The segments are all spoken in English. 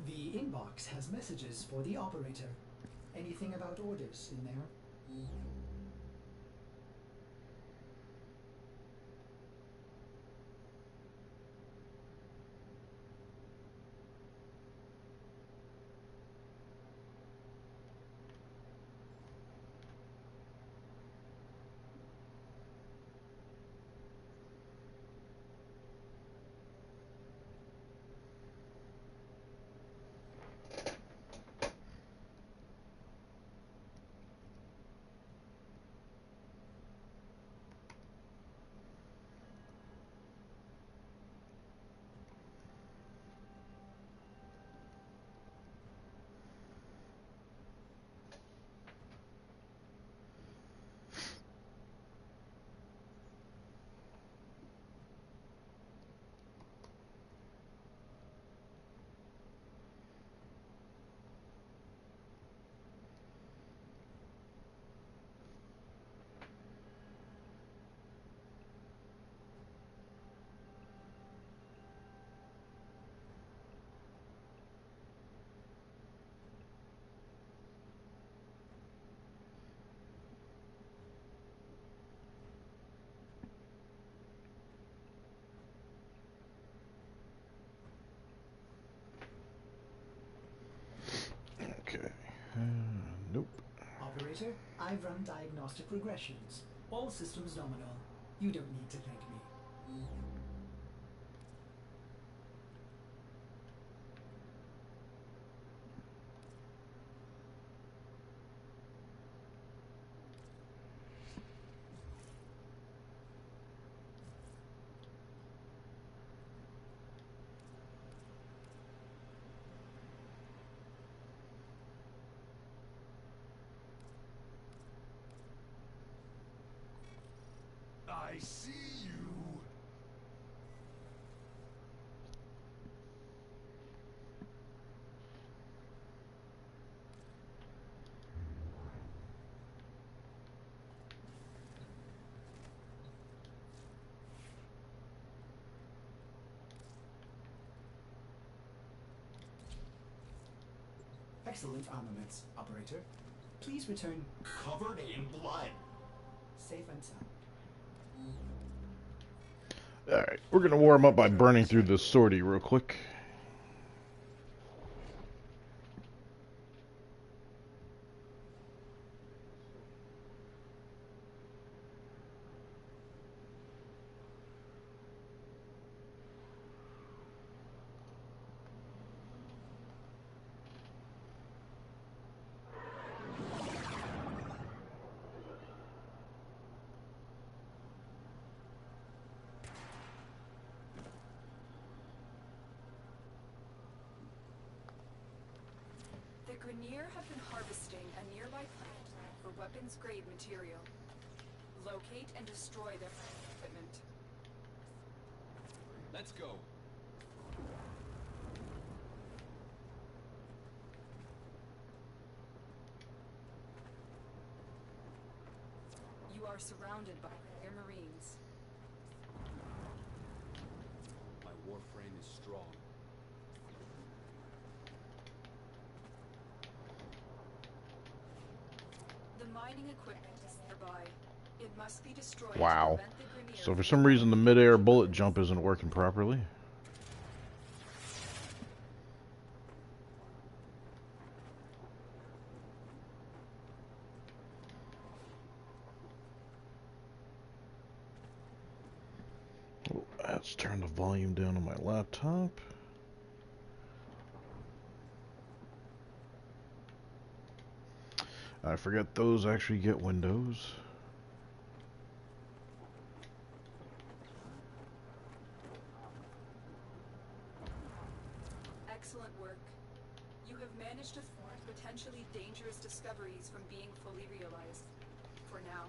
The inbox has messages for the operator. Anything about orders in there? Okay. Nope. Operator, I've run diagnostic regressions. All systems nominal. You don't need to thank me. I see you. Excellent armaments, operator. Please return Covered in blood. safe and sound. Alright, we're gonna warm up by burning through this sortie real quick. The Grenier have been harvesting a nearby plant for weapons-grade material. Locate and destroy their equipment. Let's go. You are surrounded by their Marines. My Warframe is strong. The mining equipment is nearby. It must be destroyed to Wow. prevent the Grenier So for from some reason the acquiring mid-air bullet weapons. jump isn't working properly. Oh, let's turn the volume down on my laptop. I forget those actually get Windows. Excellent work. You have managed to thwart potentially dangerous discoveries from being fully realized. For now.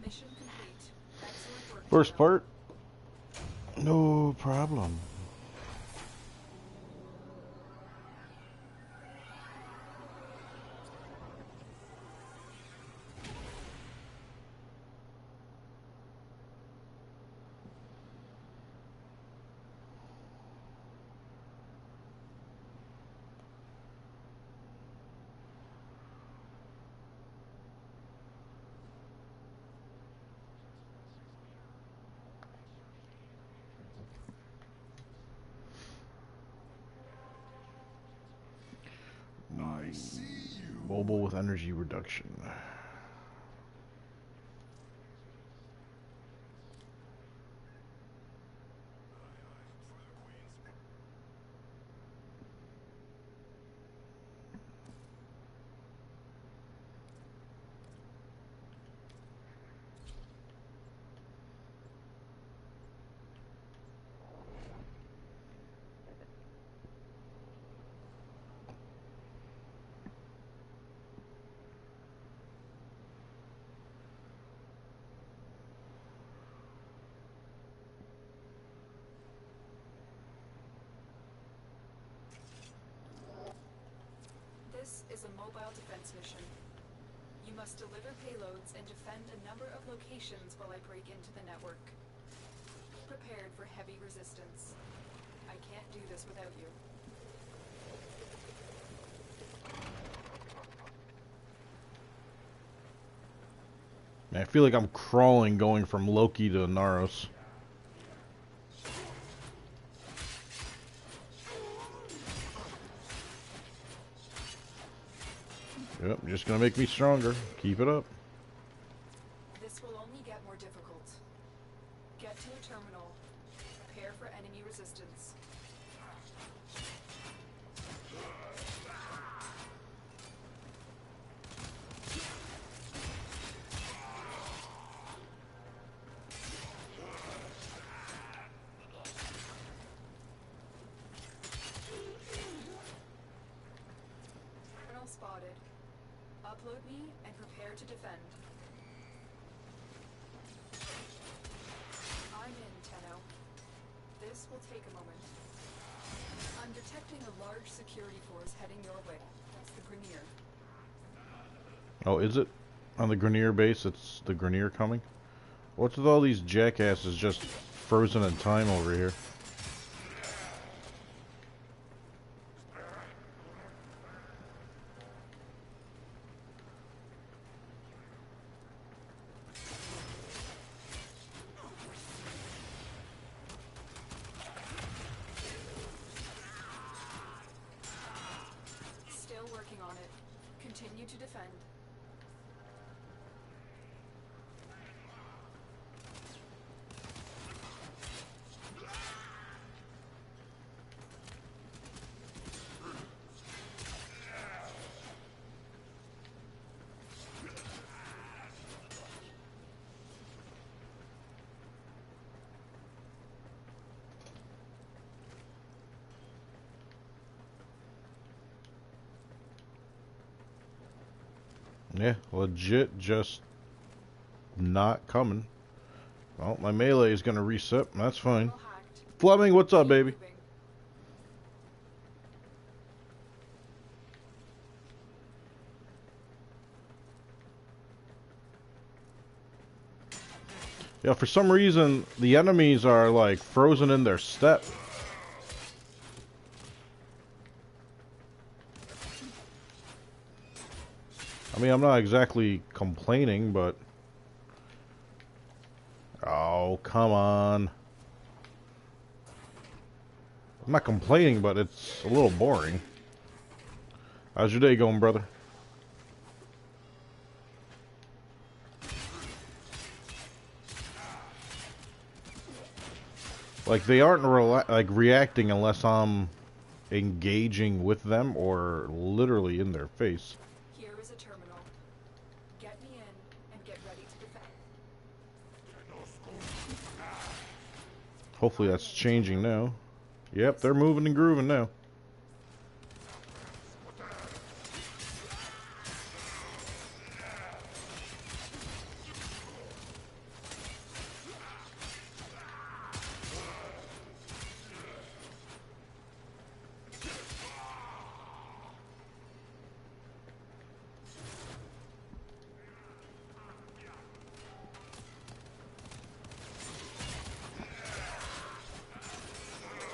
Mission complete. Excellent work. First Dino. part, no problem. I see you. Mobile with energy reduction. This is a mobile defense mission. You must deliver payloads and defend a number of locations while I break into the network. Prepared for heavy resistance. I can't do this without you. Man, I feel like I'm crawling going from Loki to Naros. Yep, just gonna make me stronger. Keep it up. This will only get more difficult. Get to a terminal. Prepare for enemy resistance. Terminal spotted. Upload me and prepare to defend. I'm in, Tenno. This will take a moment. I'm detecting a large security force heading your way. That's the Grenier. Oh, is it? On the Grenier base, it's the Grenier coming? What's with all these jackasses just frozen in time over here? Still working on it. Continue to defend. Yeah, legit just not coming. Well, my melee is gonna reset, and that's fine. Terminal hacked. Fleming, what's up, Keep baby? moving. Yeah, for some reason, the enemies are, like, frozen in their step. I mean, I'm not exactly complaining, but... Oh, come on. I'm not complaining, but it's a little boring. How's your day going, brother? Like, they aren't reacting unless I'm engaging with them or literally in their face. Here is a terminal. Get me in and get ready to defend. Hopefully that's changing now. Yep, they're moving and grooving now.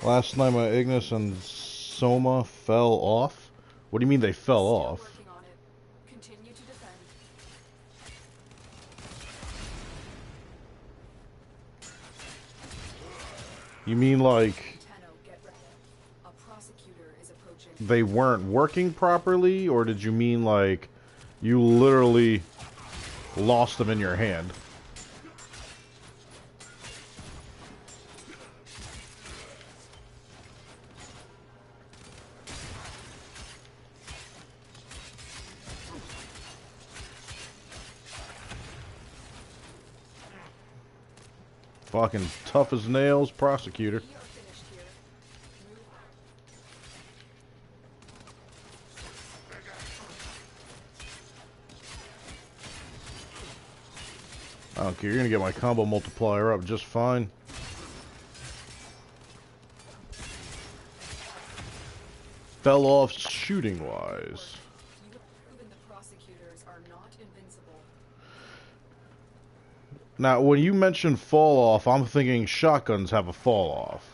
Last night my Ignis and Soma fell off. What do you mean they fell Still off? working on it. Continue to defend. You mean like Tenno, get ready. A prosecutor is approaching. they weren't working properly, or did you mean like you literally lost them in your hand? Fucking tough as nails, prosecutor. We are finished here. Move on. I don't care, you're gonna get my combo multiplier up just fine. Fell off shooting wise. You have proven the prosecutors are not invincible. Now, when you mention fall off, I'm thinking shotguns have a fall off.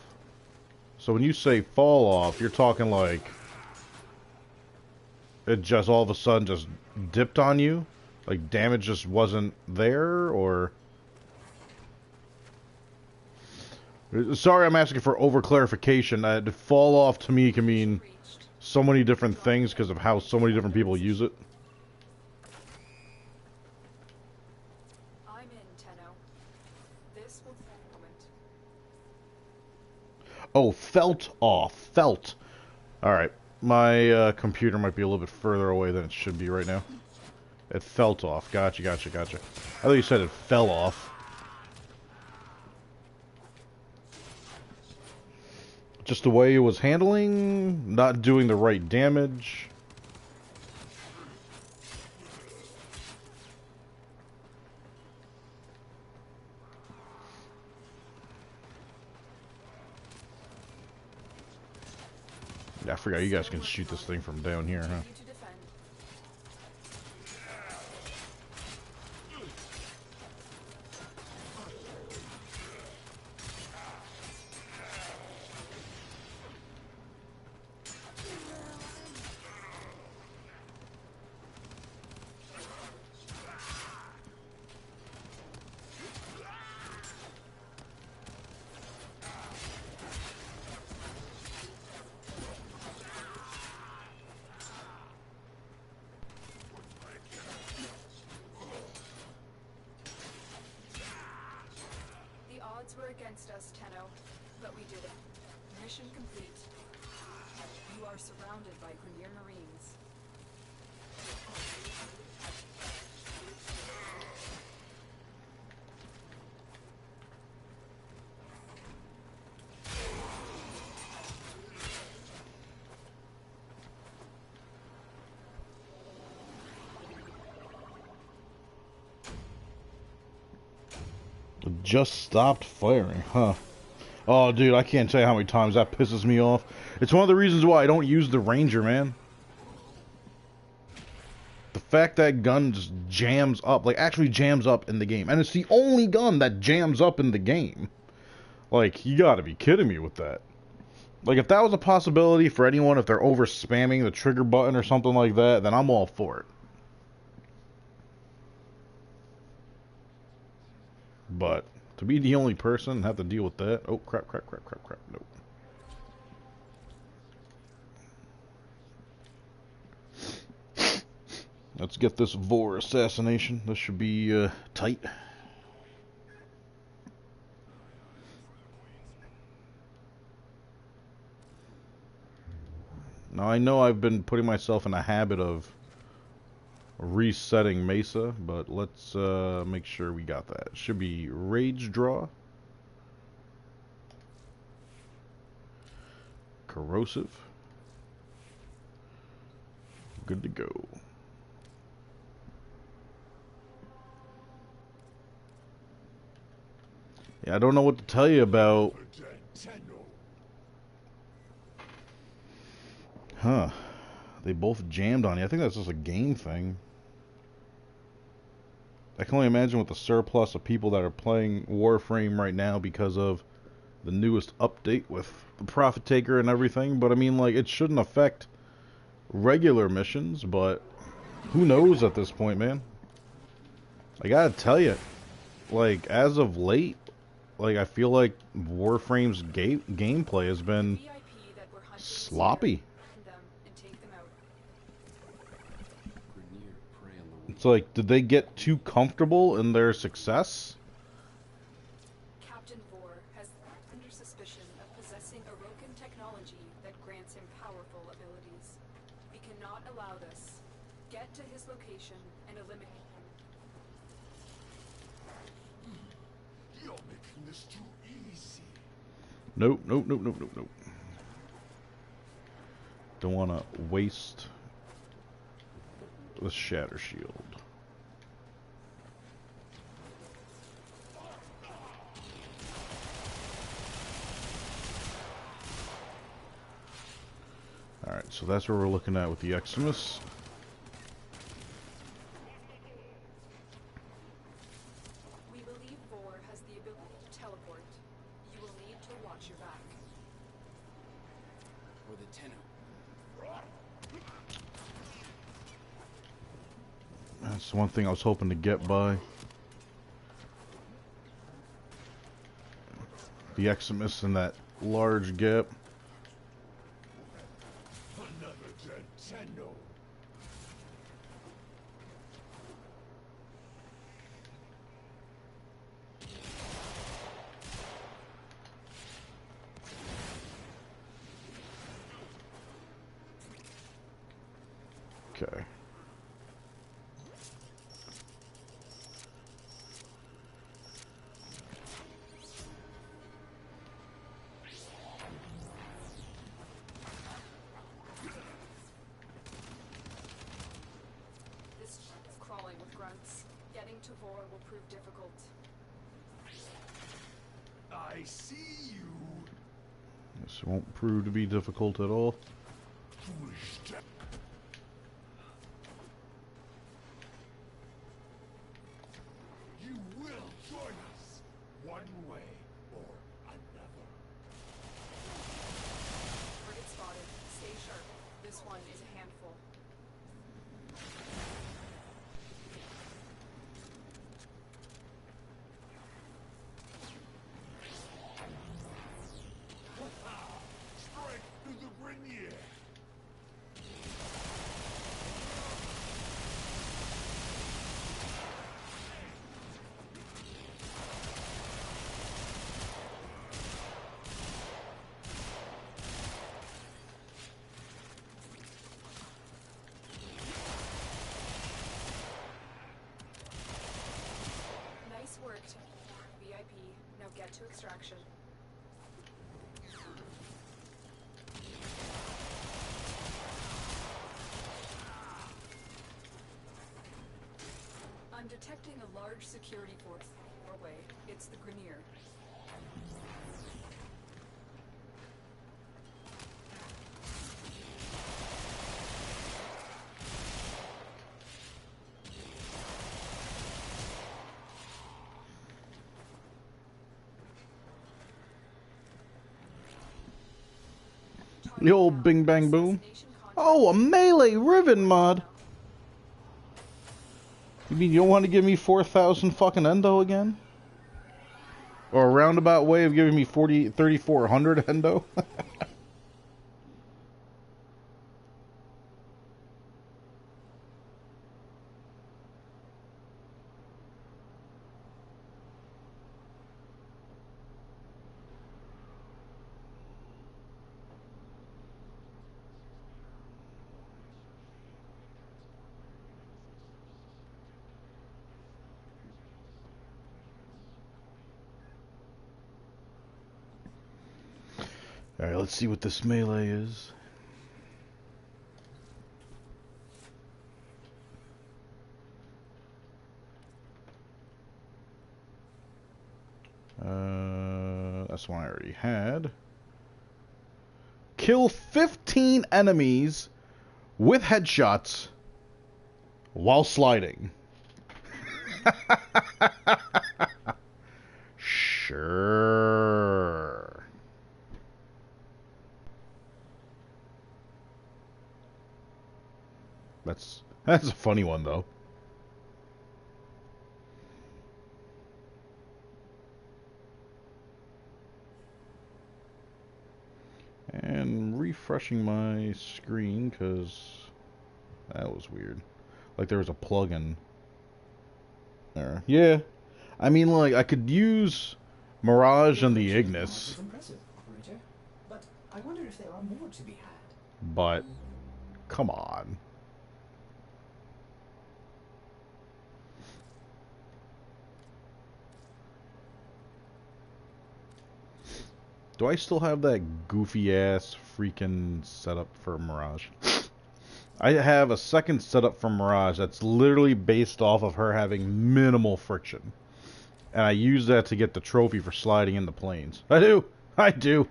So when you say fall off, you're talking like it just all of a sudden just dipped on you? Like damage just wasn't there, or... Sorry, I'm asking for over clarification. Fall off to me can mean Reached. so many different things because of how so many different people use it. I'm in, Tenno. This will take a moment. Oh, felt off. Felt. Alright. My computer might be a little bit further away than it should be right now. It felt off. Gotcha, gotcha, gotcha. I thought you said it fell off. Just the way it was handling, not doing the right damage. Yeah, I forgot you guys can shoot this thing from down here, huh? Continue to defend. The odds were against us, Tenno, but we did it. Mission complete. You are surrounded by Grineer Marines. It just stopped firing, huh? Oh, dude, I can't tell you how many times that pisses me off. It's one of the reasons why I don't use the Ranger, man. The fact that gun just jams up, like actually jams up in the game. And it's the only gun that jams up in the game. Like, you gotta be kidding me with that. Like, if that was a possibility for anyone, if they're over spamming the trigger button or something like that, then I'm all for it. But to be the only person and have to deal with that, oh crap, crap, crap, crap, crap, nope. Let's get this Vor assassination. This should be tight. Now I know I've been putting myself in a habit of resetting Mesa, but let's make sure we got that. It should be Rage Draw, Corrosive, good to go. Yeah, I don't know what to tell you about. Huh. They both jammed on you. I think that's just a game thing. I can only imagine with the surplus of people that are playing Warframe right now because of the newest update with the Profit Taker and everything, but I mean, like, it shouldn't affect regular missions, but who knows at this point, man. I gotta tell you, like, as of late, like, I feel like Warframe's gameplay has been sloppy. It's like, did they get too comfortable in their success? Captain Vor has under suspicion of possessing Orokin technology that grants him powerful abilities. We cannot allow this. Get to his location and eliminate him. You're making this too easy. Nope. Don't want to waste the Shatter Shield. Alright, so that's what we're looking at with the Eximus. We believe Vor has the ability to teleport. You will need to watch your back. Or the Tenno. That's the one thing I was hoping to get by. The Eximus in that large gap. Another dead Tenno. Okay. This is crawling with grunts. Getting to Vor will prove difficult. I see you. This won't prove to be difficult at all. Foolish Tenno. You will join us, one way or another. Target spotted. Stay sharp. This one is a handful. Strike through the Grenier. Nice work, VIP. Now get to extraction. I'm detecting a large security force doorway. It's the Grenier. The old bing bang boom. Oh, a melee riven mod. You mean you don't want to give me 4,000 fucking endo again? Or a roundabout way of giving me 3,400 endo? Alright, let's see what this melee is. That's one I already had. Kill 15 enemies with headshots while sliding. Sure. That's a funny one, though. And refreshing my screen, because that was weird. Like there was a plug-in there. Yeah. I mean, like, I could use Mirage and the Mirage Ignis, is impressive, operator. But I wonder if there are more to be had. but come on. Do I still have that goofy-ass freaking setup for Mirage? I have a second setup for Mirage that's literally based off of her having minimal friction. And I use that to get the trophy for sliding in the planes. I do! I do!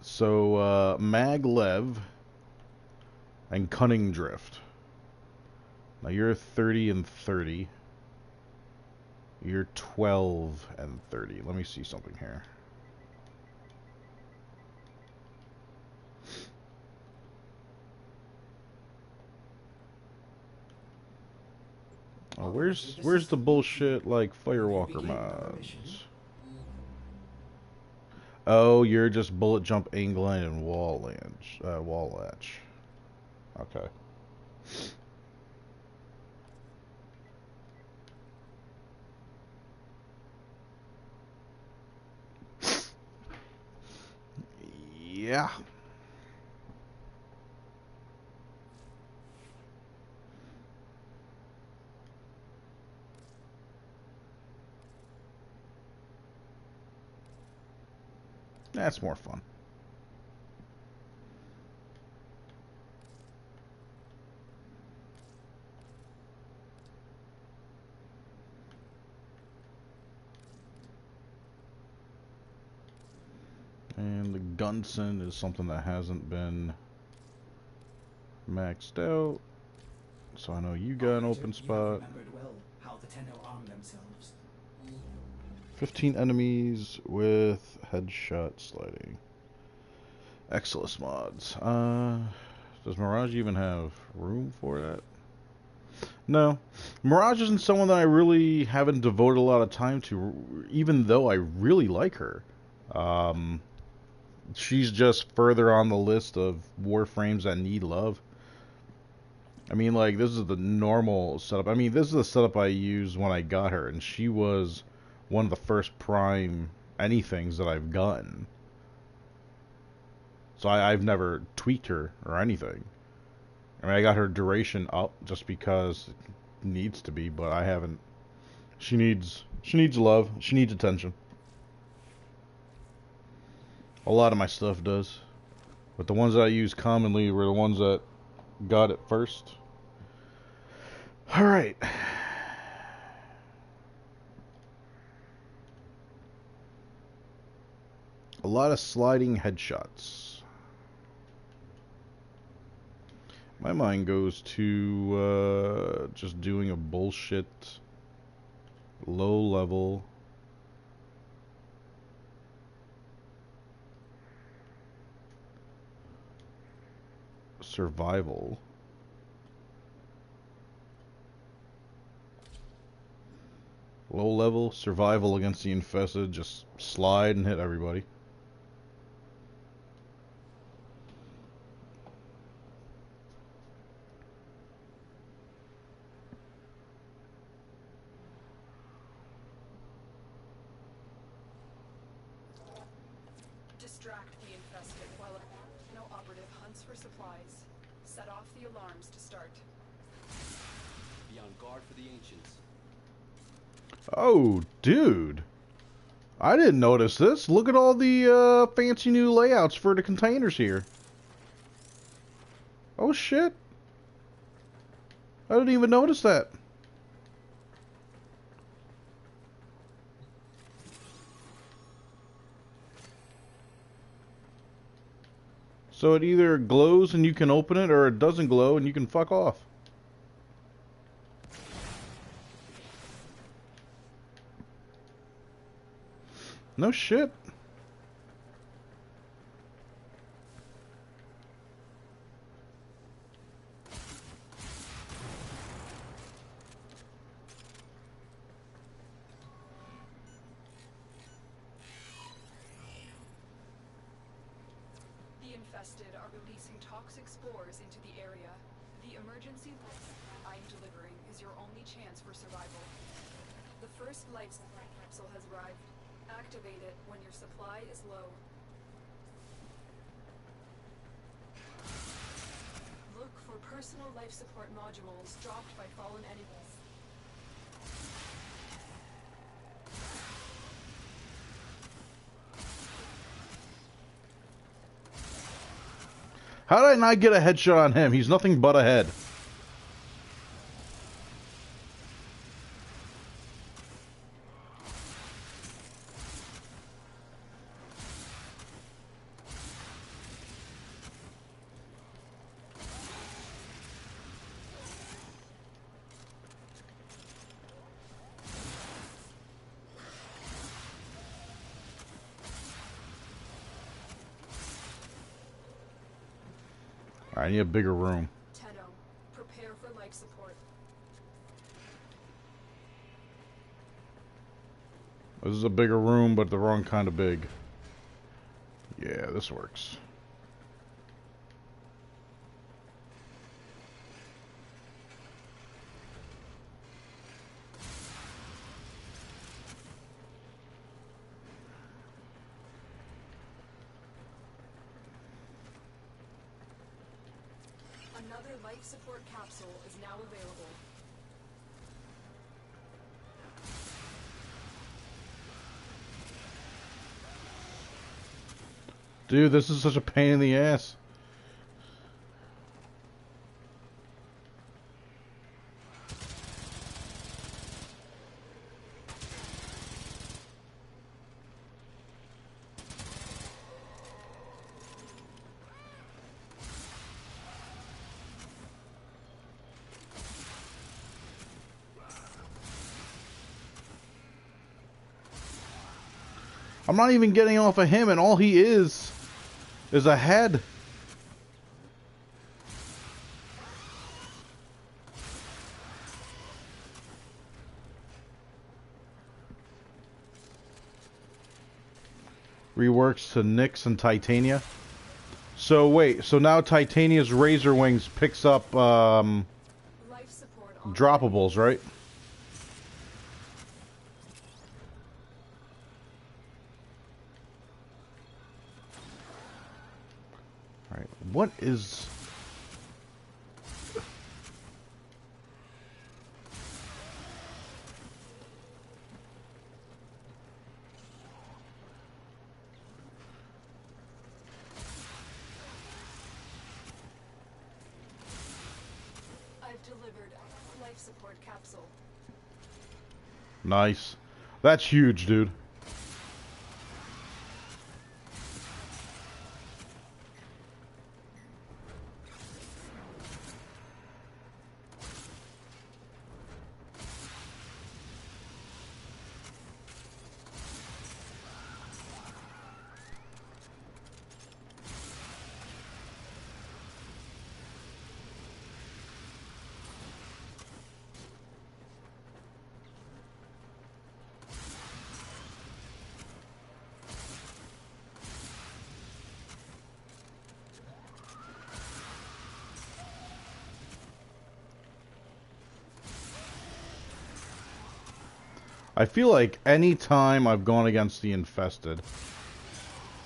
So, Maglev and Cunning Drift. Now you're 30 and 30. You're 12 and 30. Let me see something here. Oh, where's the bullshit like Firewalker mods? Oh, you're just bullet jump angling and wall latch. Okay. Yeah. That's more fun. And the Gunson is something that hasn't been maxed out. So I know you got an open spot. Well how the Tenno arm themselves. 15 enemies with headshot sliding. Exilus mods. Does Mirage even have room for that? No. Mirage isn't someone that I really haven't devoted a lot of time to, even though I really like her. She's just further on the list of Warframes that need love. I mean, like, this is the normal setup. I mean, this is the setup I used when I got her, and she was one of the first prime anythings that I've gotten. So I've never tweaked her or anything. I mean, I got her duration up just because it needs to be, but I haven't. She needs love. She needs attention. A lot of my stuff does. But the ones that I use commonly were the ones that got it first. Alright. A lot of sliding headshots. My mind goes to just doing a bullshit low level survival. Low level survival against the infested. Just slide and hit everybody. Distract the infested while no operative hunts for supplies. Set off the alarms to start. Be on guard for the ancients. Oh, dude. I didn't notice this. Look at all the fancy new layouts for the containers here. Oh, shit. I didn't even notice that. So it either glows and you can open it, or it doesn't glow and you can fuck off. No shit. infested are releasing toxic spores into the area. The emergency I'm delivering is your only chance for survival. The first life support capsule has arrived. Activate it when your supply is low. Look for personal life support modules dropped by fallen enemies. How did I not get a headshot on him? He's nothing but a head. I need a bigger room. Tenno, prepare for life support. This is a bigger room, but the wrong kind of big. Yeah, this works. Another life support capsule is now available. Dude, this is such a pain in the ass. I'm not even getting off of him, and all he is a head. Reworks to Nyx and Titania. So wait, so now Titania's Razor Wings picks up Life support on droppables, right? Alright, what is... I've delivered a life support capsule. Nice. That's huge, dude. I feel like any time I've gone against the infested,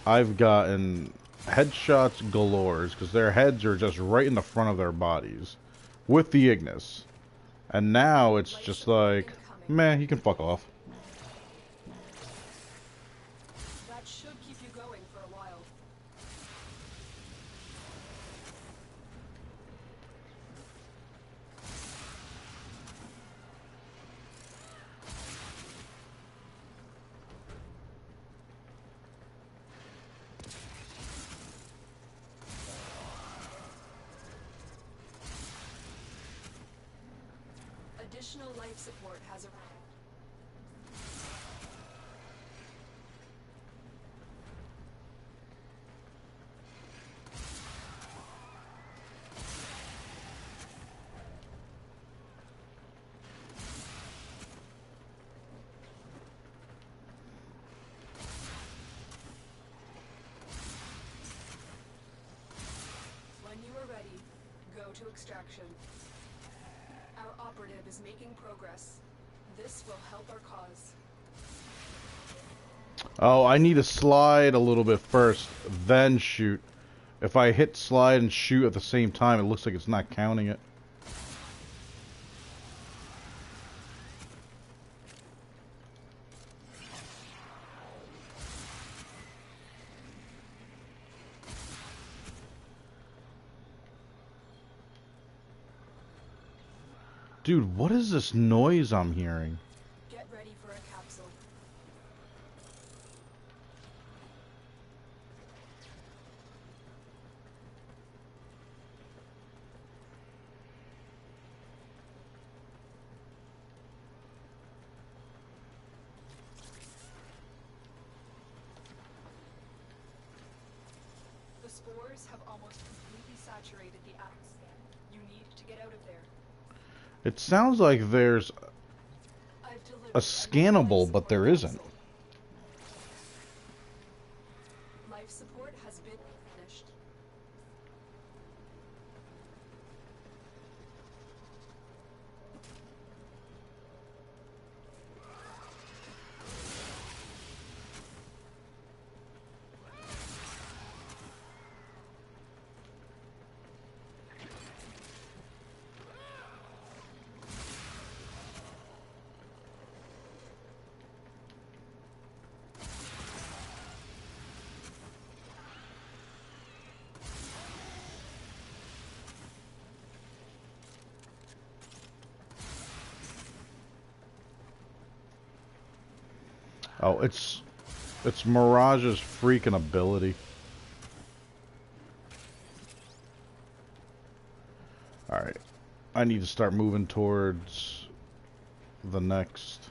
I've gotten headshots galores because their heads are just right in the front of their bodies with the Ignis. And now it's just like, meh, you can fuck off. That should keep you going for a while. Additional life support has arrived. Go to extraction. Our operative is making progress. This will help our cause. Oh, I need to slide a little bit first, then shoot. If I hit slide and shoot at the same time, it looks like it's not counting it. Dude, what is this noise I'm hearing? Get ready for a capsule. The spores have almost completely saturated the atmosphere. You need to get out of there. It sounds like there's I've delivered a scannable, but there isn't. Life support has been finished. Oh, it's Mirage's freaking ability. Alright. I need to start moving towards the next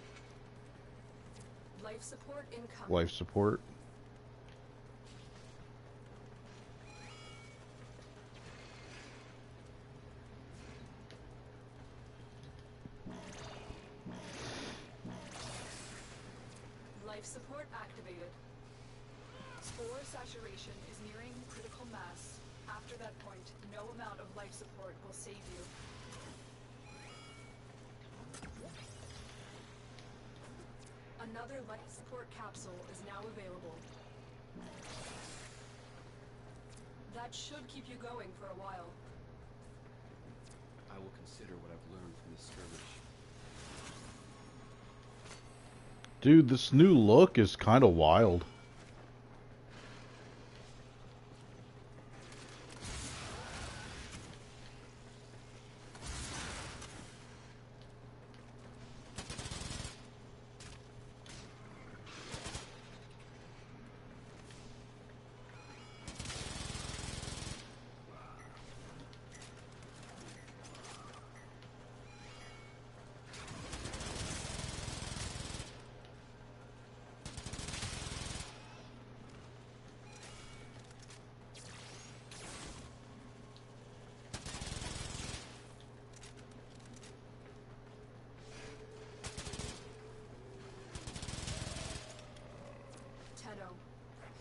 Life support incoming. life support. Life support activated. Spore saturation is nearing critical mass. After that point, no amount of life support will save you. Another life support capsule is now available. That should keep you going for a while. I will consider what I've learned from this skirmish. Dude, this new look is kind of wild.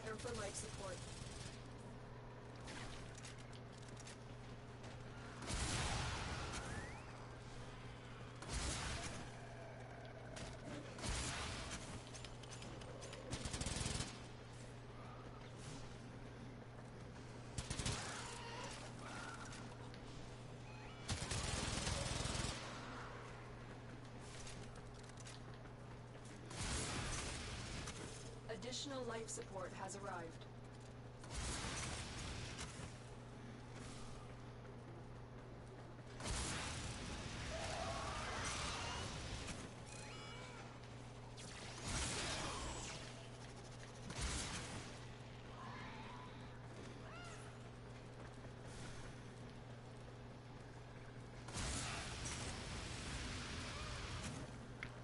Prepare for life support. Additional life support has arrived.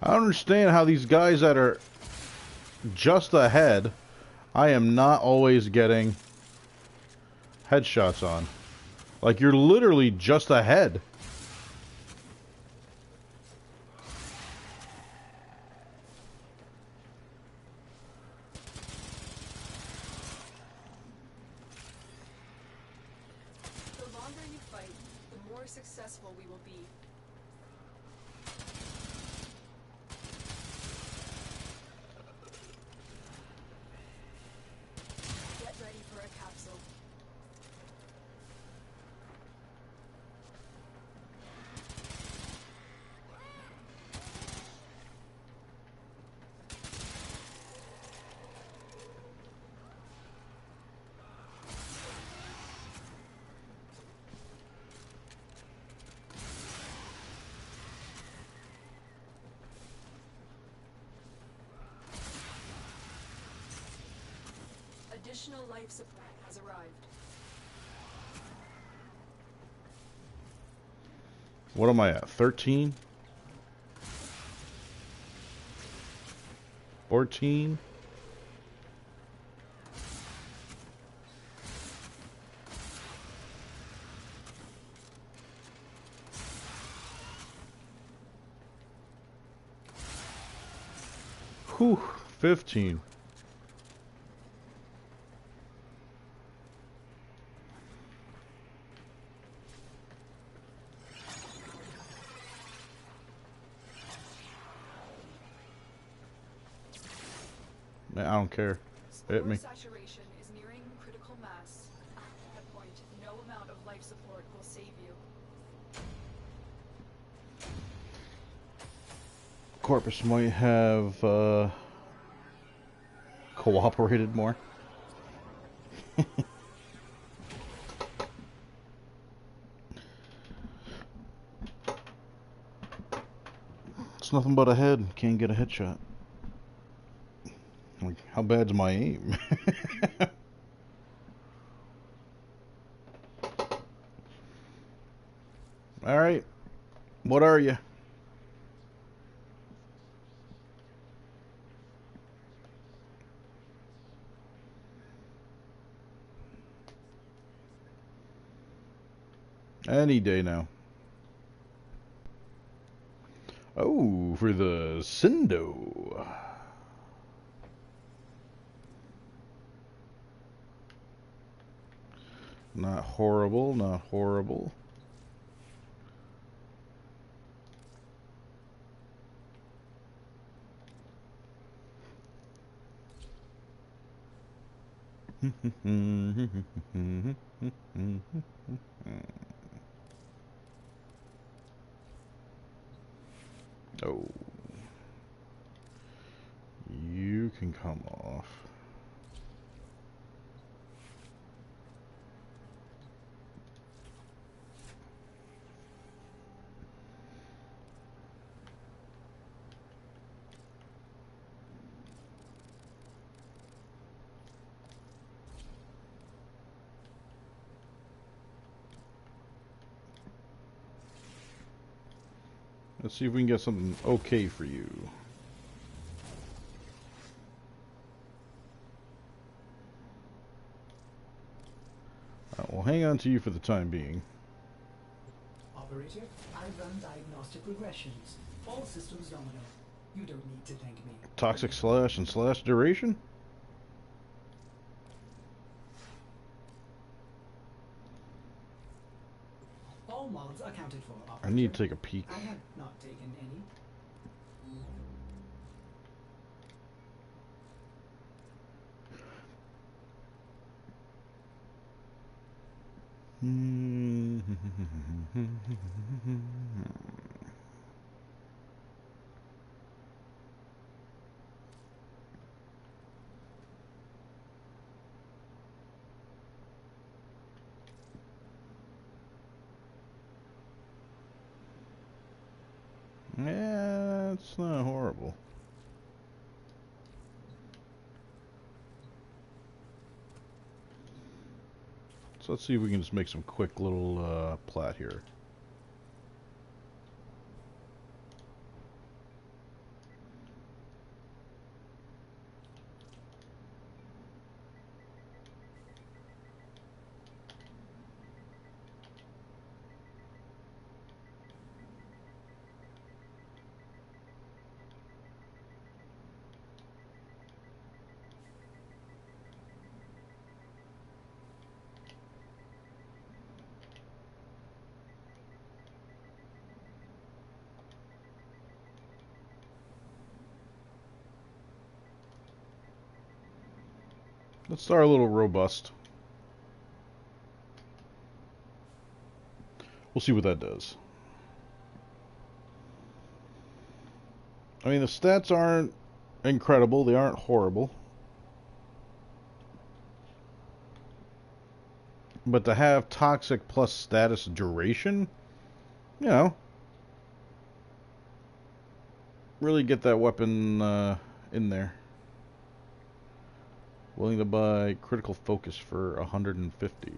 I don't understand how these guys that are just ahead, I am not always getting headshots on. Like, you're literally just ahead. The longer you fight, the successful we will be. Get ready for a capsule. Additional life support has arrived. What am I at? 13? 14? Whew, 15. Man, I don't care. Hit me. Spore saturation is nearing critical mass. At that point, no amount of life support will save you. Corpus might have cooperated more. It's nothing but a head. Can't get a headshot. Like, how bad's my aim? Alright. What are you? Any day now. Oh, for the Cindo. Not horrible, not horrible. Oh. You can come off. Let's see if we can get something okay for you. We'll hang on to you for the time being. Operator, I run diagnostic regressions. All systems nominal. You don't need to thank me. Toxic slash and slash duration? All mods accounted for, operator. I need to take a peek. I have not taken any. Yeah, it's not horrible. So let's see if we can just make some quick little plat here. Let's start a little robust. We'll see what that does. I mean, the stats aren't incredible. They aren't horrible. But to have toxic plus status duration, you know, really get that weapon in there. Willing to buy critical focus for 150.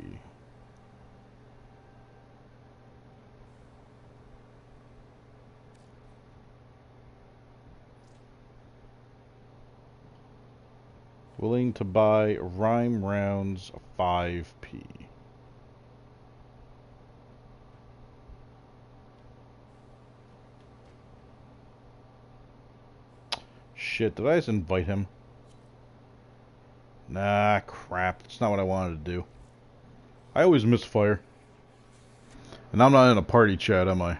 Willing to buy rhyme rounds 5p. Shit, did I just invite him? Nah, crap. That's not what I wanted to do. I always misfire. And I'm not in a party chat, am I?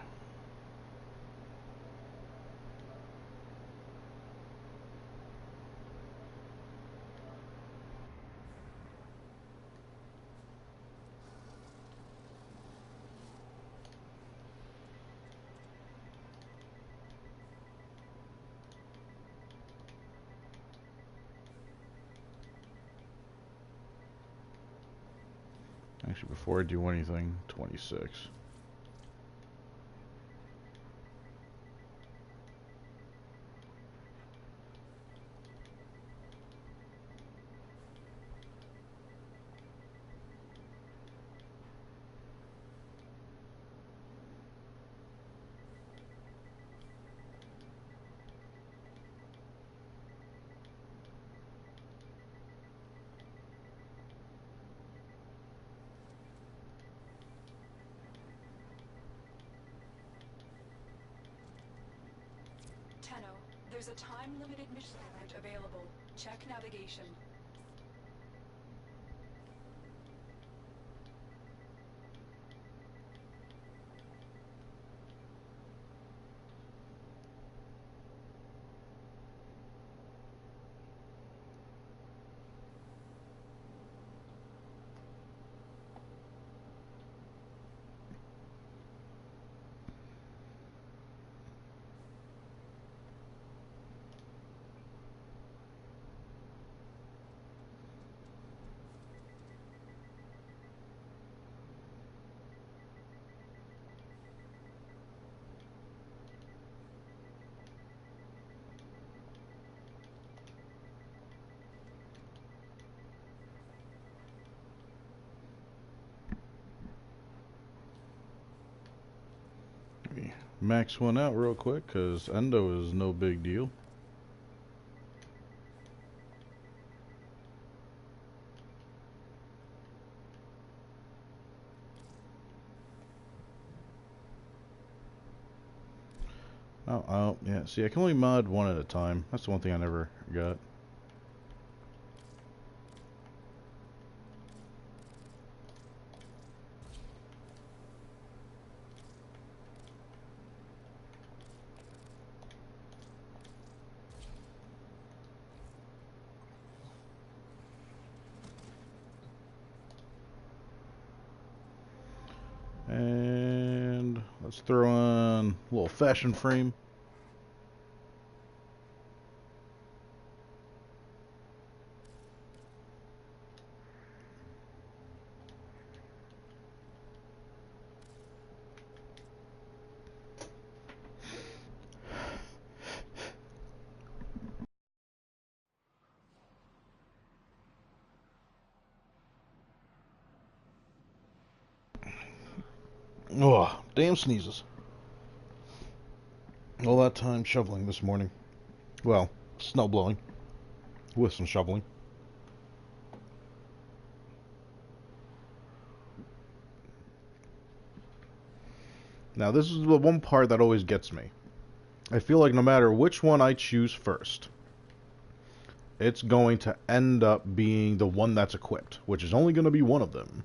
Actually, before I do anything, 26. There's a time-limited mission available. Check navigation. Max one out real quick, because Endo is no big deal. Oh, yeah. See, I can only mod one at a time. That's the one thing I never got. And let's throw on a little fashion frame. Oh, damn sneezes. All that time shoveling this morning. Well, snow blowing. With some shoveling. Now, this is the one part that always gets me. I feel like no matter which one I choose first, it's going to end up being the one that's equipped, which is only going to be one of them.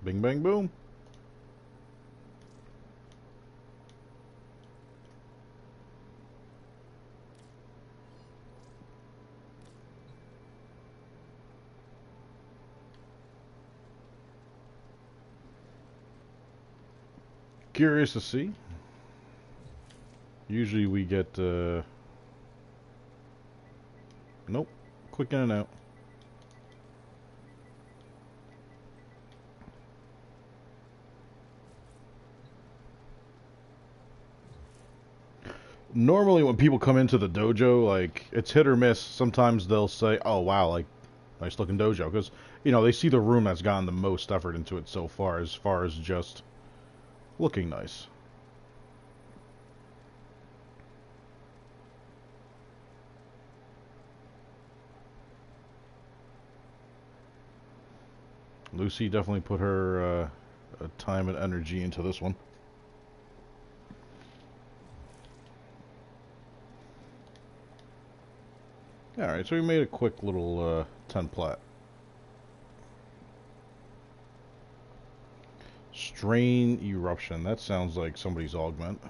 Bing, bang, boom. Curious to see. Usually we get, nope. Quick in and out. Normally when people come into the dojo, like, it's hit or miss. Sometimes they'll say, oh wow, like, nice looking dojo. Because, you know, they see the room that's gotten the most effort into it so far as just looking nice. Lucy definitely put her time and energy into this one. Alright, so we made a quick little 10 plat. Strain Eruption. That sounds like somebody's augment.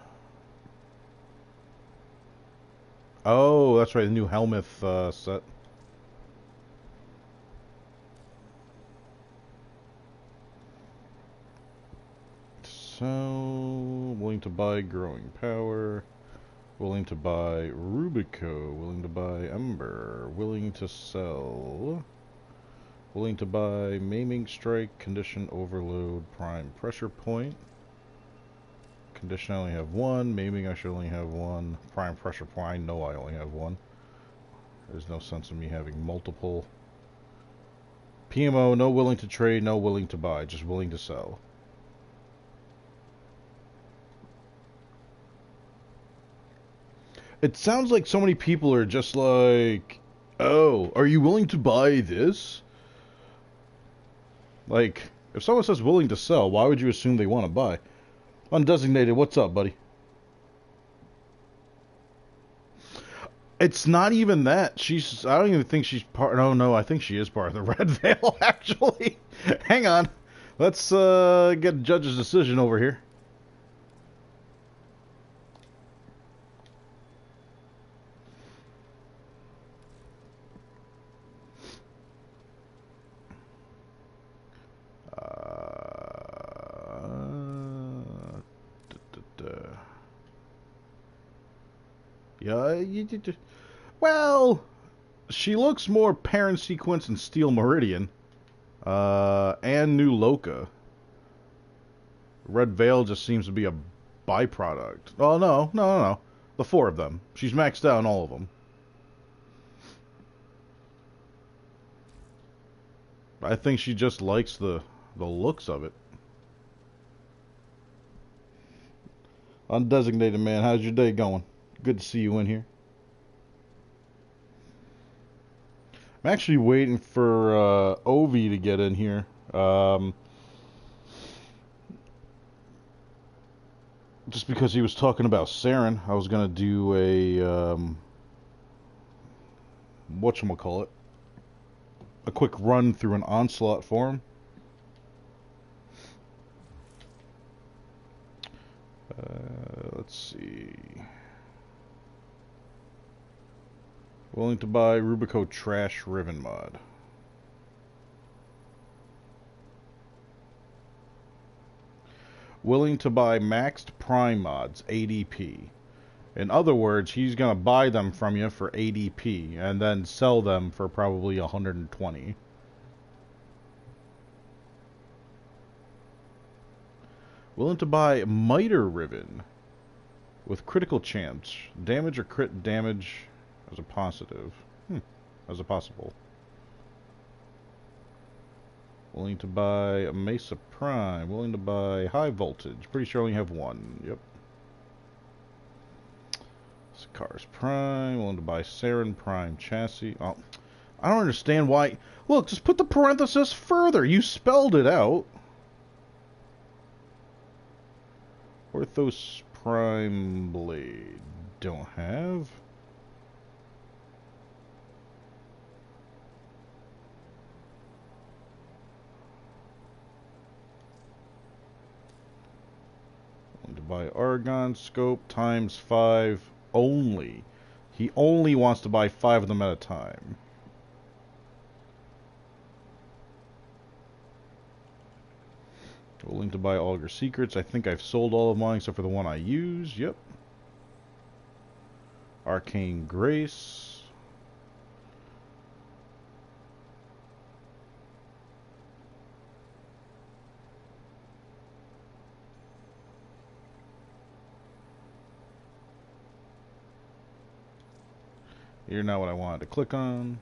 Oh, that's right, the new Helmuth set. So, willing to buy Growing Power. Willing to buy Rubico. Willing to buy Ember. Willing to sell. Willing to buy Maiming Strike, Condition Overload, Prime Pressure Point. Condition I only have one. Maiming I should only have one. Prime Pressure Point, I know I only have one. There's no sense in me having multiple. PMO, no willing to trade, no willing to buy, just willing to sell. It sounds like so many people are just like, oh, are you willing to buy this? Like, if someone says willing to sell, why would you assume they want to buy? Undesignated, what's up, buddy? It's not even that. I don't even think she's part, no, I think she is part of the Red Veil, actually. Hang on. Let's get a judge's decision over here. Yeah, well, she looks more Parent Sequence and Steel Meridian, and New Loca. Red Veil just seems to be a byproduct. Oh, no. The four of them. She's maxed out on all of them. I think she just likes the looks of it. Undesignated man, how's your day going? Good to see you in here. I'm actually waiting for Ovi to get in here. Just because he was talking about Saren, I was gonna do a whatchamacallit, a quick run through an Onslaught for him. Let's see. Willing to buy Rubico Trash Riven Mod. Willing to buy Maxed Prime Mods, ADP. In other words, he's going to buy them from you for ADP and then sell them for probably 120. Willing to buy Miter Ribbon with critical chance. Damage or crit damage as a positive. As a possible. Willing to buy a Mesa Prime. Willing to buy High Voltage. Pretty sure I only have one. Yep. Sakaris Prime. Willing to buy Saren Prime Chassis. Oh, I don't understand why. Look, just put the parenthesis further. You spelled it out. Orthos Prime Blade. Don't have. Buy argon scope times 5 only. He only wants to buy 5 of them at a time. Willing to buy all your secrets. I think I've sold all of mine except for the one I use. Yep. Arcane Grace. You're not what I wanted to click on.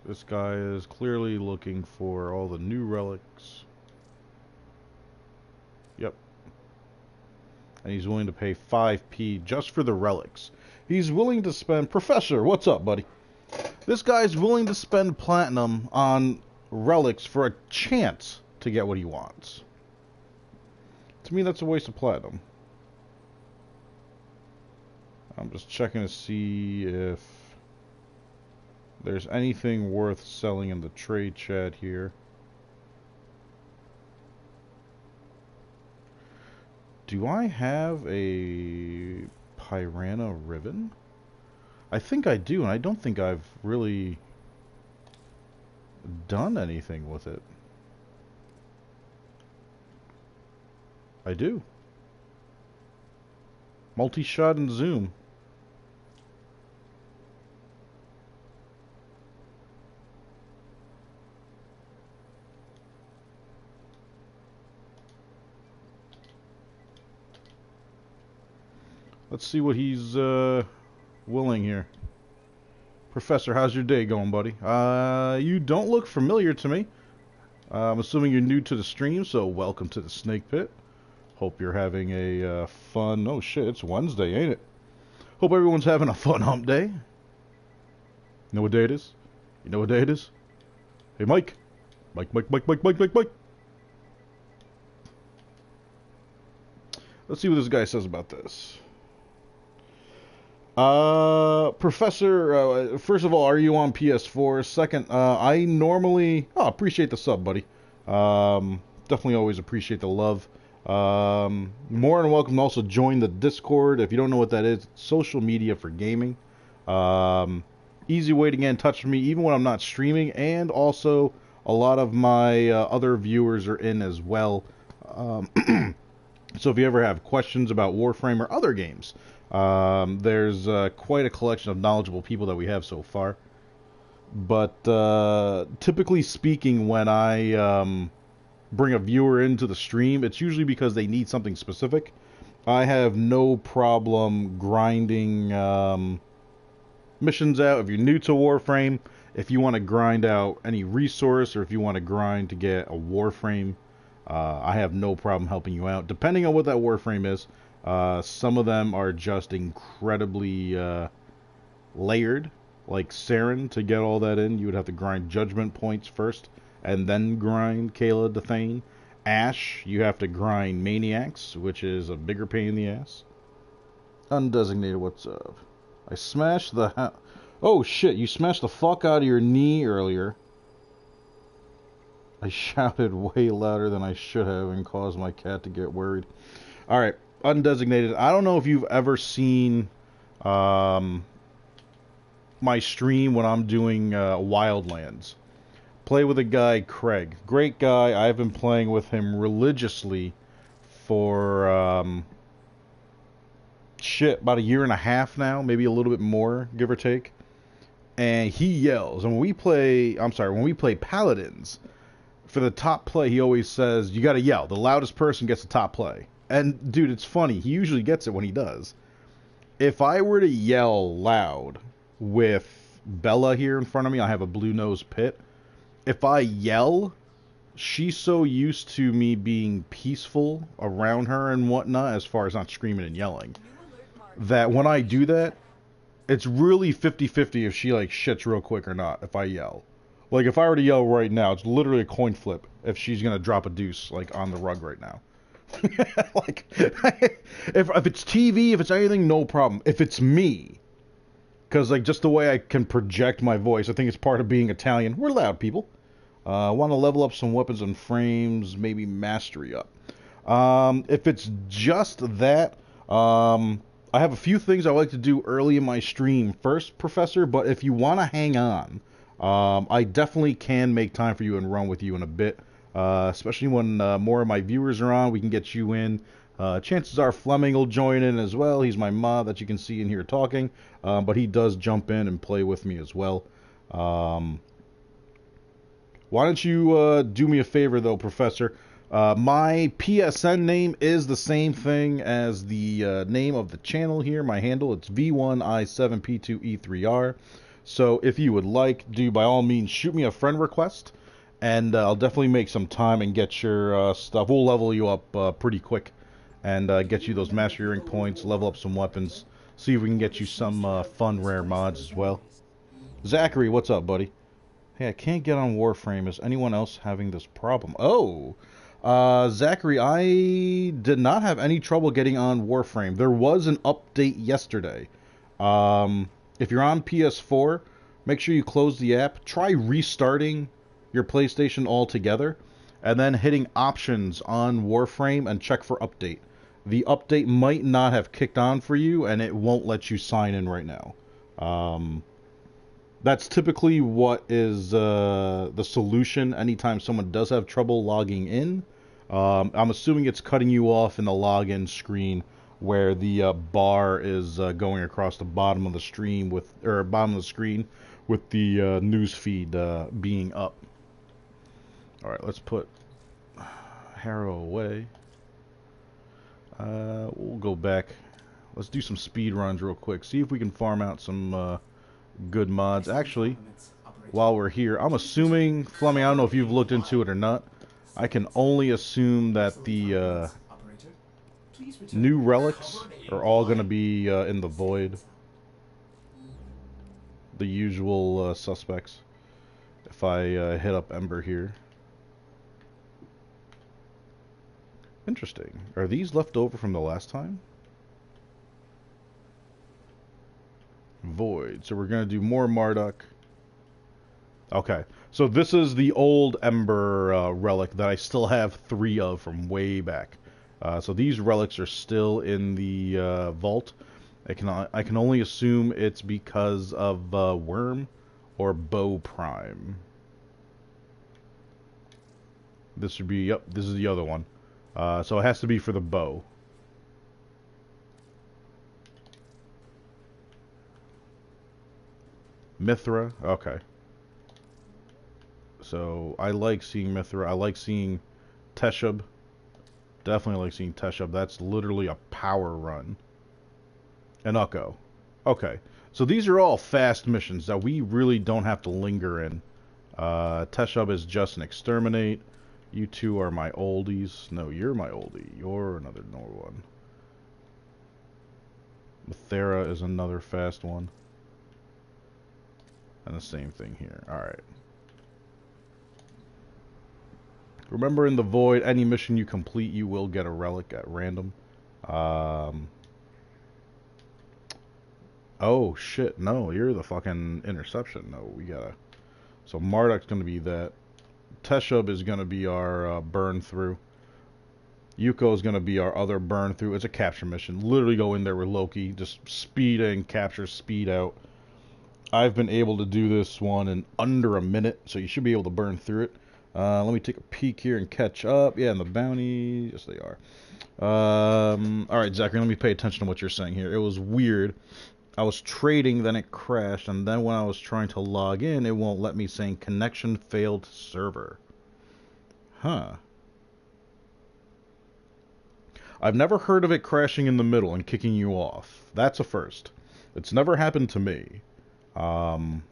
This guy is clearly looking for all the new relics. Yep. And he's willing to pay 5p just for the relics. He's willing to spend... Professor, what's up, buddy? This guy's willing to spend platinum on relics for a chance to get what he wants. To me, that's a waste of platinum. I'm just checking to see if there's anything worth selling in the trade chat here. Do I have a Piranha ribbon? I think I do, and I don't think I've really done anything with it. I do. Multi-shot and zoom. Let's see what he's willing here. Professor, how's your day going, buddy? You don't look familiar to me. I'm assuming you're new to the stream, so welcome to the Snake Pit. Hope you're having a fun... Oh shit, it's Wednesday, ain't it? Hope everyone's having a fun hump day. You know what day it is? You know what day it is? Hey, Mike. Mike. Let's see what this guy says about this. Professor, first of all, are you on PS4? Second, I normally... Oh, appreciate the sub, buddy. Definitely always appreciate the love. More than welcome to also join the Discord. If you don't know what that is, it's social media for gaming. Easy way to get in touch with me, even when I'm not streaming, and also a lot of my other viewers are in as well. So if you ever have questions about Warframe or other games, there's quite a collection of knowledgeable people that we have so far. But typically speaking, when I bring a viewer into the stream, it's usually because they need something specific. I have no problem grinding missions out. If you're new to Warframe, if you want to grind out any resource, or if you want to grind to get a Warframe, I have no problem helping you out, depending on what that Warframe is. Some of them are just incredibly layered, like Saren. To get all that in, you would have to grind Judgment points first, and then grind Kayla Dethane. Ash, you have to grind Maniacs, which is a bigger pain in the ass. Undesignated, what's up? I smashed the... Oh shit, you smashed the fuck out of your knee earlier. I shouted way louder than I should have and caused my cat to get worried. Alright, undesignated. I don't know if you've ever seen my stream when I'm doing Wildlands. Play with a guy, Craig. Great guy. I've been playing with him religiously for about a year and a half now, maybe a little bit more, give or take. And he yells. And when we play Paladins, for the top play, he always says, you gotta yell. The loudest person gets the top play. And, dude, it's funny. He usually gets it when he does. If I were to yell loud with Bella here in front of me, I have a blue nose pit. If I yell, she's so used to me being peaceful around her and whatnot, as far as not screaming and yelling, that when I do that, it's really 50-50 if she, like, shits real quick or not, if I yell. Like, if I were to yell right now, it's literally a coin flip if she's gonna drop a deuce, like, on the rug right now. Like, if it's TV, if it's anything, no problem. If it's me, because, like, just the way I can project my voice, I think it's part of being Italian. We're loud people. Want to level up some weapons and frames, maybe mastery up. If it's just that, I have a few things I like to do early in my stream first, Professor, but if you want to hang on, I definitely can make time for you and run with you in a bit, especially when more of my viewers are on. We can get you in. Chances are Fleming will join in as well. He's my mod that you can see in here talking, but he does jump in and play with me as well. Why don't you do me a favor, though, Professor? My PSN name is the same thing as the name of the channel here. My handle, it's V1I7P2E3R. So if you would like, do by all means shoot me a friend request, and I'll definitely make some time and get your stuff. We'll level you up pretty quick and get you those mastery ring points, level up some weapons, see if we can get you some fun rare mods as well. Zachary, what's up, buddy? Hey, I can't get on Warframe. Is anyone else having this problem? Oh, Zachary, I did not have any trouble getting on Warframe. There was an update yesterday. If you're on PS4, make sure you close the app. Try restarting your PlayStation altogether, and then hitting options on Warframe and check for update. The update might not have kicked on for you, and it won't let you sign in right now. That's typically what is the solution anytime someone does have trouble logging in. I'm assuming it's cutting you off in the login screen where the bar is going across the bottom of the stream bottom of the screen with the news feed being up. All right, let's put Harrow away. We'll go back. Let's do some speed runs real quick. See if we can farm out some good mods. Actually, while we're here, I'm assuming, Fleming, I don't know if you've looked into it or not. I can only assume that the new relics are all going to be in the void. The usual suspects. If I hit up Ember here. Interesting. Are these left over from the last time? Void. So we're going to do more Marduk. Okay. So this is the old Ember relic that I still have 3 of from way back. So these relics are still in the vault. I can only assume it's because of Worm or Bow Prime. This would be, yep, this is the other one. So it has to be for the bow. Mithra, okay. So I like seeing Mithra. I like seeing Teshub. Definitely like seeing Teshub. That's literally a power run. And Ukko. Okay. So these are all fast missions that we really don't have to linger in. Teshub is just an exterminate. You two are my oldies. No, you're my oldie. You're another normal one. Mithra is another fast one. And the same thing here. Alright. Remember, in the void, any mission you complete, you will get a relic at random. Oh, shit. No, you're the fucking interception. No, we gotta... So Marduk's gonna be that. Teshub is gonna be our burn through. Yuko is gonna be our other burn through. It's a capture mission. Literally go in there with Loki. Just speed in, capture, speed out. I've been able to do this one in under a minute, so you should be able to burn through it. Let me take a peek here and catch up. Yeah, and the bounty, yes they are. Alright, Zachary, let me pay attention to what you're saying here. It was weird. I was trading, then it crashed, and then when I was trying to log in, it won't let me, saying connection failed server. Huh. I've never heard of it crashing in the middle and kicking you off. That's a first. It's never happened to me. I'm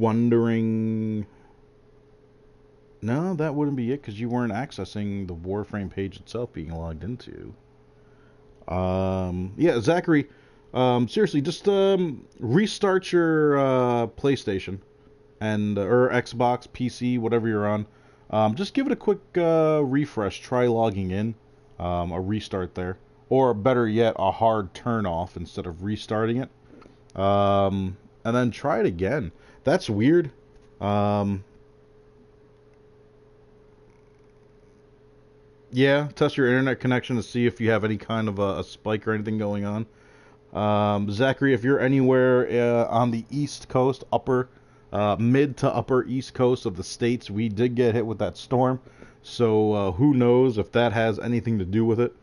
wondering... No, that wouldn't be it, because you weren't accessing the Warframe page itself being logged into. Yeah, Zachary, seriously, just restart your PlayStation and or Xbox, PC, whatever you're on. Just give it a quick refresh. Try logging in, a restart there, or better yet, a hard turn off instead of restarting it. And then try it again. That's weird. Yeah, test your internet connection to see if you have any kind of a spike or anything going on. Zachary, if you're anywhere on the East Coast, mid to upper East Coast of the States, we did get hit with that storm. So who knows if that has anything to do with it.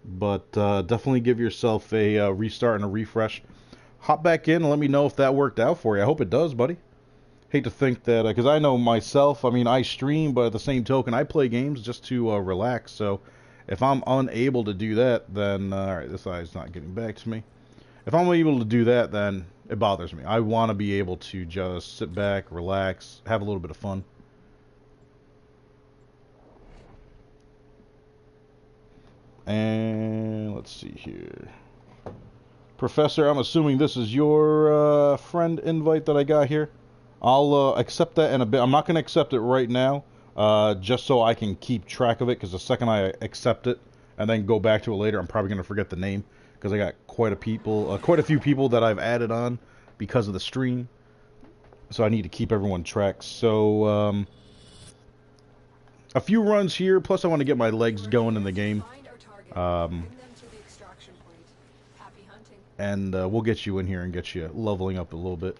But definitely give yourself a restart and a refresh. Hop back in and let me know if that worked out for you. I hope it does, buddy. Hate to think that, because I know myself, I mean, I stream, but at the same token, I play games just to relax. So if I'm unable to do that, then, alright, this eye's not getting back to me. If I'm able to do that, then it bothers me. I want to be able to just sit back, relax, have a little bit of fun. And let's see here. Professor, I'm assuming this is your friend invite that I got here. I'll accept that in a bit. I'm not going to accept it right now, just so I can keep track of it, because the second I accept it and then go back to it later, I'm probably going to forget the name, because I got quite a few people that I've added on because of the stream. So I need to keep everyone tracked. So a few runs here, plus I want to get my legs going in the game. And we'll get you in here and get you leveling up a little bit.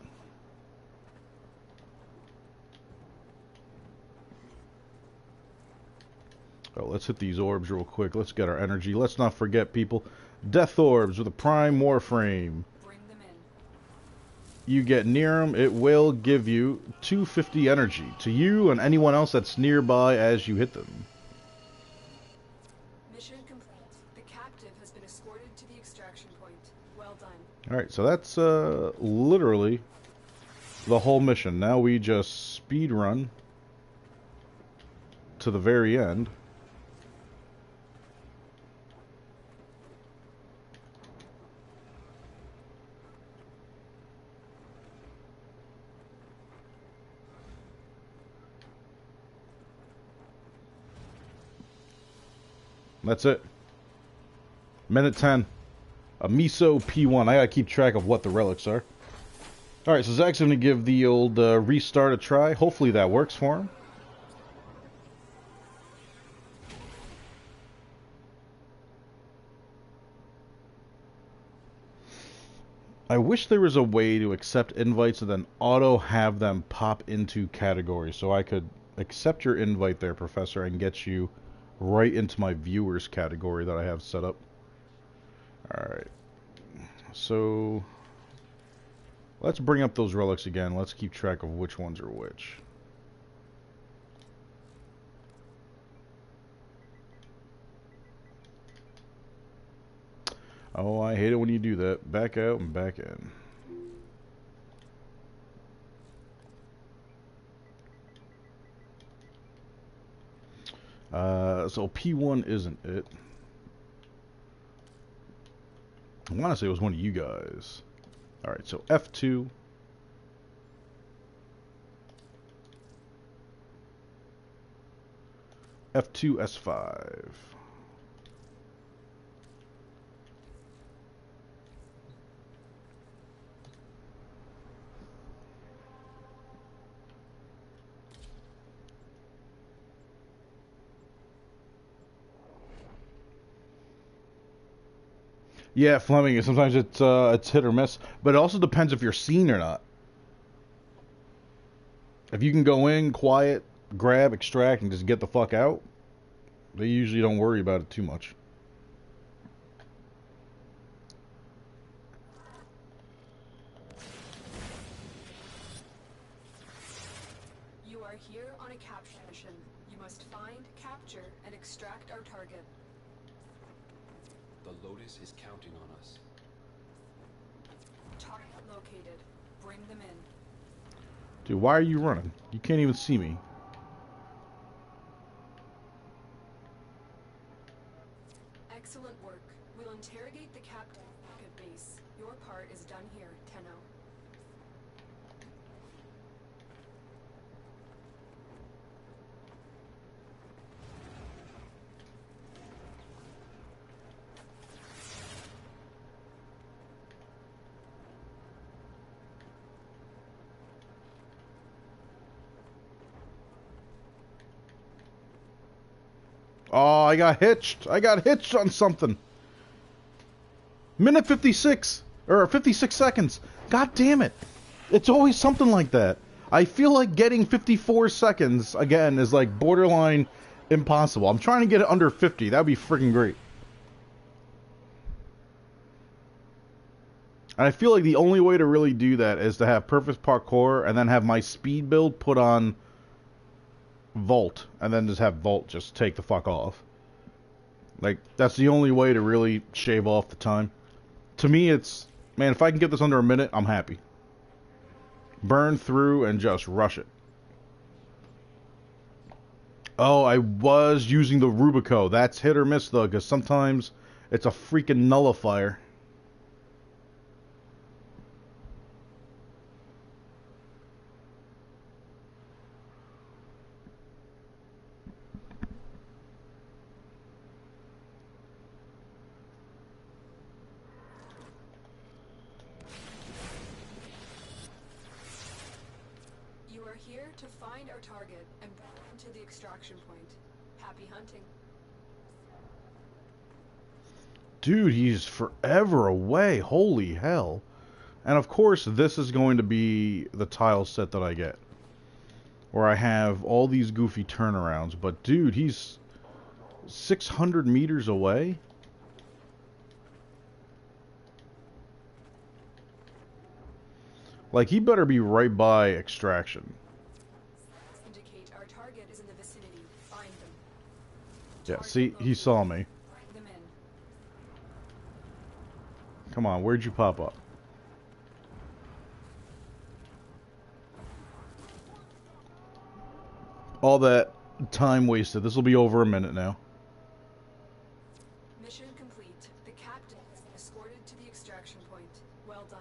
Oh, let's hit these orbs real quick. Let's get our energy. Let's not forget, people. Death orbs with a prime Warframe. Bring them in. You get near them, it will give you 250 energy to you and anyone else that's nearby as you hit them. Mission complete. The captive has been escorted to the extraction point. Well done. Alright, so that's literally the whole mission. Now we just speed run to the very end. That's it. Minute 10. A Miso P1. I gotta keep track of what the relics are. Alright, so Zach's gonna give the old restart a try. Hopefully that works for him. I wish there was a way to accept invites and then auto have them pop into categories, so I could accept your invite there, Professor, and get you right into my viewers category that I have set up. Alright. So let's bring up those relics again. Let's keep track of which ones are which. Oh, I hate it when you do that. Back out and back in. So P1 isn't it. I want to say it was one of you guys. Alright, so F2. F2, S5. Yeah, Fleming. Sometimes it's hit or miss, but it also depends if you're seen or not. If you can go in, quiet, grab, extract, and just get the fuck out, they usually don't worry about it too much. You are here on a capture mission. You must find, capture, and extract our target. The Lotus is counting on us. Target located. Bring them in. Dude, why are you running? You can't even see me. Excellent work. We'll interrogate the captain at base. Your part is done here, Tenno. Oh, I got hitched. I got hitched on something. Minute 56. Or 56 seconds. God damn it. It's always something like that. I feel like getting 54 seconds, again, is like borderline impossible. I'm trying to get it under 50. That would be freaking great. And I feel like the only way to really do that is to have perfect parkour and then have my speed build put on Vault. And then just have Vault just take the fuck off. Like, that's the only way to really shave off the time. To me, it's... Man, if I can get this under a minute, I'm happy. Burn through and just rush it. Oh, I was using the Rubico. That's hit or miss, though, because sometimes it's a freaking nullifier. To find our target and bring him to the extraction point. Happy hunting. Dude, he's forever away. Holy hell. And of course, this is going to be the tile set that I get. Where I have all these goofy turnarounds. But dude, he's 600 meters away? Like, he better be right by extraction. Yeah, see, he saw me. Come on, where'd you pop up? All that time wasted. This will be over a minute now. Mission complete. The captain is escorted to the extraction point. Well done.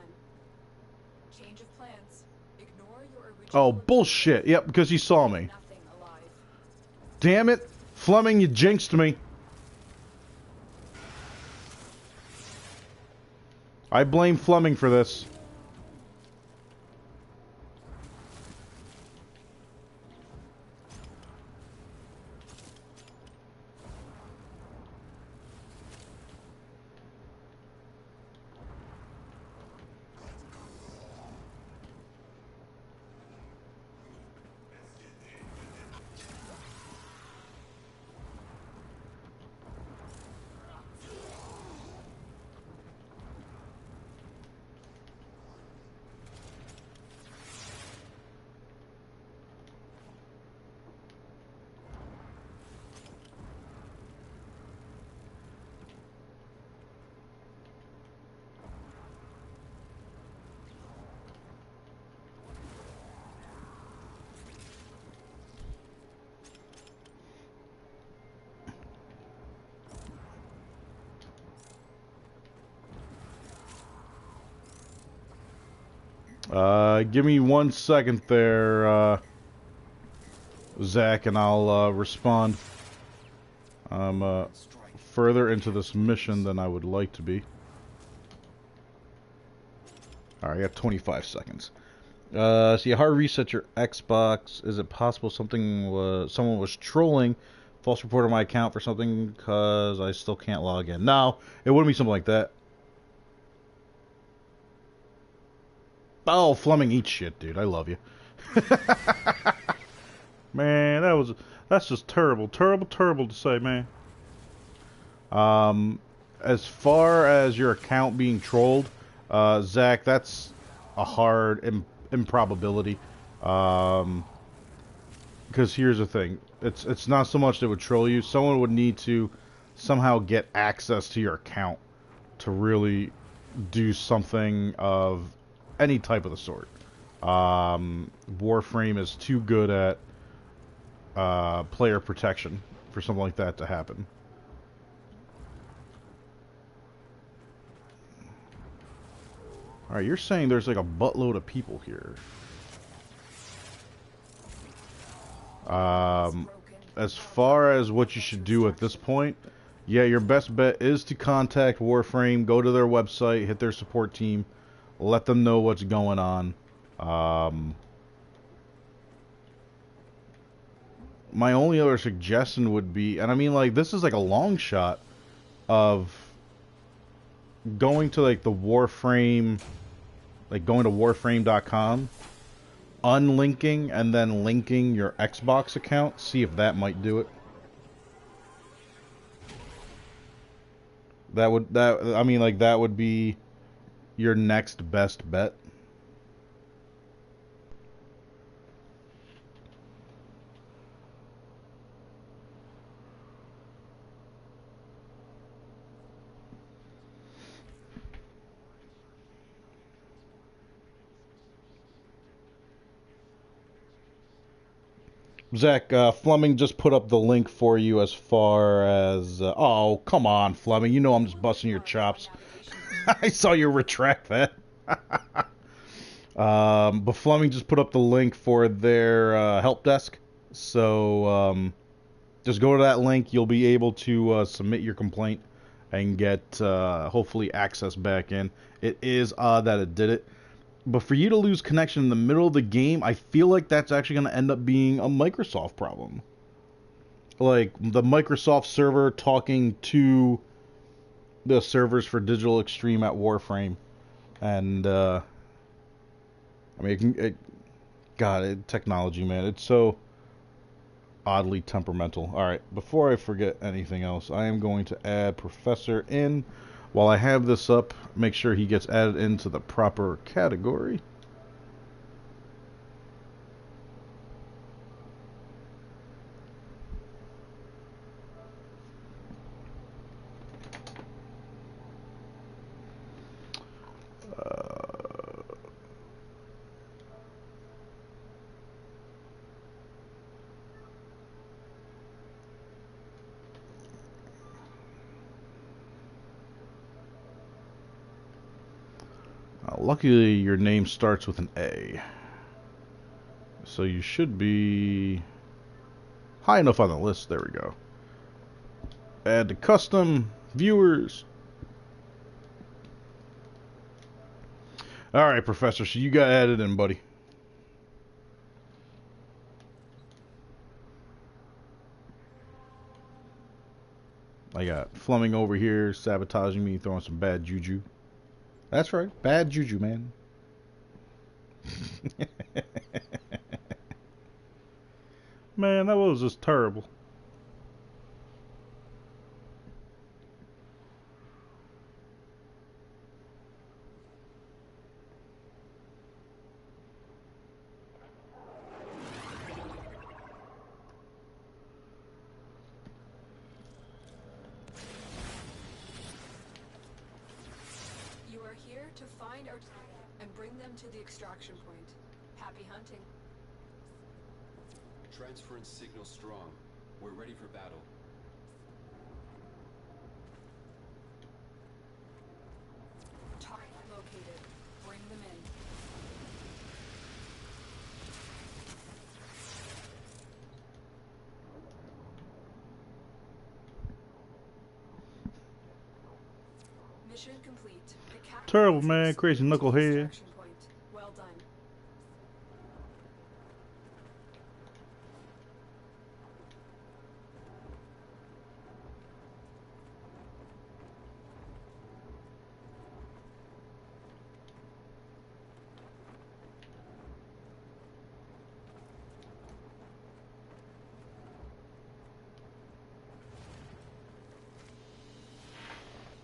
Change of plans. Ignore your original... Oh, bullshit. Yep, because he saw me. Damn it. Fleming, you jinxed me. I blame Fleming for this. Give me 1 second there, Zach, and I'll respond. I'm further into this mission than I would like to be. Alright, I got 25 seconds. So you hard reset your Xbox. Is it possible someone was trolling? False report on my account for something because I still can't log in. No, it wouldn't be something like that. Oh, Fleming, eat shit, dude. I love you. Man, that's just terrible to say, man. As far as your account being trolled, Zach, that's a hard improbability. Because here's the thing. It's not so much that would troll you. Someone would need to somehow get access to your account to really do something of any type of the sort. Warframe is too good at player protection for something like that to happen. Alright, you're saying there's like a buttload of people here. As far as what you should do at this point, yeah, your best bet is to contact Warframe, go to their website, hit their support team, let them know what's going on. my only other suggestion would be, and I mean, like, this is like a long shot of going to like the Warframe, like going to warframe.com, unlinking and then linking your Xbox account, see if that might do it. I mean, like, that would be your next best bet. Zach, Fleming just put up the link for you as far as... oh, come on, Fleming. You know I'm just busting your chops. I saw you retract that. But Fleming just put up the link for their help desk. So just go to that link. You'll be able to submit your complaint and get, hopefully, access back in. It is odd that it did it. But for you to lose connection in the middle of the game, I feel like that's actually going to end up being a Microsoft problem. Like, the Microsoft server talking to the servers for Digital Extreme at Warframe. And, I mean, technology, man. It's so oddly temperamental. Alright, before I forget anything else, I am going to add Professor in. While I have this up, make sure he gets added into the proper category. Luckily, your name starts with an A. So you should be high enough on the list. There we go. Add to custom viewers. Alright, Professor, so you got added in, buddy. I got Fleming over here sabotaging me, throwing some bad juju. That's right, bad juju, man. Man, that was just terrible. You are here to find our and bring them to the extraction point. Happy hunting. Transference signal strong. We're ready for battle. Target located. Bring them in. Mission complete. The captain Terrible, is man. escorted Crazy to the knucklehead. extraction point. Well done.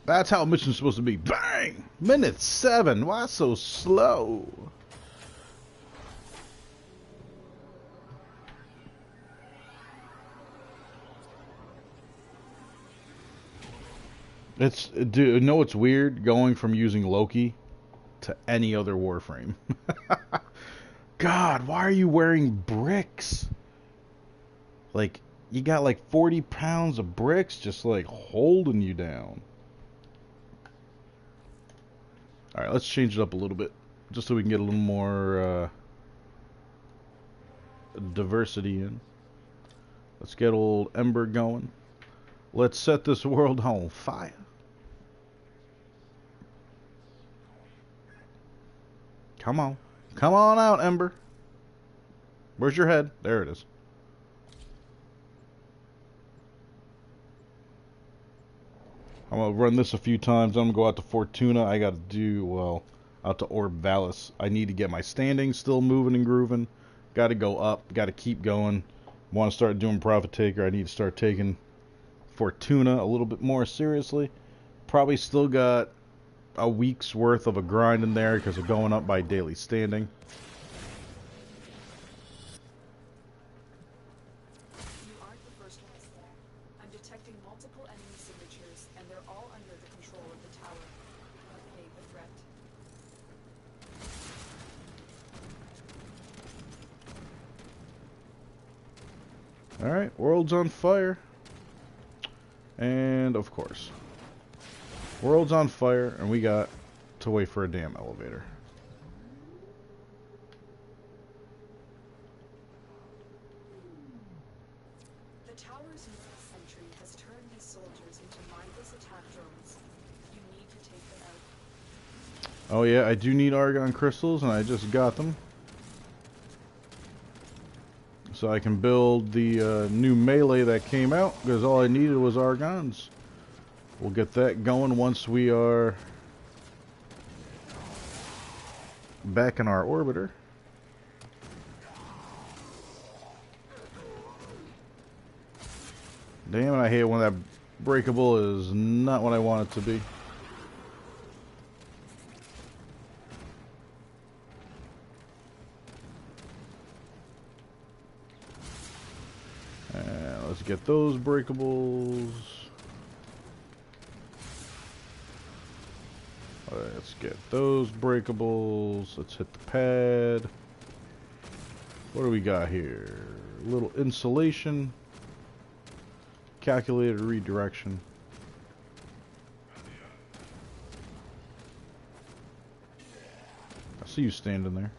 That's how a mission's supposed to be. Bang! Minute 7. Why so slow? Dude, you know what's weird? Going from using Loki to any other Warframe. God, why are you wearing bricks? Like, you got like 40 pounds of bricks just like holding you down. Alright, let's change it up a little bit. Just so we can get a little more diversity in. Let's get old Ember going. Let's set this world on fire. Come on. Come on out, Ember. Where's your head? There it is. I'm gonna run this a few times. I'm gonna go out to Fortuna. I gotta do, well, out to Orb Valis. I need to get my standing still moving and grooving. Gotta go up. Gotta keep going. Want to start doing Profit Taker. I need to start taking Fortuna a little bit more seriously. Probably still got a week's worth of a grind in there because of going up by daily standing. You aren't the first ones there. I'm detecting multiple enemy signatures, and they're all under the control of the tower. Evade the threat. Alright, world's on fire. And of course, world's on fire, and we got to wait for a damn elevator. The tower's newest sentry has turned these soldiers into mindless attack drones. You need to take them out. Oh yeah, I do need Argon crystals, and I just got them. So I can build the new melee that came out, because all I needed was Argons. We'll get that going once we are back in our orbiter. Damn it, I hate when that breakable is not what I want it to be. And let's get those breakables. Let's get those breakables. Let's hit the pad. What do we got here? A little insulation. Calculated redirection. I see you standing there.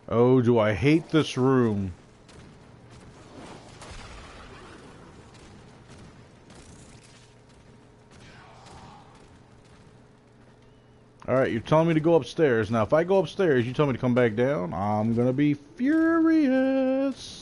Oh, do I hate this room. Alright, you're telling me to go upstairs. Now, if I go upstairs, you tell me to come back down, I'm gonna be furious.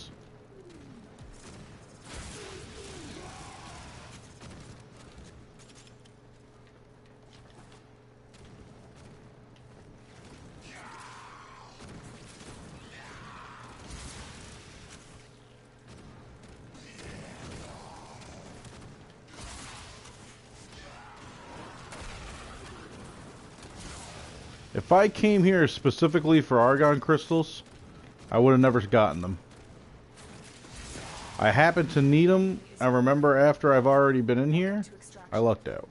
If I came here specifically for Argon crystals, I would have never gotten them. I happen to need them. I remember after I've already been in here, I lucked out.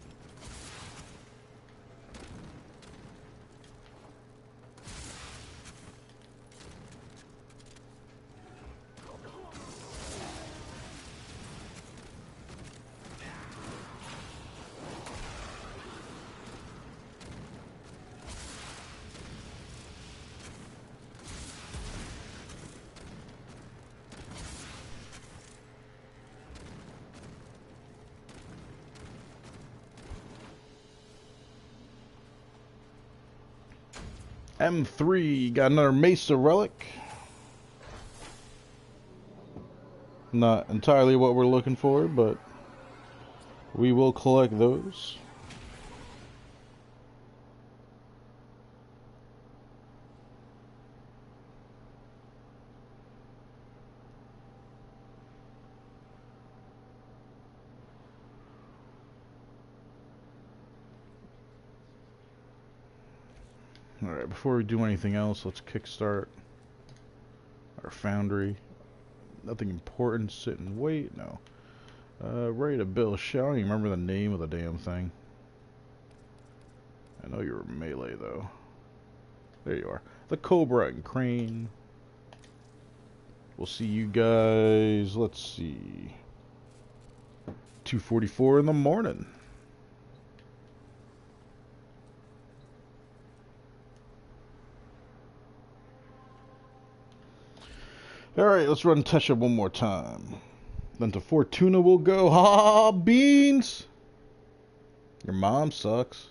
M3, got another Mesa relic. Not entirely what we're looking for, but we will collect those. Alright, before we do anything else, let's kickstart our foundry. Nothing important, sit and wait, no. Ready to build shell. I don't even remember the name of the damn thing. I know you're melee though. There you are. The Cobra and Crane. We'll see you guys, let's see. 2:44 in the morning. Alright, let's run Tesha one more time. Then to Fortuna we'll go. Ha, Beans! Your mom sucks.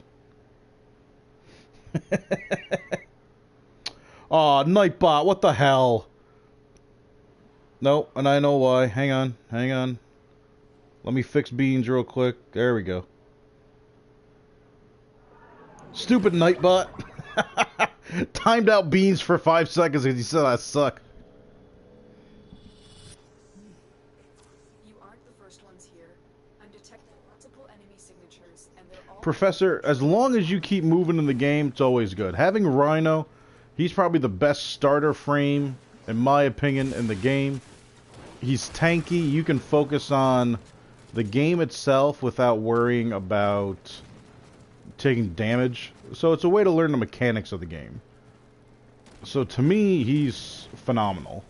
Aw, Nightbot, what the hell? Nope, and I know why. Hang on, hang on. Let me fix Beans real quick. There we go. Stupid Nightbot. Timed out Beans for 5 seconds because he said I suck. You aren't the first ones here. I'm detecting multiple enemy signatures, and they're all... Professor, as long as you keep moving in the game, it's always good. Having Rhino, he's probably the best starter frame, in my opinion, in the game. He's tanky. You can focus on the game itself without worrying about taking damage. So it's a way to learn the mechanics of the game. So to me, he's phenomenal.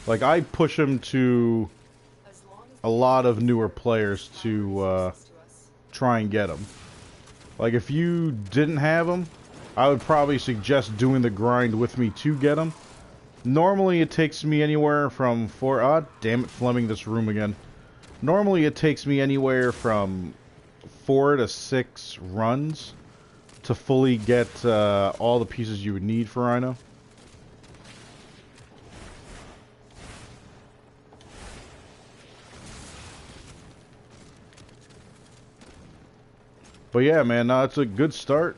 Like, I push him to a lot of newer players to try and get him. Like, if you didn't have him, I would probably suggest doing the grind with me to get him. Normally it takes me anywhere from damn it, Fleming, this room again. Normally it takes me anywhere from 4 to 6 runs to fully get all the pieces you would need for Rhino. But yeah, man, no, it's a good start.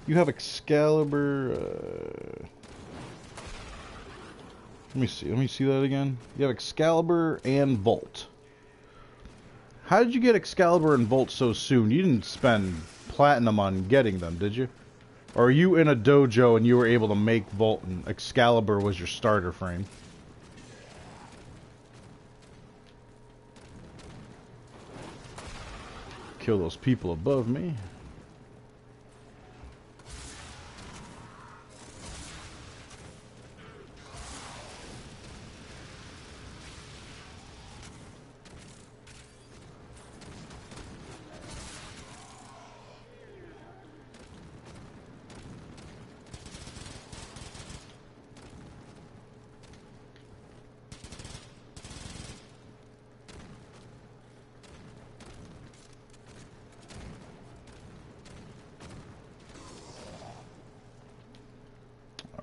You have Excalibur. Let me see. Let me see that again. You have Excalibur and Volt. How did you get Excalibur and Volt so soon? You didn't spend platinum on getting them, did you? Or are you in a dojo and you were able to make Volt and Excalibur was your starter frame? Kill those people above me.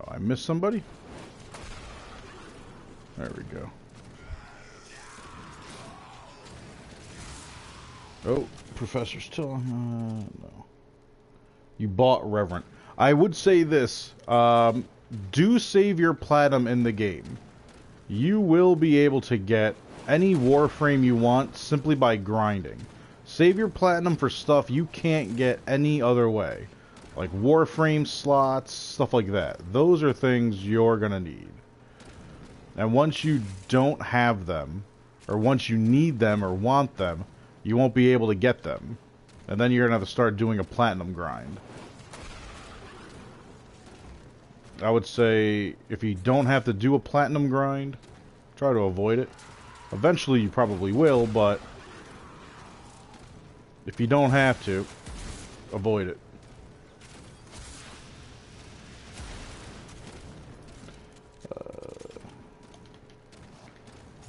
I missed somebody? There we go. Oh, Professor still... no. You bought Reverent. I would say this. Do save your platinum in the game. You will be able to get any Warframe you want simply by grinding. Save your platinum for stuff you can't get any other way. Like Warframe slots, stuff like that. Those are things you're gonna need. And once you don't have them, or once you need them or want them, you won't be able to get them. And then you're gonna have to start doing a platinum grind. I would say, if you don't have to do a platinum grind, try to avoid it. Eventually you probably will, but if you don't have to, avoid it.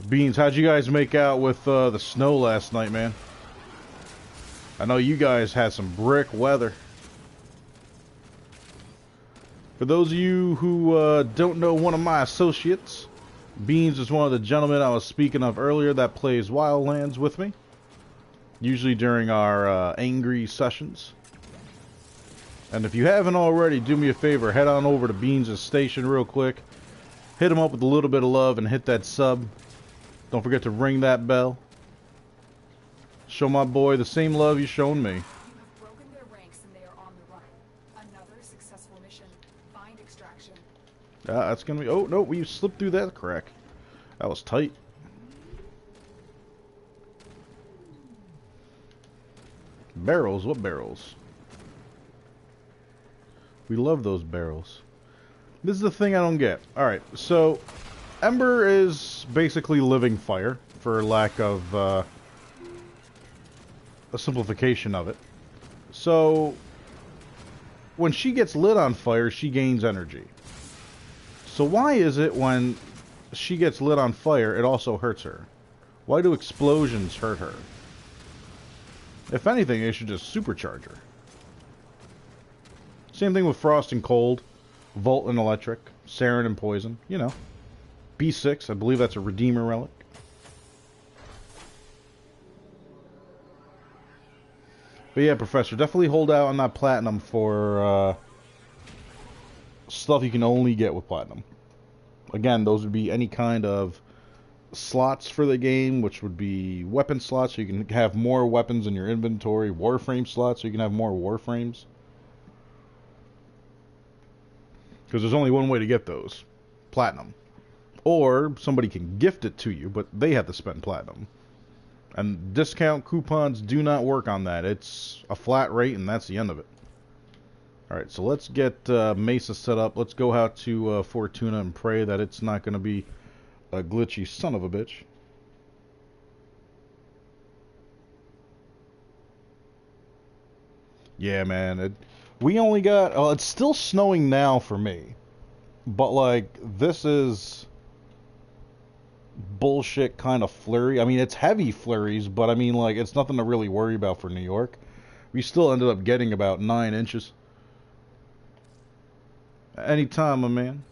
Beans, how'd you guys make out with the snow last night, man? I know you guys had some brick weather. For those of you who don't know one of my associates, Beans is one of the gentlemen I was speaking of earlier that plays Wildlands with me. Usually during our angry sessions. And if you haven't already, do me a favor, head on over to Beans' station real quick. Hit him up with a little bit of love and hit that sub. Don't forget to ring that bell. Show my boy the same love you've shown me. You have broken their ranks and they are on the run. Another successful mission. Find extraction. That's gonna be... Oh, no, we slipped through that crack. That was tight. Barrels? What barrels? We love those barrels. This is the thing I don't get. Alright, so... Ember is basically living fire, for lack of a simplification of it. So, when she gets lit on fire, she gains energy. So why is it when she gets lit on fire, it also hurts her? Why do explosions hurt her? If anything, they should just supercharge her. Same thing with Frost and Cold, Volt and Electric, Sarin and Poison, you know. B6, I believe that's a Redeemer relic. But yeah, Professor, definitely hold out on that Platinum for stuff you can only get with Platinum. Again, those would be any kind of slots for the game, which would be weapon slots, so you can have more weapons in your inventory, Warframe slots, so you can have more Warframes. Because there's only one way to get those. Platinum. Or somebody can gift it to you, but they have to spend Platinum. And discount coupons do not work on that. It's a flat rate, and that's the end of it. Alright, so let's get Mesa set up. Let's go out to Fortuna and pray that it's not going to be a glitchy son of a bitch. Yeah, man. We only got... it's still snowing now for me. But, like, this is bullshit kind of flurry. I mean, it's heavy flurries, but, I mean, like, it's nothing to really worry about for New York. We still ended up getting about 9 inches. Anytime, my man.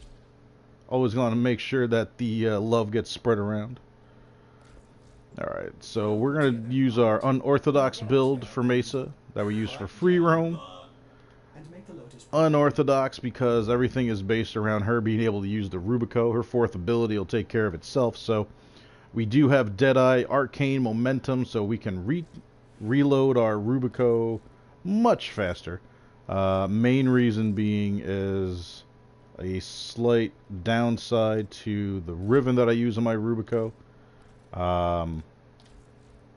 Always going to make sure that the love gets spread around. Alright, so we're going to use our unorthodox build for Mesa that we use for free roam. Unorthodox because everything is based around her being able to use the Rubico. Her 4th ability will take care of itself. So we do have Deadeye, Arcane, Momentum, so we can reload our Rubico much faster. Main reason being is a slight downside to the Riven that I use on my Rubico.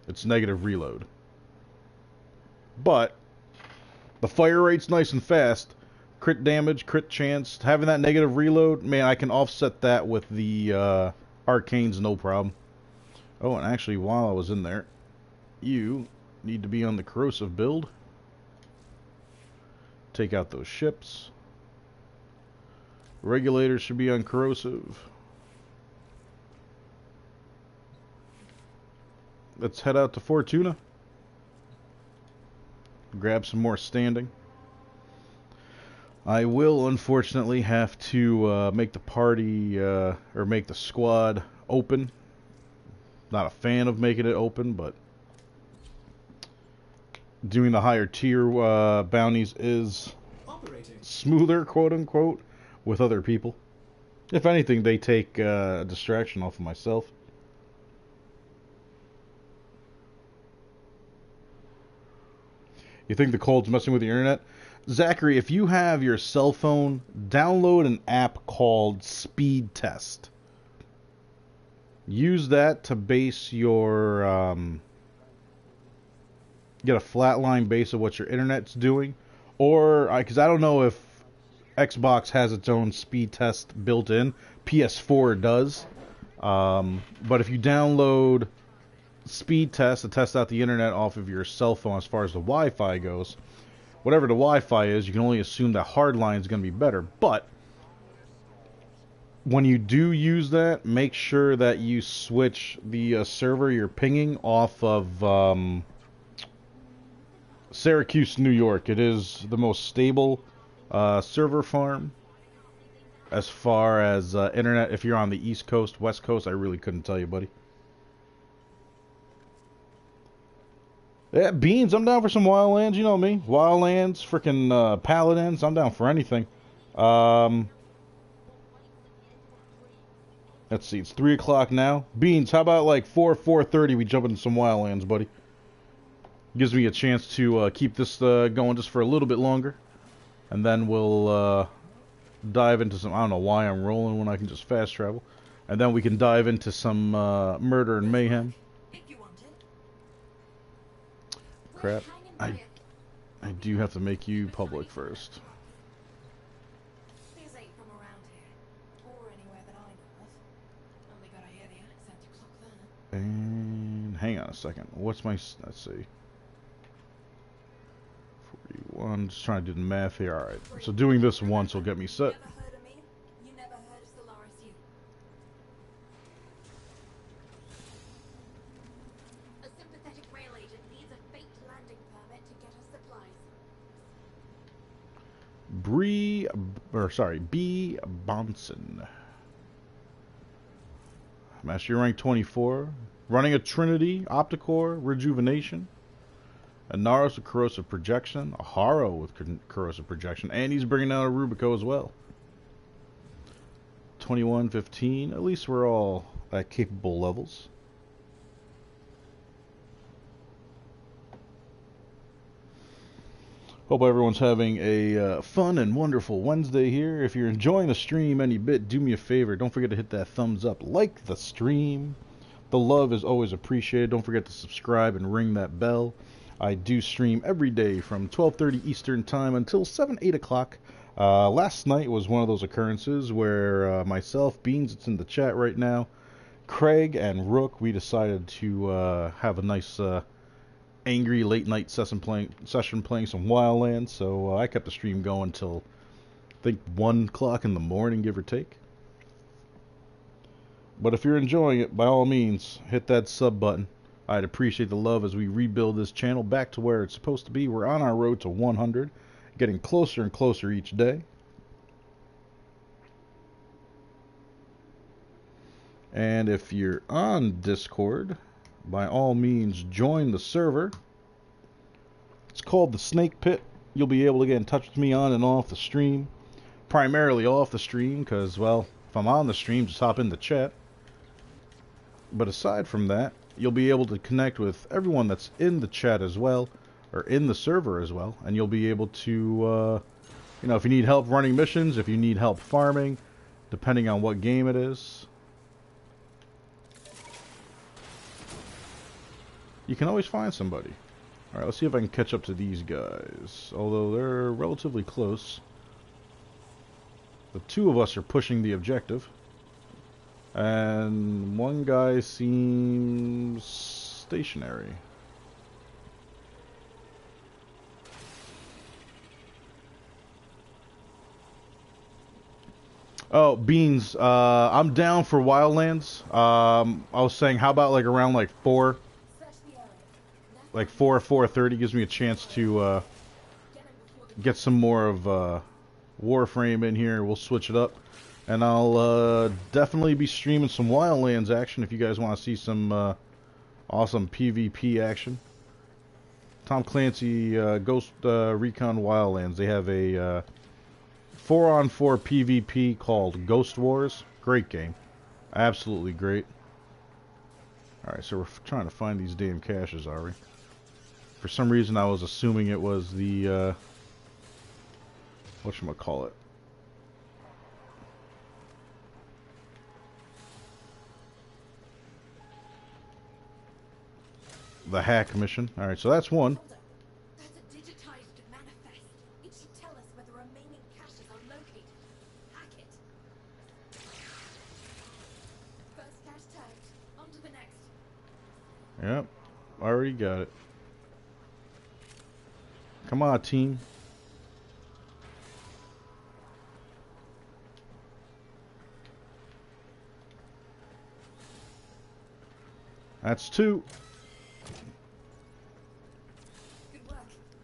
It's negative reload. But the fire rate's nice and fast. Crit damage, crit chance. Having that negative reload, man, I can offset that with the Arcanes, no problem. Oh, and actually, while I was in there, you need to be on the corrosive build. Take out those ships. Regulators should be on corrosive. Let's head out to Fortuna. Grab some more standing. I will, unfortunately, have to make the party, or make the squad open. Not a fan of making it open, but doing the higher tier bounties is smoother, quote-unquote, with other people. If anything, they take a distraction off of myself. You think the cold's messing with the internet? Zachary, if you have your cell phone, download an app called Speed Test. Use that to base your, get a flatline base of what your internet's doing. Or, because I don't know if Xbox has its own speed test built in. PS4 does. But if you download speed test to test out the internet off of your cell phone as far as the Wi-Fi goes, whatever the Wi-Fi is, you can only assume that hardline is going to be better. But when you do use that, make sure that you switch the server you're pinging off of Syracuse, New York. It is the most stable server farm as far as internet. If you're on the East Coast, West Coast, I really couldn't tell you, buddy. Yeah, Beans, I'm down for some Wildlands, you know me. Wildlands, freaking Paladins, I'm down for anything. Let's see, it's 3 o'clock now. Beans, how about like 4:30 we jump into some Wildlands, buddy? Gives me a chance to keep this going just for a little bit longer. And then we'll dive into some... I don't know why I'm rolling when I can just fast travel. And then we can dive into some murder and mayhem. Crap. I do have to make you public first. And hang on a second. What's my... Let's see. I'm just trying to do the math here. Alright, so doing this once will get me set. Never heard of me? You never heard of Solaris U. A sympathetic rail agent needs a faked landing permit to get us supplies. B. Bonson. Mastery rank 24. Running a Trinity, Opticore, Rejuvenation. A Naros with Corrosive Projection. A Haro with Corrosive Projection. And he's bringing out a Rubico as well. 21, 15. At least we're all at capable levels. Hope everyone's having a fun and wonderful Wednesday here. If you're enjoying the stream any bit, do me a favor. Don't forget to hit that thumbs up. Like the stream. The love is always appreciated. Don't forget to subscribe and ring that bell. I do stream every day from 12:30 Eastern Time until 7, 8 o'clock. Last night was one of those occurrences where myself, Beans, it's in the chat right now, Craig, and Rook, we decided to have a nice angry late night session playing some Wildlands, so I kept the stream going till I think 1 o'clock in the morning, give or take. But if you're enjoying it, by all means, hit that sub button. I'd appreciate the love as we rebuild this channel back to where it's supposed to be. We're on our road to 100, getting closer and closer each day. And if you're on Discord, by all means, join the server. It's called the Snake Pit. You'll be able to get in touch with me on and off the stream. Primarily off the stream, because, well, if I'm on the stream, just hop in the chat. But aside from that, you'll be able to connect with everyone that's in the chat as well, or in the server as well, and you'll be able to, you know, if you need help running missions, if you need help farming, depending on what game it is, you can always find somebody. Alright, let's see if I can catch up to these guys, although they're relatively close. The two of us are pushing the objective. And one guy seems stationary. Oh, Beans, I'm down for Wildlands. I was saying, how about like around like 4? Like 4:30 gives me a chance to get some more of Warframe in here. We'll switch it up. And I'll definitely be streaming some Wildlands action if you guys want to see some awesome PvP action. Tom Clancy Ghost Recon Wildlands. They have a 4-on-4 PvP called Ghost Wars. Great game. Absolutely great. Alright, so we're trying to find these damn caches, are we? For some reason I was assuming it was the whatchamacallit. The hack mission. Alright, so that's one. That's a digitized manifest. It should tell us where the remaining caches are located. Hack it. First cache tagged. On to the next. Yep. Already got it. Come on, team. That's 2.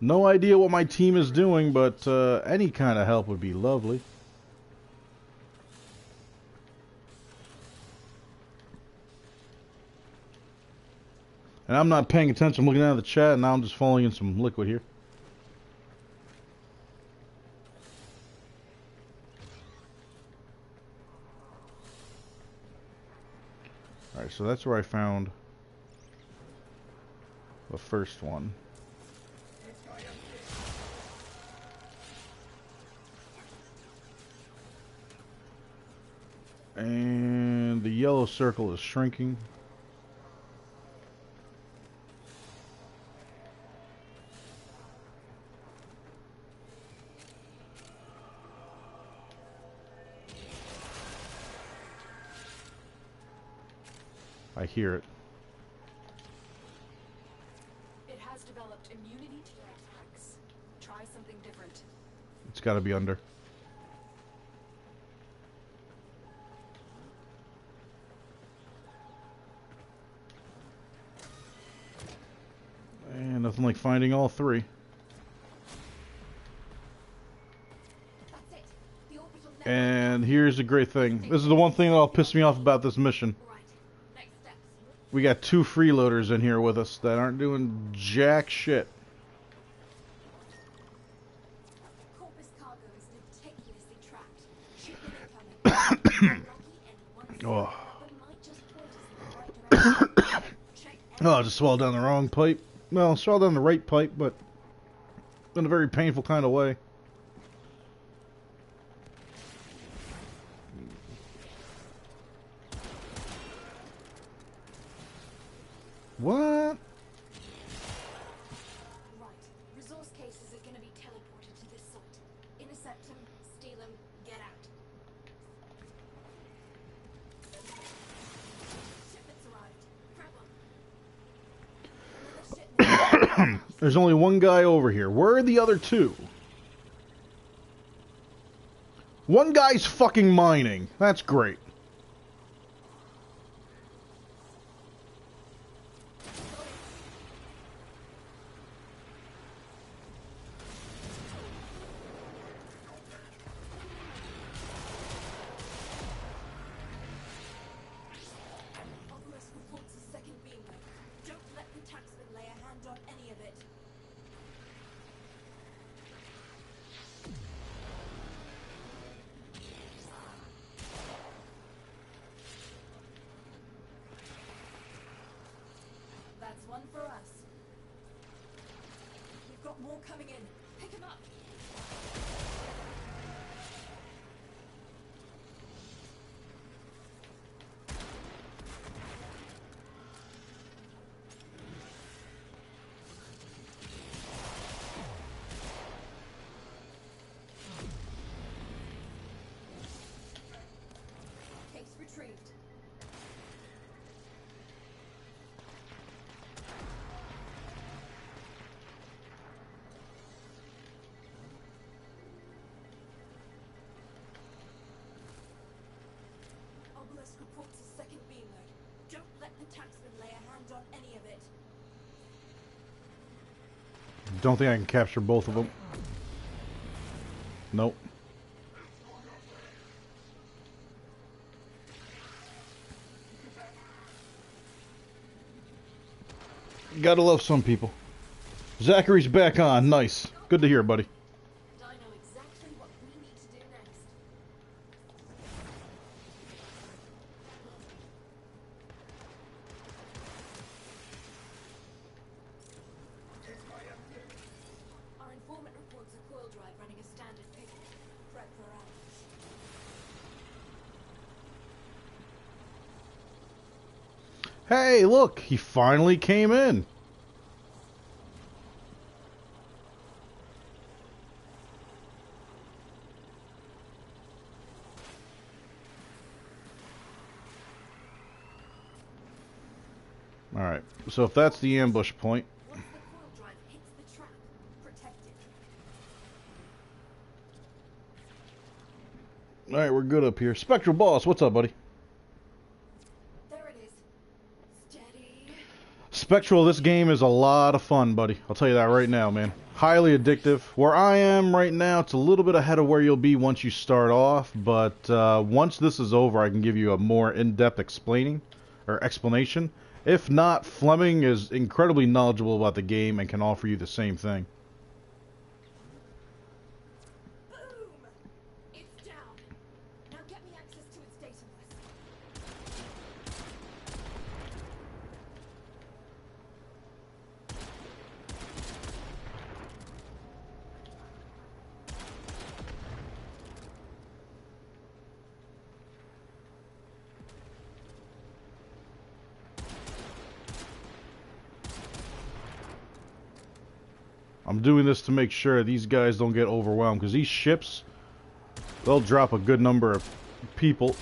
No idea what my team is doing, but any kind of help would be lovely. And I'm not paying attention. I'm looking at the chat, and now I'm just falling in some liquid here. Alright, so that's where I found the first one. And the yellow circle is shrinking. I hear it. It has developed immunity to your attacks. Try try something different. It's got to be under. And nothing like finding all three. That's it. The orbital network. And here's the great thing. This is the one thing that'll piss me off about this mission. Right. Next steps. We got 2 freeloaders in here with us that aren't doing jack shit. Corpus cargo is meticulously tracked. Shipment incoming. Oh. Might just point us in the right direction. Check Oh, I just swallowed down the wrong pipe. Well, swallowed down the right pipe, but in a very painful kind of way. What? Right. Resource cases are going to be teleported to this site. Intercept them, steal them, get out. Shipment's arrived. Grab one. Another shipment. There's only one guy over here. Where are the other 2? One guy's fucking mining. That's great. Obelisk reports a second beam wave. Don't let the taxman lay a hand on any of it. That's one for us. We've got more coming in. Pick him up. Case retrieved. Obelisk reports a second beam load. Don't let the taxman lay a hand on any of it. Don't think I can capture both of them. Nope. Gotta love some people. Zachary's back on. Nice. Good to hear, buddy. And I know exactly what we need to do next. Our informant reports a coil drive running a standard pickup. Prep for hours. Hey, look, he finally came in. Alright, so if that's the ambush point, Once the coil drive hits the trap, protect it. alright, we're good up here. Spectral Boss, what's up, buddy? There it is. Steady. Spectral, this game is a lot of fun, buddy. I'll tell you that right now, man. Highly addictive. Where I am right now, it's a little bit ahead of where you'll be once you start off, but once this is over, I can give you a more in-depth explanation. If not, Fleming is incredibly knowledgeable about the game and can offer you the same thing. Boom! It's down. Now get me access to its data bus. I'm doing this to make sure these guys don't get overwhelmed, because these ships, they'll drop a good number of people.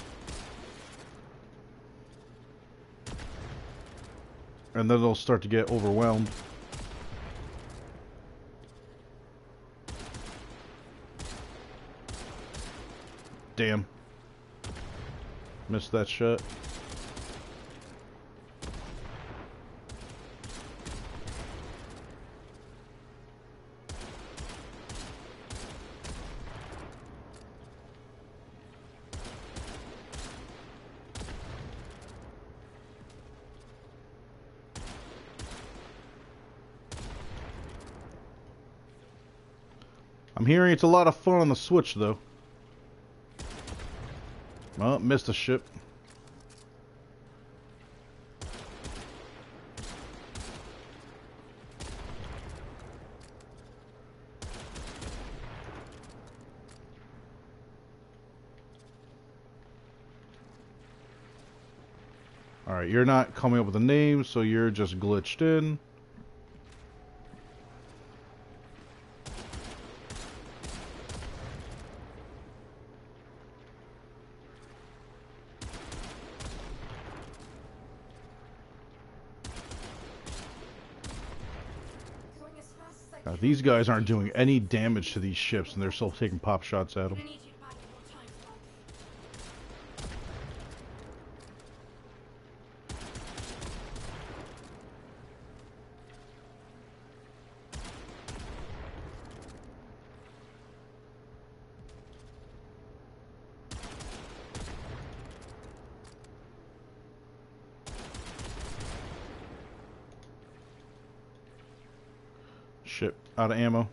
And then they'll start to get overwhelmed. Damn. Missed that shot. I'm hearing it's a lot of fun on the Switch, though. Oh, missed a ship. Alright, you're not coming up with a name, so you're just glitched in. Going as fast as I Now, can. these guys aren't doing any damage to these ships, and they're still taking pop shots at them. I need you to buy me more time, Sparky. Shit, out of ammo.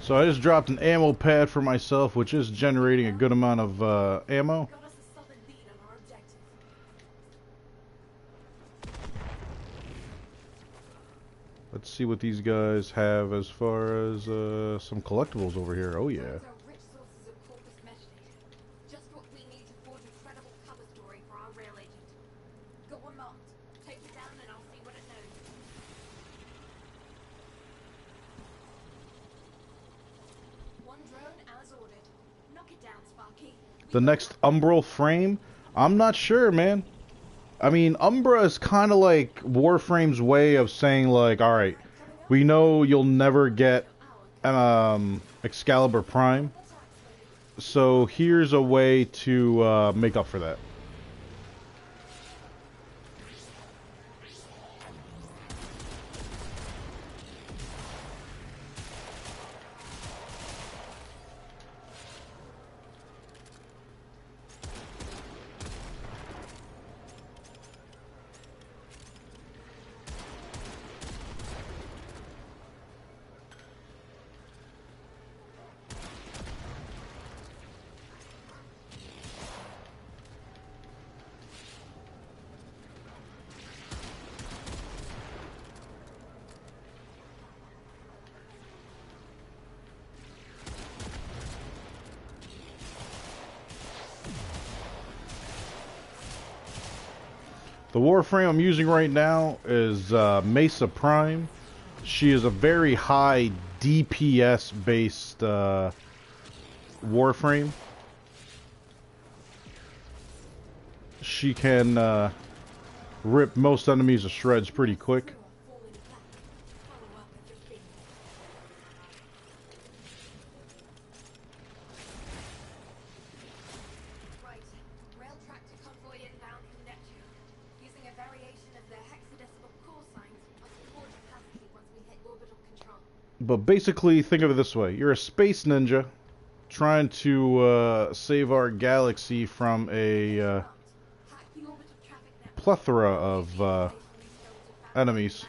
So I just dropped an ammo pad for myself, which is generating a good amount of ammo. Got us a solid lead on our objective. Let's see what these guys have as far as some collectibles over here. Oh yeah. Those are rich sources of corpus metadata. Just what we need to forge a credible cover story for our rail agent. Go unmarked. Take it down and I'll see what it knows. One drone as ordered. Knock it down, Sparky. The next Umbral frame? I'm not sure, man. I mean, Umbra is kind of like Warframe's way of saying, like, alright, we know you'll never get Excalibur Prime, so here's a way to make up for that. The Warframe I'm using right now is Mesa Prime. She is a very high DPS based Warframe. She can rip most enemies to shreds pretty quick. Right. Rail tractor convoy inbound from Neptune. Using a variation of the hexadecimal call signs, I'll support capacity once we hit orbital control. But basically, think of it this way. You're a space ninja trying to save our galaxy from a Hack the orbital traffic network. plethora of enemies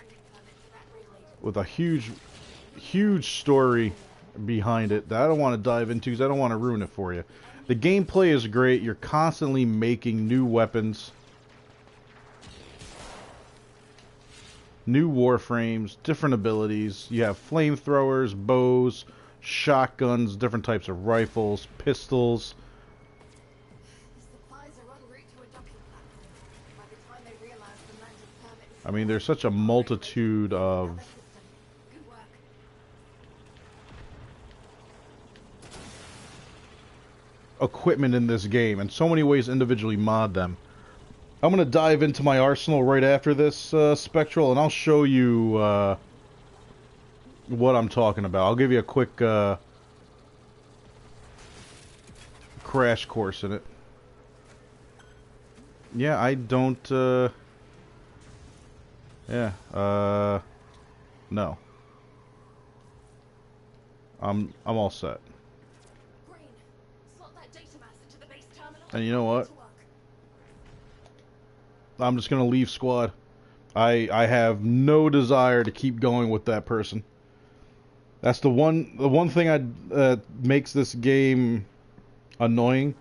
with a huge story behind it that I don't want to dive into because I don't want to ruin it for you. The gameplay is great. You're constantly making new weapons, new warframes, different abilities. You have flamethrowers, bows, shotguns, different types of rifles, pistols. The supplies are en route to a docking platform. By the time they realize the landing permit is I mean, there's such a multitude of another system. Good work. equipment in this game, and so many ways to individually mod them. I'm going to dive into my arsenal right after this, Spectral, and I'll show you what I'm talking about. I'll give you a quick crash course in it. Yeah, I don't, yeah, no. I'm all set. Green, slot that data mass into the base terminal. And you know what? To work. I'm just gonna leave squad. I have no desire to keep going with that person. That's the one thing makes this game annoying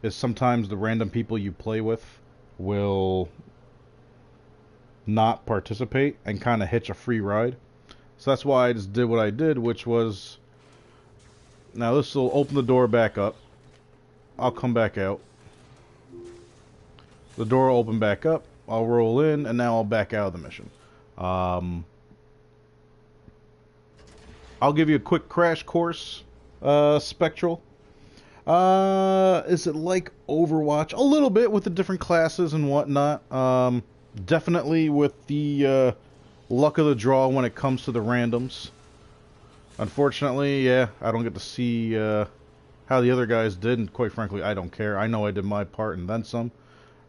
is sometimes the random people you play with will not participate and kind of hitch a free ride. So that's why I just did what I did, which was, now this will open the door back up. I'll come back out. The door will open back up. I'll roll in, and now I'll back out of the mission. I'll give you a quick crash course, Spectral. Is it like Overwatch? A little bit with the different classes and whatnot. Definitely with the luck of the draw when it comes to the randoms. Unfortunately, yeah, I don't get to see how the other guys did, and quite frankly, I don't care. I know I did my part and then some.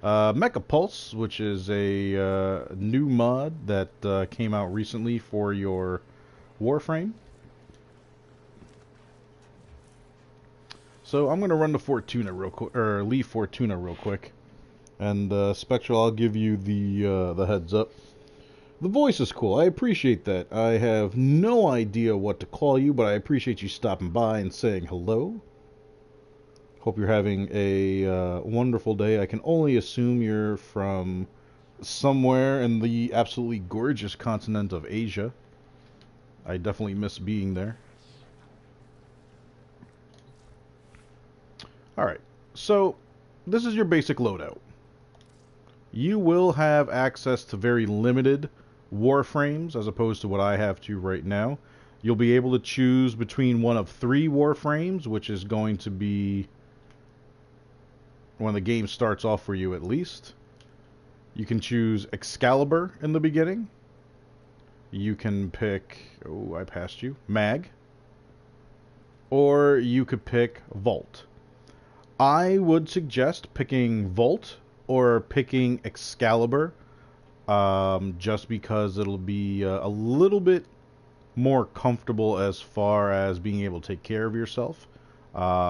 Mecha Pulse, which is a new mod that came out recently for your Warframe. So I'm going to run to Fortuna real quick, or leave Fortuna real quick. And Spectral, I'll give you the heads up. The voice is cool. I appreciate that. I have no idea what to call you, but I appreciate you stopping by and saying hello. Hope you're having a wonderful day. I can only assume you're from somewhere in the absolutely gorgeous continent of Asia. I definitely miss being there. Alright, so this is your basic loadout. You will have access to very limited Warframes as opposed to what I have to right now. You'll be able to choose between one of 3 Warframes, which is going to be when the game starts off for you at least. You can choose Excalibur in the beginning. You can pick, oh, I passed you, Mag. Or you could pick Vault. I would suggest picking Vault or picking Excalibur, just because it'll be a little bit more comfortable as far as being able to take care of yourself.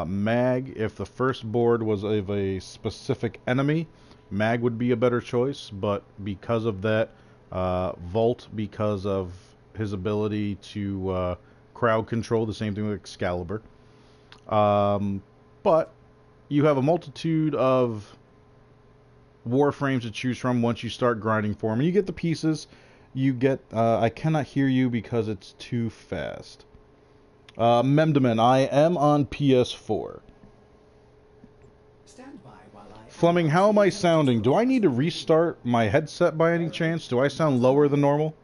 Mag, if the first board was of a specific enemy, Mag would be a better choice, but because of that, Vault, because of his ability to crowd control, the same thing with Excalibur. But you have a multitude of Warframes to choose from once you start grinding for them. And you get the pieces. You get... I cannot hear you because it's too fast. Memdeman, I am on PS4. Stand by while I... Fleming, how am I sounding? Do I need to restart my headset by any chance? Do I sound lower than normal?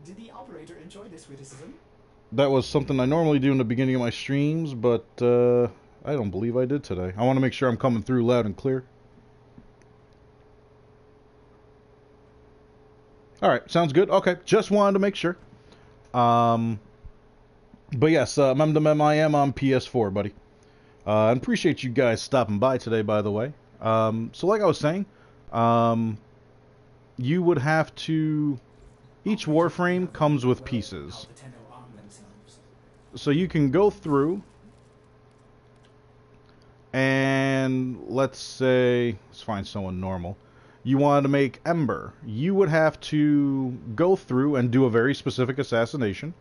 Did the operator enjoy this witticism? That was something I normally do in the beginning of my streams, but I don't believe I did today. I want to make sure I'm coming through loud and clear. Alright, sounds good. Okay, just wanted to make sure. But yes, Memdemem, I am on PS4, buddy. I appreciate you guys stopping by today, by the way. So like I was saying, you would have to... Each Warframe comes with pieces. So you can go through, and let's say, let's find someone normal. You wanted to make Ember. You would have to go through and do a very specific assassination,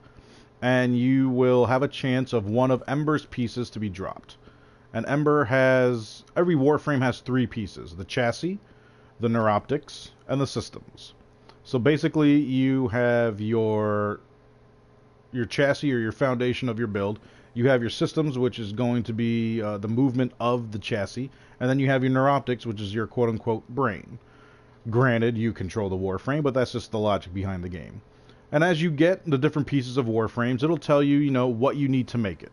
and you will have a chance of one of Ember's pieces to be dropped. And Ember has, every Warframe has 3 pieces: the chassis, the neuroptics, and the systems. So basically you have your chassis, or your foundation of your build. You have your systems, which is going to be the movement of the chassis, and then you have your neuroptics, which is your quote-unquote brain. Granted, you control the Warframe, but that's just the logic behind the game. And as you get the different pieces of Warframes, it'll tell you, what you need to make it.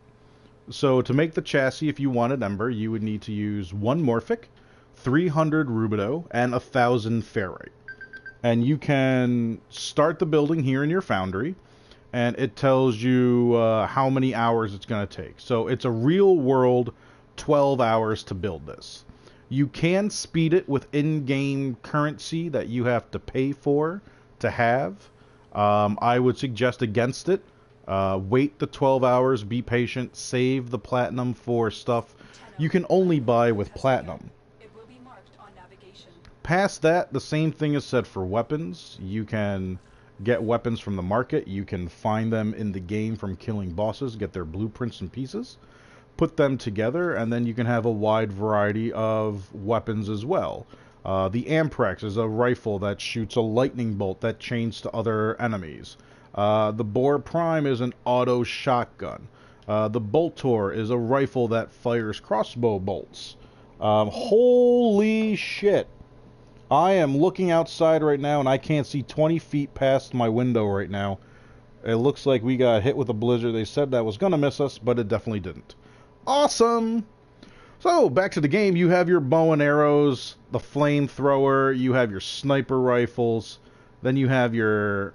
So to make the chassis, if you wanted Ember, you would need to use 1 Morphic, 300 rubido, and 1,000 ferrite. And you can start the building here in your foundry, and it tells you how many hours it's going to take. So it's a real world 12 hours to build this. You can speed it with in-game currency that you have to pay for to have. I would suggest against it. Wait the 12 hours, be patient, save the platinum for stuff you can only buy with platinum. It will be marked on navigation. Past that, the same thing is said for weapons. You can get weapons from the market. You can find them in the game from killing bosses, get their blueprints and pieces, put them together, and then you can have a wide variety of weapons as well. The Amprex is a rifle that shoots a lightning bolt that chains to other enemies. The Boar Prime is an auto shotgun. The Boltor is a rifle that fires crossbow bolts. Holy shit. I am looking outside right now and I can't see 20 feet past my window right now. It looks like we got hit with a blizzard. They said that was going to miss us, but it definitely didn't. Awesome! So, back to the game. You have your bow and arrows, the flamethrower, you have your sniper rifles, then you have your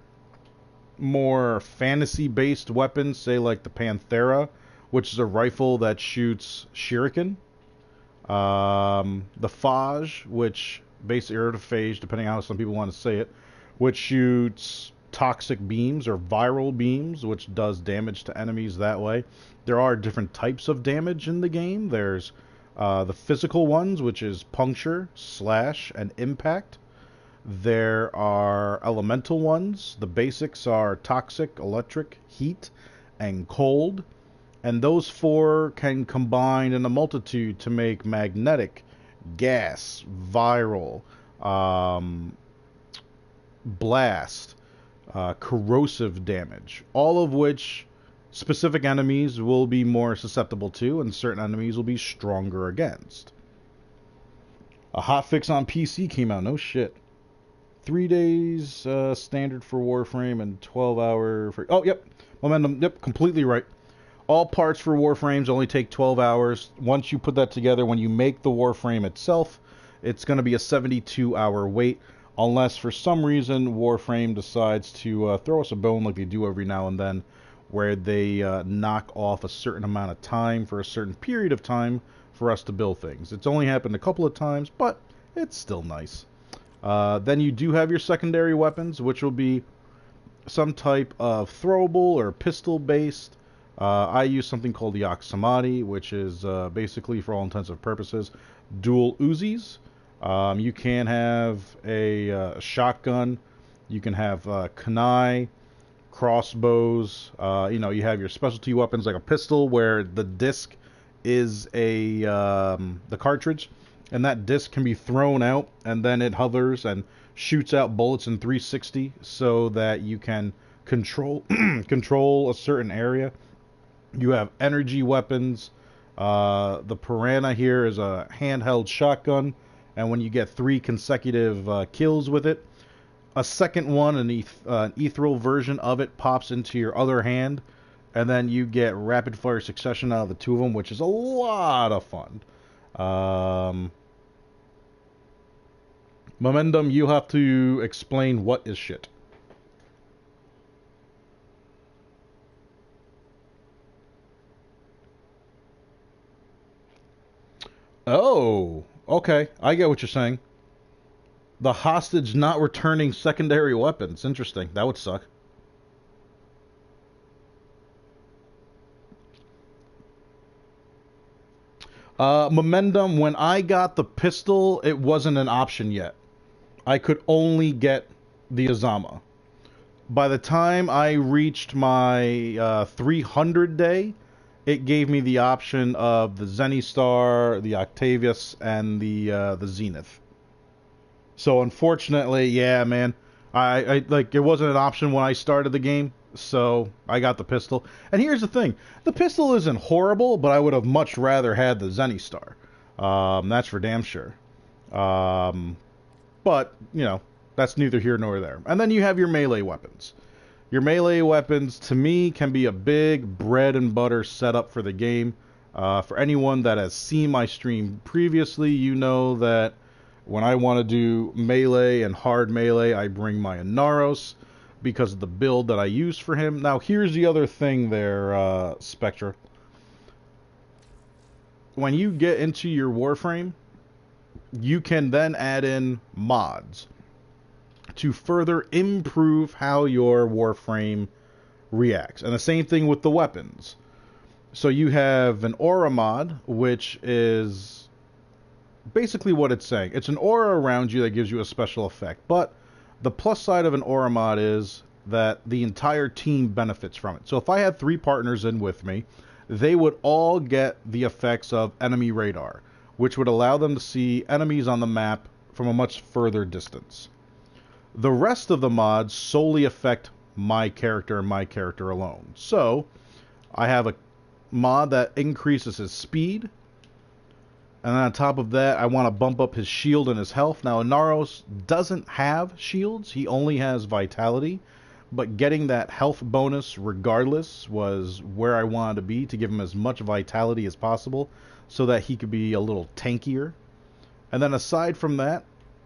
more fantasy-based weapons, say like the Panthera, which is a rifle that shoots shuriken. The Phage, which basically, or the Phage, depending on how some people want to say it, which shoots toxic beams or viral beams, which does damage to enemies that way. There are different types of damage in the game. There's the physical ones, which is puncture, slash, and impact. There are elemental ones. The basics are toxic, electric, heat, and cold. And those four can combine in a multitude to make magnetic, gas, viral, blast, corrosive damage. All of which specific enemies will be more susceptible to, and certain enemies will be stronger against. A hotfix on PC came out, no shit. 3 days standard for Warframe and 12-hour for... Oh, yep. Momentum. Yep, completely right. All parts for Warframes only take 12 hours. Once you put that together, when you make the Warframe itself, it's going to be a 72-hour wait. Unless for some reason Warframe decides to throw us a bone like they do every now and then, where they knock off a certain amount of time for a certain period of time for us to build things. It's only happened a couple of times, but it's still nice. Then you do have your secondary weapons, which will be some type of throwable or pistol-based. I use something called the Oxamati, which is basically, for all intents and purposes, dual Uzis. You can have a shotgun. You can have kunai, crossbows. You have your specialty weapons like a pistol, where the disc is the cartridge. And that disc can be thrown out, and then it hovers and shoots out bullets in 360 so that you can control a certain area. You have energy weapons. The Piranha here is a handheld shotgun, and when you get 3 consecutive kills with it, a second one, an ethereal version of it, pops into your other hand, and then you get rapid fire succession out of the two of them, which is a lot of fun. Momentum, you have to explain what is shit. Oh, okay. I get what you're saying. The hostage not returning secondary weapons. Interesting. That would suck. Momentum, when I got the pistol, it wasn't an option yet. I could only get the Azama. By the time I reached my 300 day, it gave me the option of the Zenistar, the Octavius, and the Zenith. So unfortunately, yeah, man, I like, it wasn't an option when I started the game, so I got the pistol. And here's the thing: the pistol isn't horrible, but I would have much rather had the Zenistar. That's for damn sure. But, that's neither here nor there. And then you have your melee weapons. Your melee weapons, to me, can be a big bread and butter setup for the game. For anyone that has seen my stream previously, you know that when I want to do melee and hard melee, I bring my Inaros because of the build that I use for him. Now, here's the other thing there, Spectra. When you get into your Warframe, you can then add in mods to further improve how your Warframe reacts. And the same thing with the weapons. So you have an aura mod, which is basically what it's saying. It's an aura around you that gives you a special effect. But the plus side of an aura mod is that the entire team benefits from it. So if I had 3 partners in with me, they would all get the effects of enemy radar, which would allow them to see enemies on the map from a much further distance. The rest of the mods solely affect my character and my character alone. So I have a mod that increases his speed, and then on top of that I want to bump up his shield and his health. Now Inaros doesn't have shields, he only has vitality, but getting that health bonus regardless was where I wanted to be, to give him as much vitality as possible so that he could be a little tankier. And then aside from that,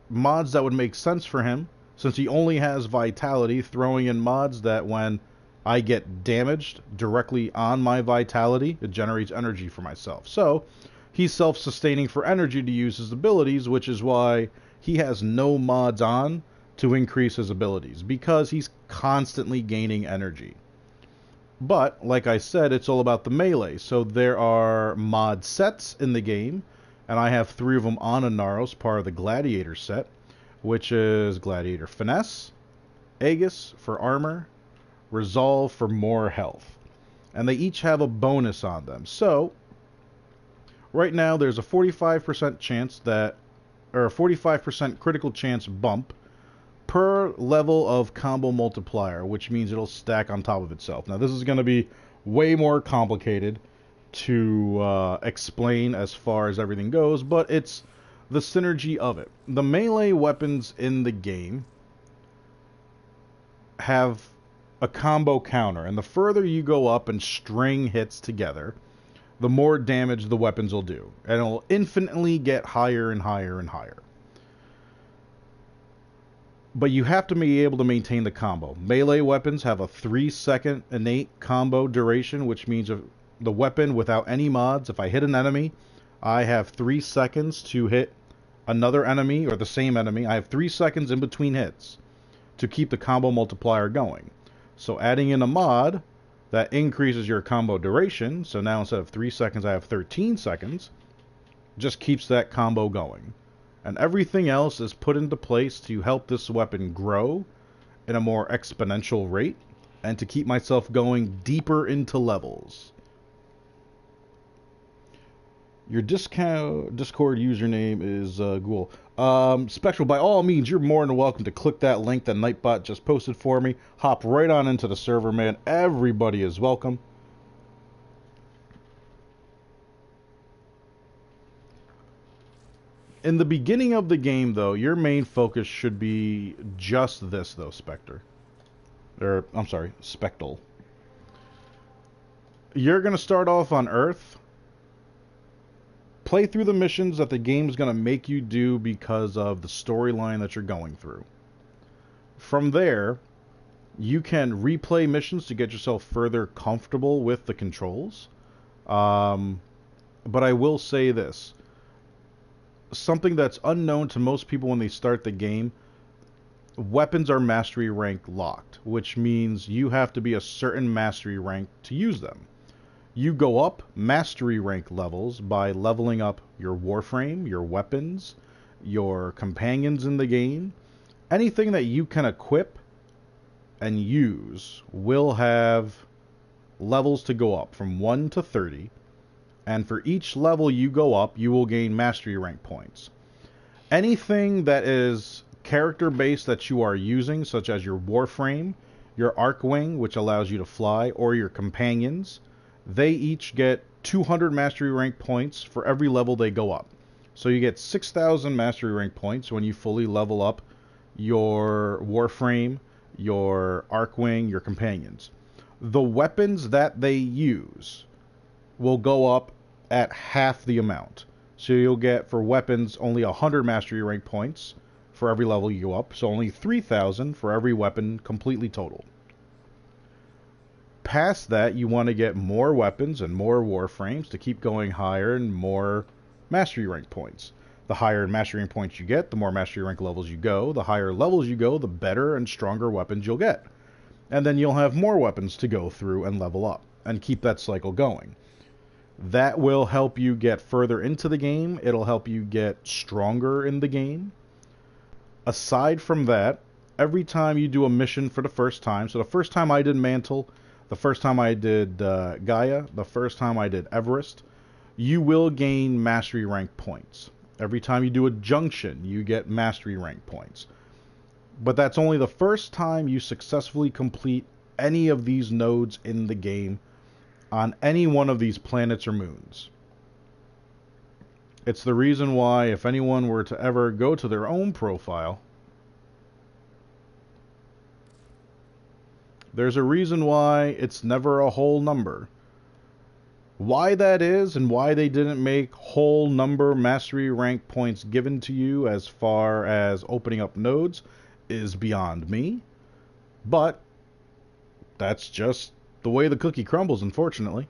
mods that would make sense for him, since he only has vitality, throwing in mods that when I get damaged directly on my vitality, it generates energy for myself. So he's self-sustaining for energy to use his abilities, which is why he has no mods on to increase his abilities, because he's constantly gaining energy. But, like I said, it's all about the melee. So there are mod sets in the game, and I have 3 of them on Inaros, part of the Gladiator set, which is Gladiator Finesse, Aegis for armor, Resolve for more health. And they each have a bonus on them. So, right now there's a 45% chance that, or a 45% critical chance bump per level of combo multiplier, which means it'll stack on top of itself. Now this is going to be way more complicated to explain as far as everything goes, but it's the synergy of it. The melee weapons in the game have a combo counter, and the further you go up and string hits together, the more damage the weapons will do, and it'll infinitely get higher and higher and higher. But you have to be able to maintain the combo. Melee weapons have a 3-second innate combo duration, which means if the weapon without any mods, if I hit an enemy, I have 3 seconds to hit another enemy or the same enemy. I have 3 seconds in between hits to keep the combo multiplier going. So adding in a mod that increases your combo duration, so now instead of 3 seconds I have 13 seconds, just keeps that combo going. And everything else is put into place to help this weapon grow in a more exponential rate and to keep myself going deeper into levels. Your Discord username is Ghoul. Spectral, by all means, you're more than welcome to click that link that Nightbot just posted for me. Hop right on into the server, man. Everybody is welcome. In the beginning of the game, though, your main focus should be just this, though, Spectre. Or, I'm sorry, Spectral. You're going to start off on Earth. Play through the missions that the game is going to make you do because of the storyline that you're going through. From there, you can replay missions to get yourself further comfortable with the controls. But I will say this. Something that's unknown to most people when they start the game, weapons are mastery rank locked, which means you have to be a certain mastery rank to use them. You go up mastery rank levels by leveling up your Warframe, your weapons, your companions in the game. Anything that you can equip and use will have levels to go up from 1 to 30. And for each level you go up, you will gain mastery rank points. Anything that is character-based that you are using, such as your Warframe, your Archwing, which allows you to fly, or your companions, they each get 200 mastery rank points for every level they go up. So you get 6,000 mastery rank points when you fully level up your Warframe, your Archwing, your companions. The weapons that they use will go up at half the amount. So you'll get, for weapons, only 100 mastery rank points for every level you go up. So only 3,000 for every weapon completely total. Past that, you want to get more weapons and more warframes to keep going higher and more mastery rank points. The higher mastery rank points you get, the more mastery rank levels you go. The higher levels you go, the better and stronger weapons you'll get. And then you'll have more weapons to go through and level up and keep that cycle going. That will help you get further into the game. It'll help you get stronger in the game. Aside from that, every time you do a mission for the first time, so the first time I did Mantle, the first time I did Gaia, the first time I did Everest, you will gain mastery rank points. Every time you do a junction, you get mastery rank points. But that's only the first time you successfully complete any of these nodes in the game on any one of these planets or moons. It's the reason why, if anyone were to ever go to their own profile, there's a reason why it's never a whole number. Why that is, and why they didn't make whole number mastery rank points given to you as far as opening up nodes, is beyond me. But that's just the way the cookie crumbles, unfortunately.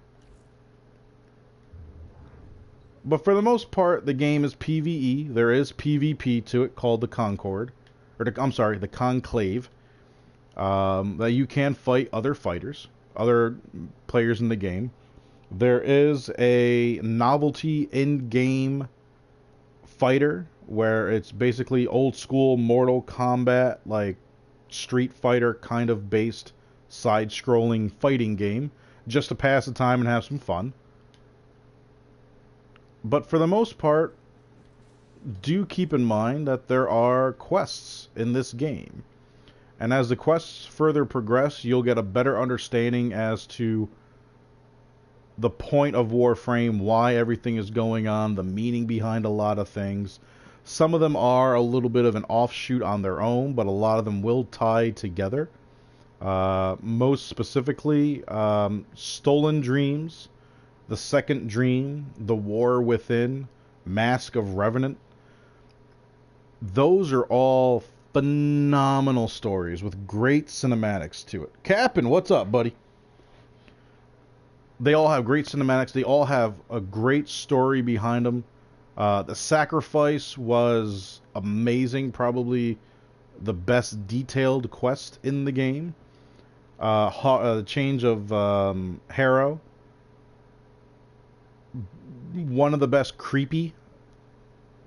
But for the most part, the game is PvE. There is PvP to it called the Concord, or the Conclave. That you can fight other fighters, other players in the game. There is a novelty in-game fighter where it's basically old school Mortal Kombat, like Street Fighter kind of based side-scrolling fighting game, just to pass the time and have some fun. But for the most part, do keep in mind that there are quests in this game. And as the quests further progress, you'll get a better understanding as to the point of Warframe, why everything is going on, the meaning behind a lot of things. Some of them are a little bit of an offshoot on their own, but a lot of them will tie together. Most specifically, Stolen Dreams, The Second Dream, The War Within, Mask of Revenant. Those are all phenomenal stories with great cinematics to it. Captain, what's up, buddy? They all have great cinematics. They all have a great story behind them. The Sacrifice was amazing. Probably the best detailed quest in the game. The Change of Harrow. One of the best creepy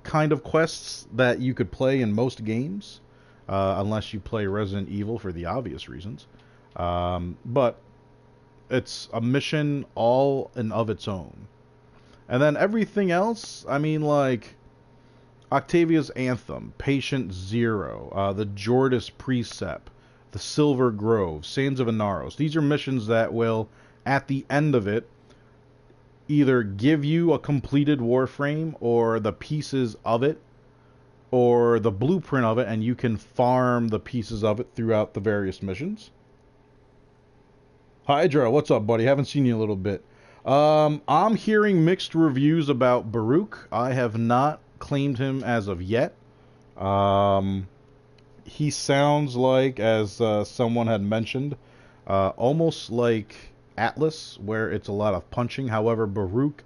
kind of quests that you could play in most games. Unless you play Resident Evil for the obvious reasons. But it's a mission all in of its own. And then everything else, I mean, like Octavia's Anthem, Patient Zero, the Jordis Precept, the Silver Grove, Sands of Inaros. These are missions that will, at the end of it, either give you a completed Warframe or the pieces of it or the blueprint of it, and you can farm the pieces of it throughout the various missions. Hydra, what's up, buddy? Haven't seen you in a little bit. I'm hearing mixed reviews about Baruch. I have not claimed him as of yet. He sounds like, as someone had mentioned, almost like Atlas, where it's a lot of punching. However, Baruch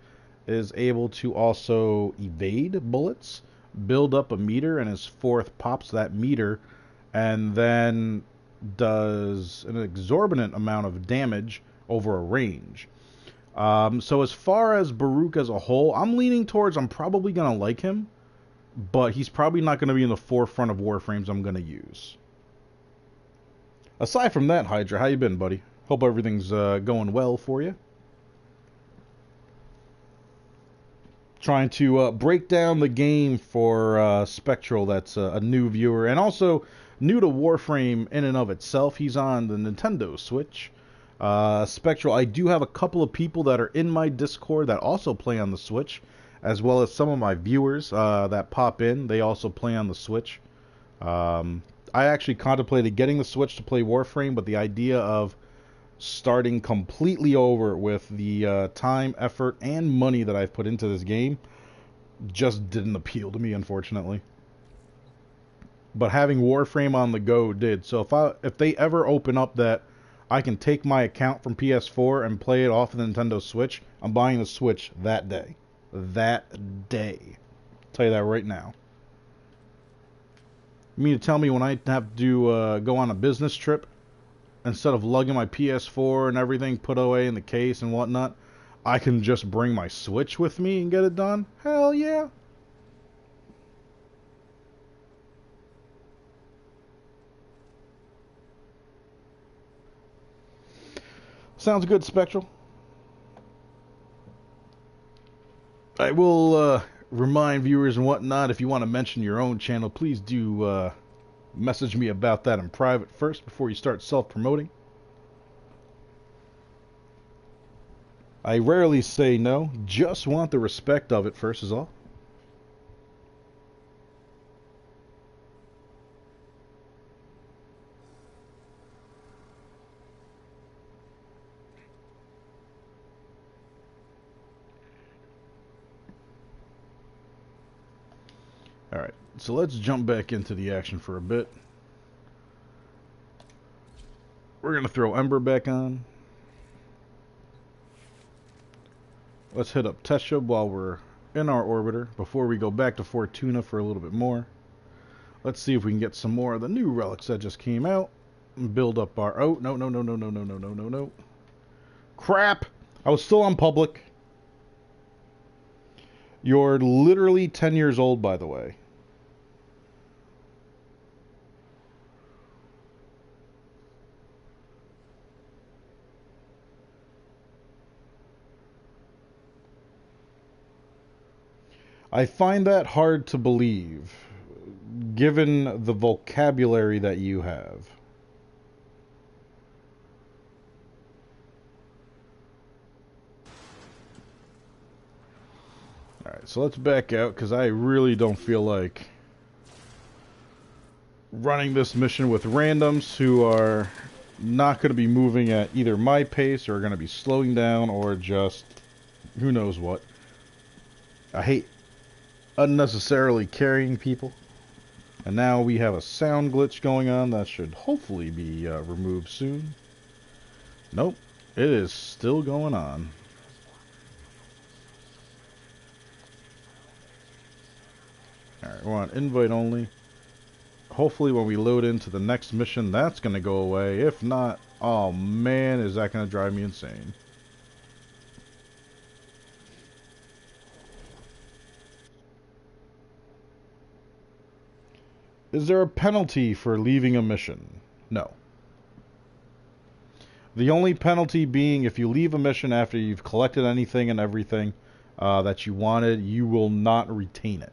is able to also evade bullets, build up a meter, and his fourth pops that meter, and then does an exorbitant amount of damage over a range. So as far as Baruch as a whole, I'm leaning towards I'm probably going to like him, but he's probably not going to be in the forefront of Warframes I'm going to use. Aside from that, Hydra, how you been, buddy? Hope everything's going well for you. Trying to break down the game for Spectral, that's a new viewer, and also new to Warframe in and of itself. He's on the Nintendo Switch. Spectral, I do have a couple of people that are in my Discord that also play on the Switch, as well as some of my viewers that pop in. They also play on the Switch. I actually contemplated getting the Switch to play Warframe, but the idea of starting completely over with the time, effort, and money that I've put into this game just didn't appeal to me, unfortunately. But having Warframe on the go did. So if they ever open up that I can take my account from PS4 and play it off of the Nintendo Switch, I'm buying the Switch that day. That day. I'll tell you that right now. You mean to tell me when I have to go on a business trip, instead of lugging my PS4 and everything put away in the case and whatnot, I can just bring my Switch with me and get it done? Hell yeah. Sounds good, Spectral. I will remind viewers and whatnot, if you want to mention your own channel, please do message me about that in private first before you start self-promoting. I rarely say no, just want the respect of it first is all. Alright, so let's jump back into the action for a bit. We're going to throw Ember back on. Let's hit up Tesha while we're in our orbiter before we go back to Fortuna for a little bit more. Let's see if we can get some more of the new relics that just came out and build up our... Oh, no. Crap! I was still on public. You're literally 10 years old, by the way. I find that hard to believe, given the vocabulary that you have. Alright, so let's back out, because I really don't feel like running this mission with randoms who are not going to be moving at either my pace or are going to be slowing down or just who knows what. I hate unnecessarily carrying people. And now we have a sound glitch going on that should hopefully be removed soon. Nope, it is still going on. Alright, we're on invite only. Hopefully when we load into the next mission, that's going to go away. If not, oh man, is that going to drive me insane. Is there a penalty for leaving a mission? No. The only penalty being if you leave a mission after you've collected anything and everything that you wanted, you will not retain it.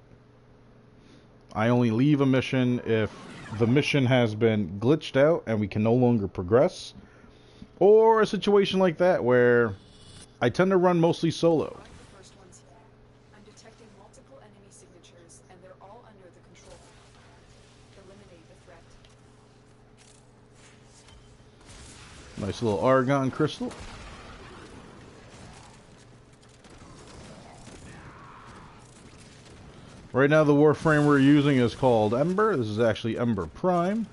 I only leave a mission if the mission has been glitched out and we can no longer progress, or a situation like that where I tend to run mostly solo. I'm detecting multiple enemy signatures, and they're all under the control. Eliminate the threat. Nice little argon crystal. Right now the Warframe we're using is called Ember. This is actually Ember Prime.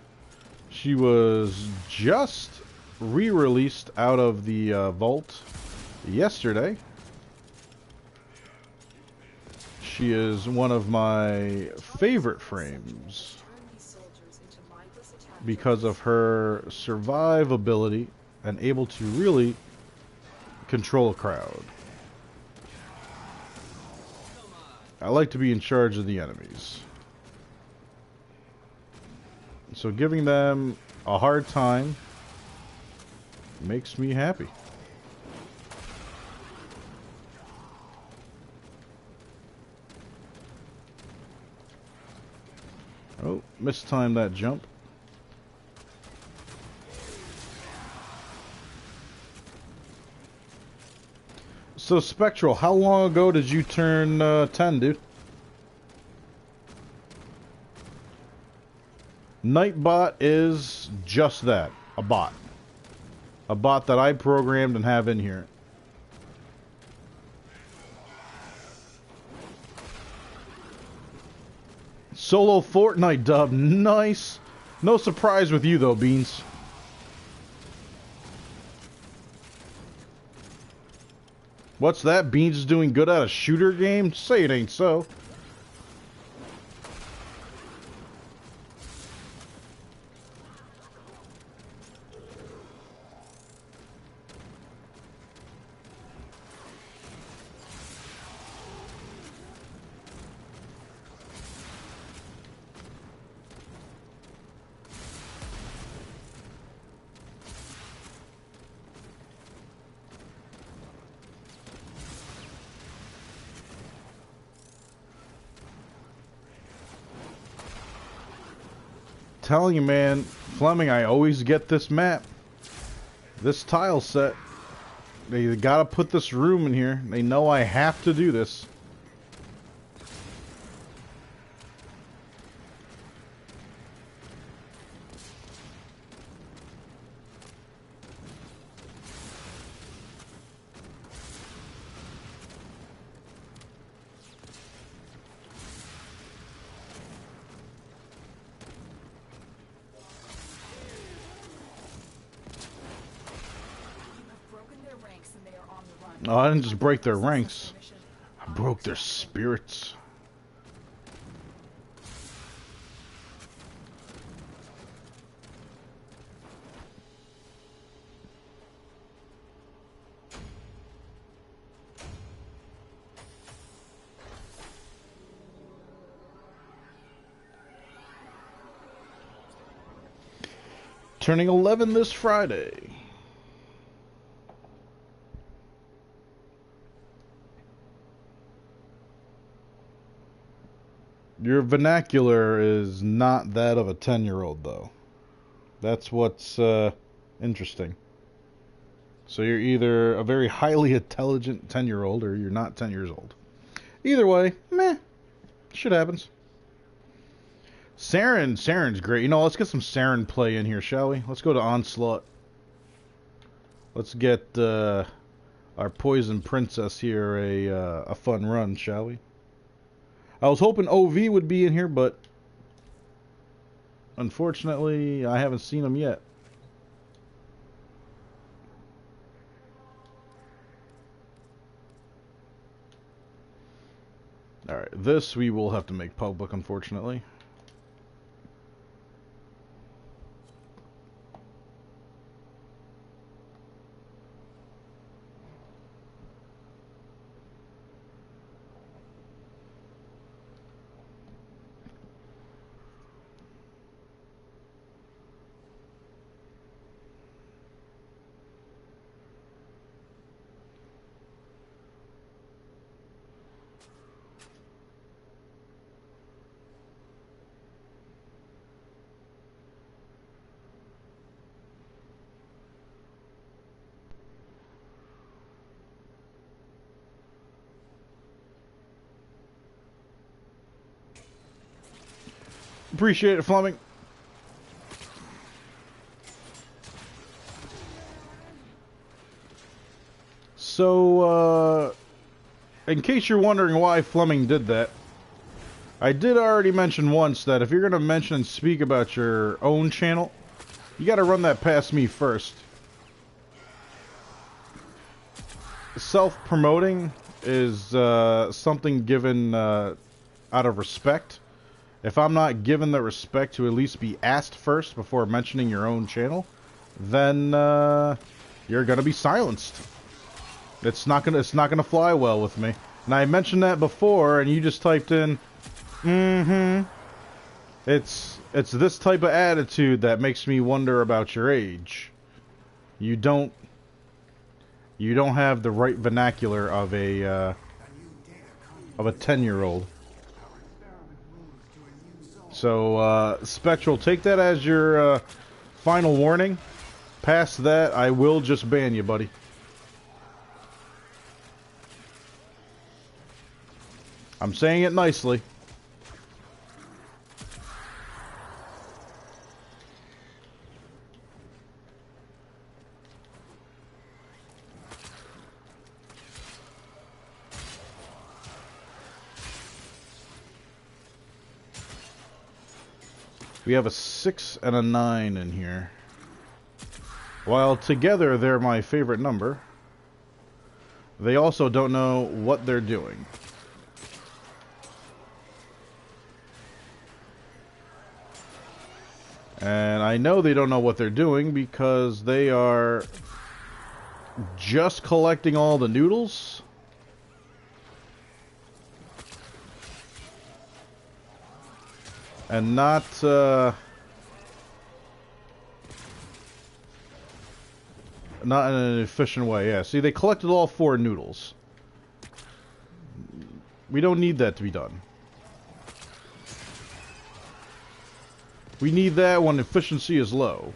She was just re-released out of the vault yesterday. She is one of my favorite frames because of her survivability and able to really control a crowd. I like to be in charge of the enemies. So giving them a hard time makes me happy. Oh, mistimed that jump. So, Spectral, how long ago did you turn 10, dude? Nightbot is just that, a bot. A bot that I programmed and have in here. Solo Fortnite dub. Nice. No surprise with you though, Beans. What's that? Beans is doing good at a shooter game? Say it ain't so. Telling you, man, Fleming, I always get this map, this tile set. They gotta put this room in here. They know I have to do this. Oh, I didn't just break their ranks. I broke their spirits. Turning 11 this Friday. Your vernacular is not that of a 10-year-old, though. That's what's interesting. So you're either a very highly intelligent 10-year-old or you're not 10 years old. Either way, meh. Shit happens. Saren's great. You know, let's get some Saren play in here, shall we? Let's go to Onslaught. Let's get our Poison Princess here a fun run, shall we? I was hoping OV would be in here, but unfortunately, I haven't seen him yet. Alright, this we will have to make public, unfortunately. Appreciate it, Fleming. So, in case you're wondering why Fleming did that, I did already mention once that if you're going to mention and speak about your own channel, you got to run that past me first. Self-promoting is something given out of respect. If I'm not given the respect to at least be asked first before mentioning your own channel, then you're gonna be silenced. It's not gonna fly well with me. And I mentioned that before, and you just typed in, It's this type of attitude that makes me wonder about your age. You don't have the right vernacular of a 10-year-old. So, Spectral, take that as your final warning. Past that, I will just ban you, buddy. I'm saying it nicely. We have a 6 and a 9 in here. While together they're my favorite number, they also don't know what they're doing. And I know they don't know what they're doing because they are just collecting all the noodles. And not in an efficient way. Yeah, see, they collected all 4 noodles. We don't need that to be done. We need that when efficiency is low.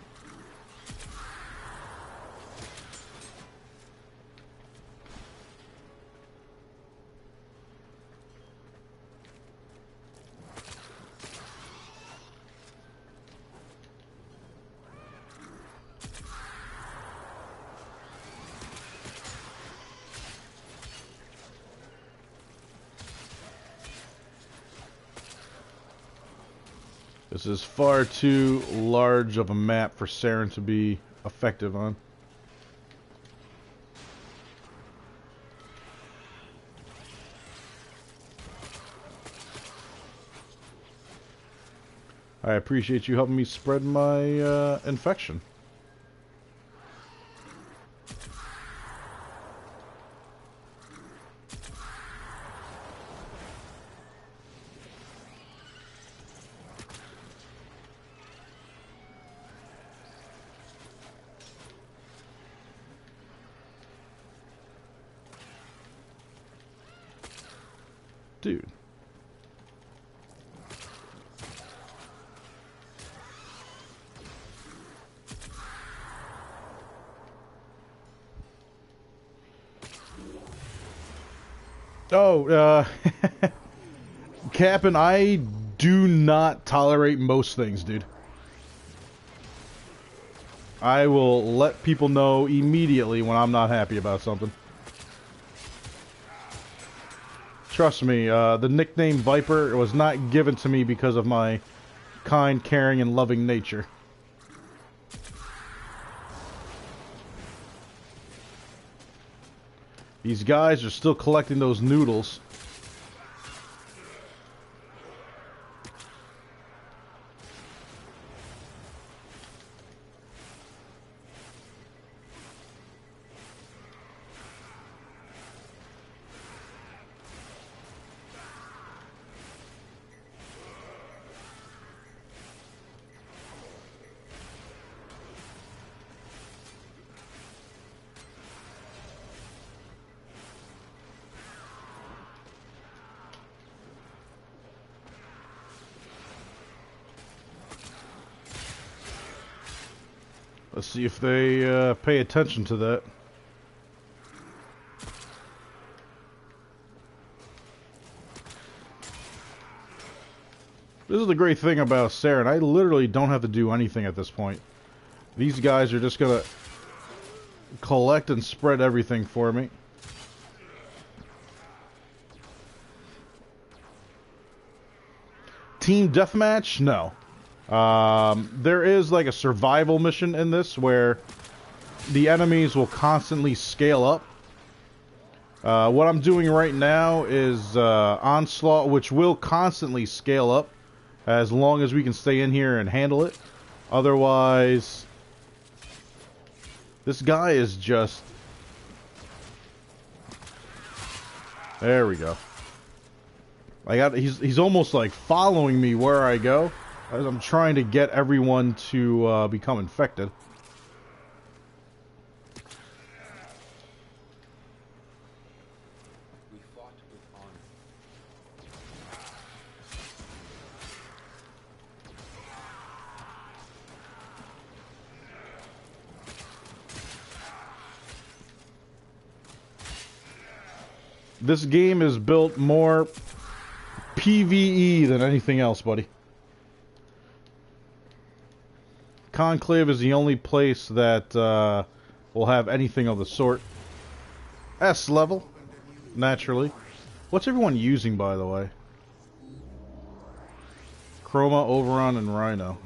This is far too large of a map for Saren to be effective on. I appreciate you helping me spread my infection. Dude. Oh, Cap'n, I do not tolerate most things, dude. I will let people know immediately when I'm not happy about something. Trust me, the nickname Viper was not given to me because of my kind, caring, and loving nature. These guys are still collecting those noodles. Let's see if they pay attention to that. This is the great thing about Saren. I literally don't have to do anything at this point. These guys are just gonna collect and spread everything for me. Team deathmatch? No. There is like a survival mission in this where the enemies will constantly scale up. What I'm doing right now is Onslaught, which will constantly scale up as long as we can stay in here and handle it. Otherwise, this guy is just... There we go. He's almost like following me where I go, as I'm trying to get everyone to become infected. We fought with honor. This game is built more PvE than anything else, buddy. Conclave is the only place that will have anything of the sort. S level, naturally. What's everyone using, by the way? Chroma, Overon, and Rhino.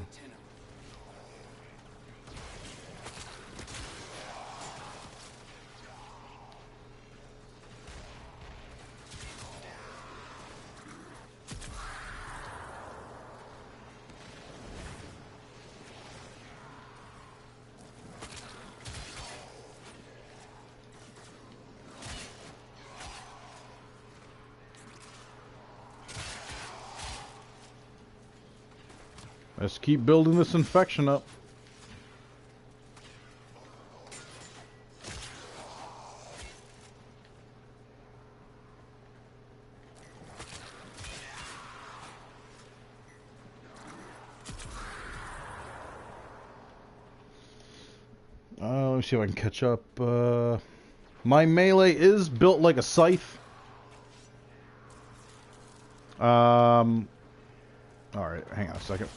Let's keep building this infection up. Let me see if I can catch up. My melee is built like a scythe. Alright, hang on a second.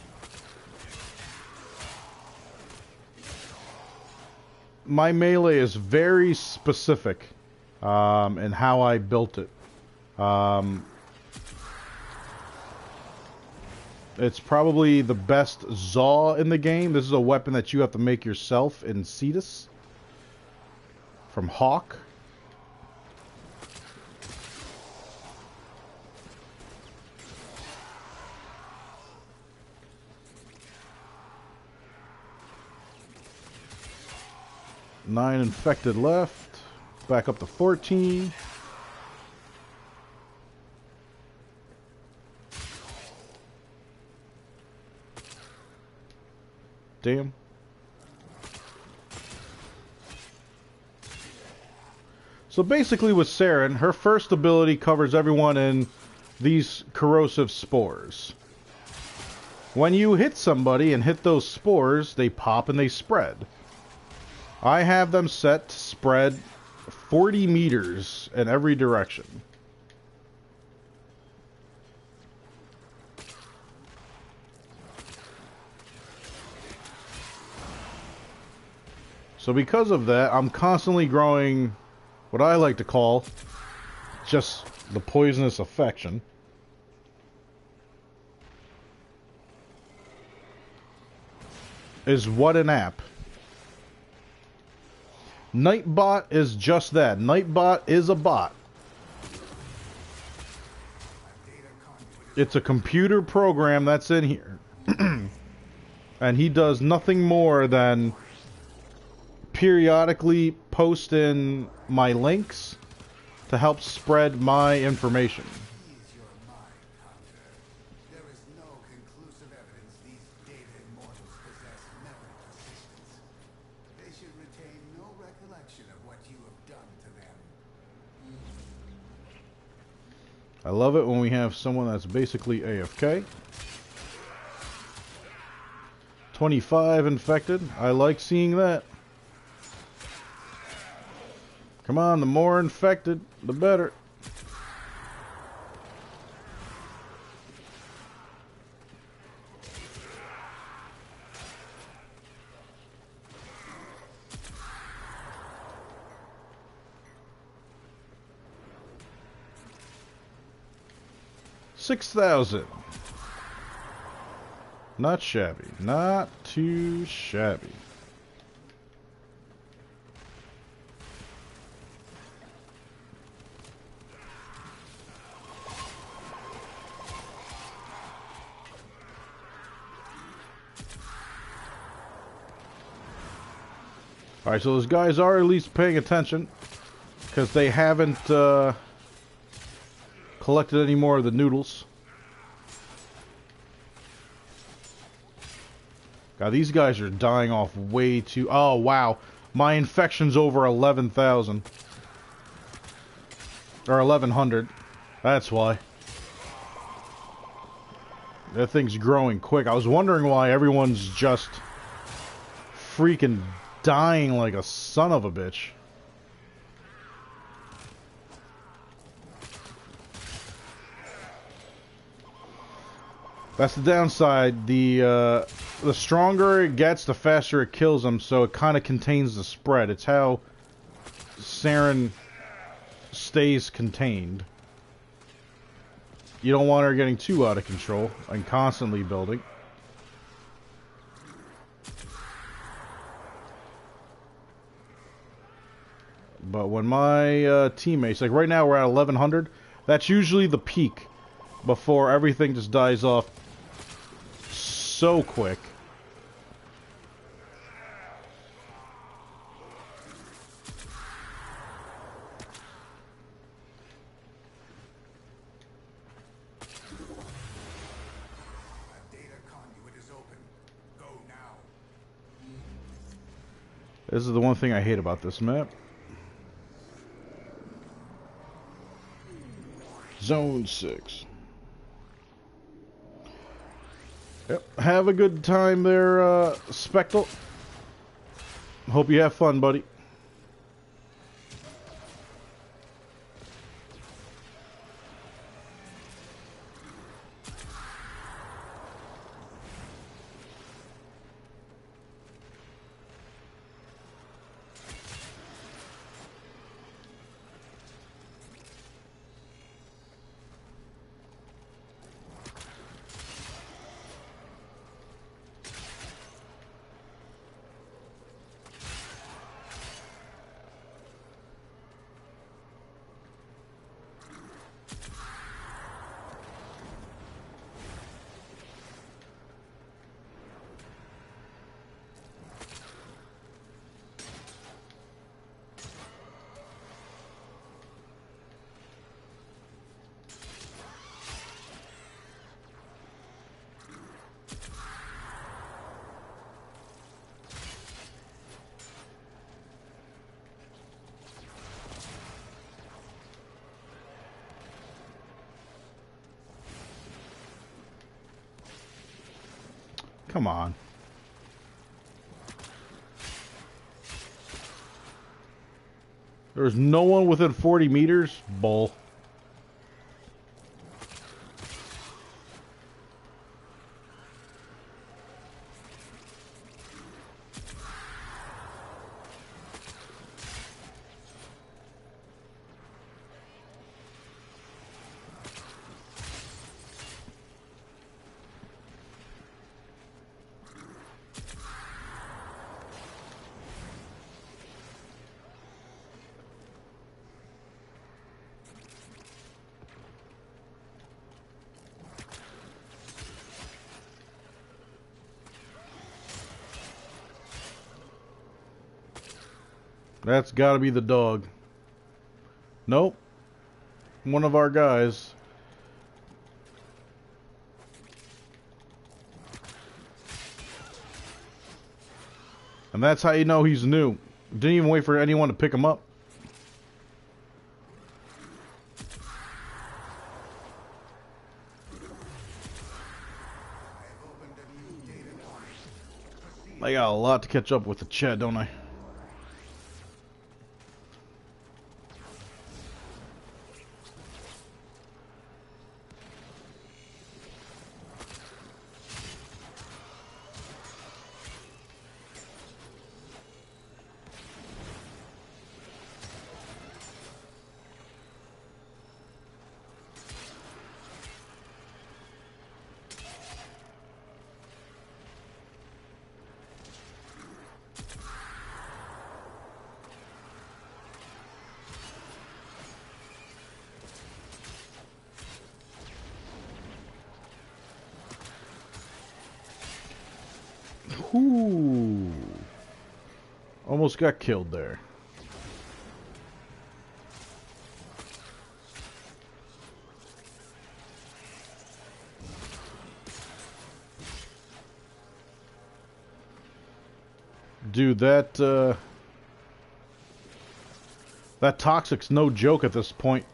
My melee is very specific in how I built it. It's probably the best Zaw in the game. This is a weapon that you have to make yourself in Cetus from Hawk. Nine infected left. Back up to 14. Damn. So basically with Saren, her first ability covers everyone in these corrosive spores. When you hit somebody and hit those spores, they pop and they spread. I have them set to spread 40 meters in every direction. So because of that, I'm constantly growing what I like to call just the poisonous affection. Is what an app. Nightbot is just that. Nightbot is a bot. It's a computer program that's in here. And he does nothing more than periodically post in my links to help spread my information. Ease your mind, Hunter. There is no conclusive evidence these data immortals possess memory persistence. They should retain no recollection of what you have done to them. I love it when we have someone that's basically AFK. 25 infected. I like seeing that. Come on, the more infected, the better. $6,000. Not shabby. Not too shabby. Alright, so those guys are at least paying attention, because they haven't collected any more of the noodles. God, these guys are dying off way too... Oh, wow. My infection's over 11,000. Or 1,100. That's why. That thing's growing quick. I was wondering why everyone's just freaking dying like a son of a bitch. That's the downside. The stronger it gets, the faster it kills them, so it kind of contains the spread. It's how Saren stays contained. you don't want her getting too out of control and constantly building. But when my teammates, like right now we're at 1100, that's usually the peak before everything just dies off so quick. This is the one thing I hate about this map. Zone 6. Yep. Have a good time there, Spectle. Hope you have fun, buddy. Come on. There's no one within 40 meters? Bull. That's gotta be the dog. Nope. One of our guys. And that's how you know he's new. Didn't even wait for anyone to pick him up. I got a lot to catch up with the chat, don't I? Ooh. Almost got killed there. Dude, that toxic's no joke at this point.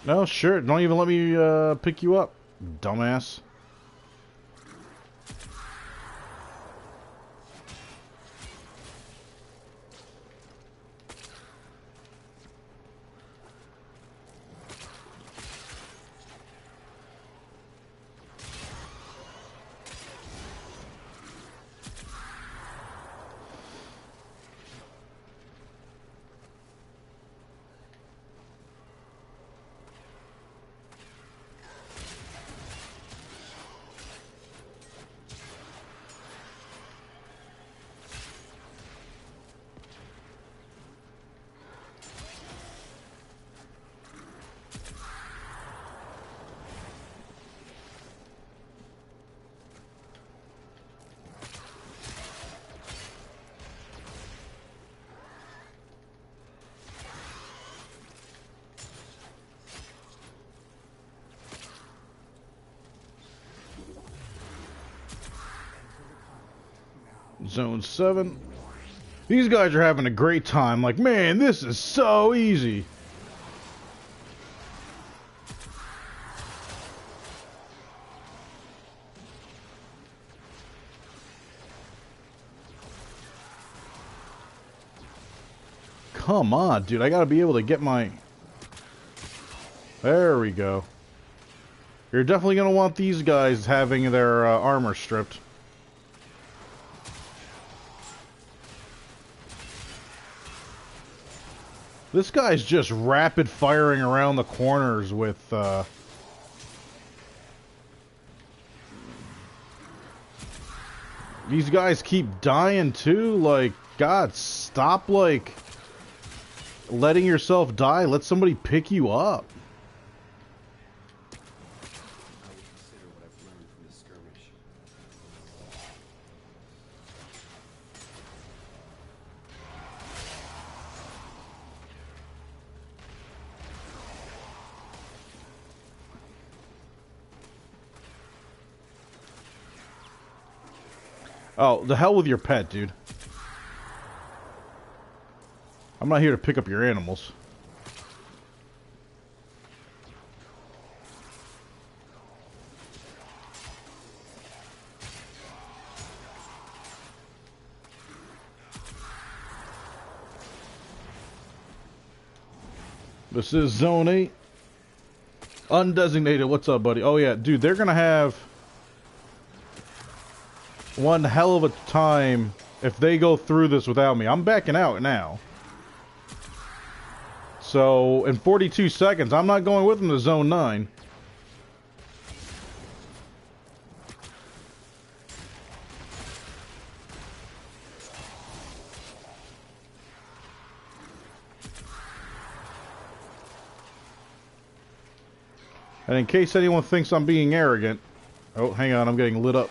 No, sure. Don't even let me pick you up, dumbass. Zone 7. These guys are having a great time. Like, man, this is so easy. Come on, dude. I gotta be able to get my... There we go. You're definitely gonna want these guys having their armor stripped. This guy's just rapid firing around the corners with these guys keep dying too. Like, God, stop like letting yourself die. Let somebody pick you up. I would consider what I've learned from this skirmish. Oh, the hell with your pet, dude. I'm not here to pick up your animals. This is Zone 8. Undesignated. What's up, buddy? Oh, yeah. Dude, they're going to have one hell of a time if they go through this without me. I'm backing out now. So, in 42 seconds, I'm not going with them to Zone 9. And in case anyone thinks I'm being arrogant... Oh, hang on, I'm getting lit up.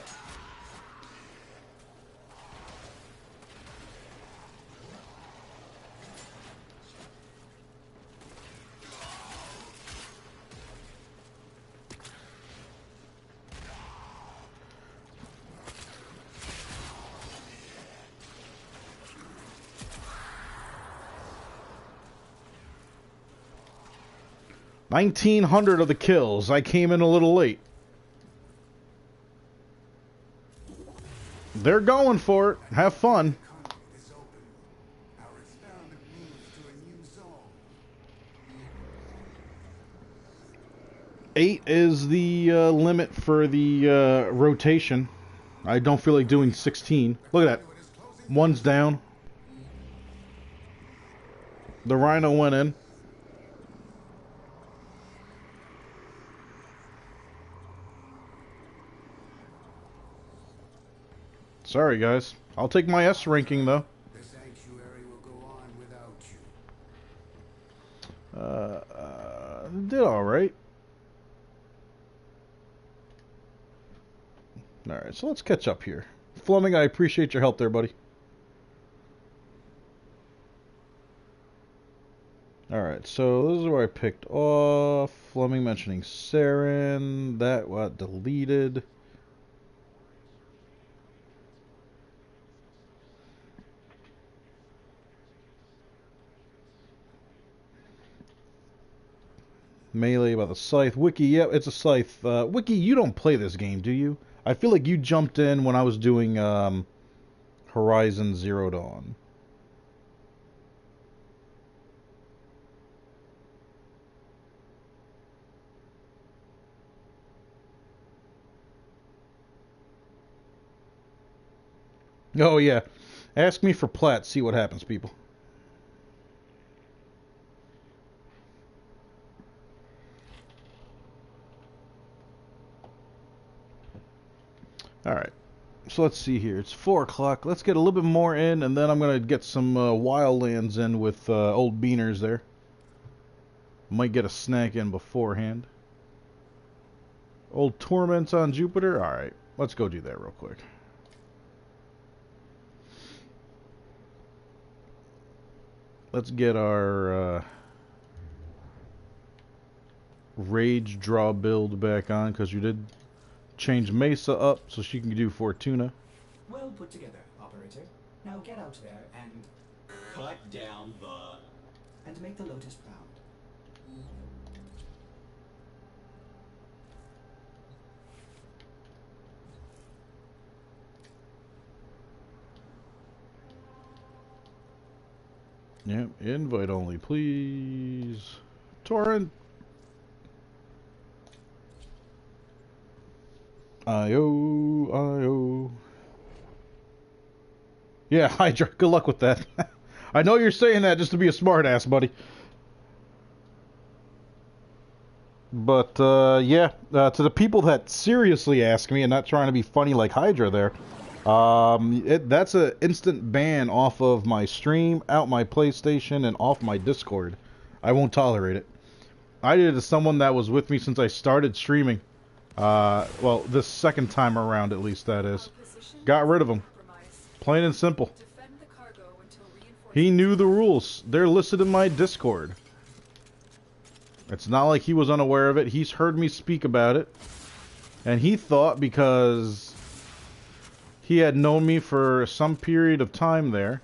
$1,900 of the kills. I came in a little late. They're going for it. Have fun. Is open. Our experiment moves to a new zone. 8 is the limit for the rotation. I don't feel like doing 16. Look at that. One's down. The rhino went in. Sorry, guys. I'll take my S ranking, though. The sanctuary will go on without you. Did alright. Alright, so let's catch up here. Fleming, I appreciate your help there, buddy. Alright, so this is where I picked off. Fleming mentioning Saren. That got deleted. Melee about the scythe. Wiki, yep, it's a scythe. Wiki, you don't play this game, do you? I feel like you jumped in when I was doing Horizon Zero Dawn. Oh, yeah. Ask me for plat, see what happens, people. Alright, so let's see here. It's 4 o'clock. Let's get a little bit more in, and then I'm going to get some wildlands in with old beaners there. Might get a snack in beforehand. Old torments on Jupiter? Alright, let's go do that real quick. Let's get our rage draw build back on, because you did change Mesa up so she can do Fortuna. Well put together, operator. Now get out there and Cut down the... make the Lotus proud. Yep, invite only, please. Torrent. IO. Yeah, Hydra, good luck with that. I know you're saying that just to be a smartass, buddy. But, yeah, to the people that seriously ask me and not trying to be funny like Hydra there, that's an instant ban off of my stream, out my PlayStation, and off my Discord. I won't tolerate it. I did it to someone that was with me since I started streaming. Well, this second time around, at least, that is. Got rid of him. Plain and simple. He knew the rules. They're listed in my Discord. It's not like he was unaware of it. He's heard me speak about it. And he thought because he had known me for some period of time there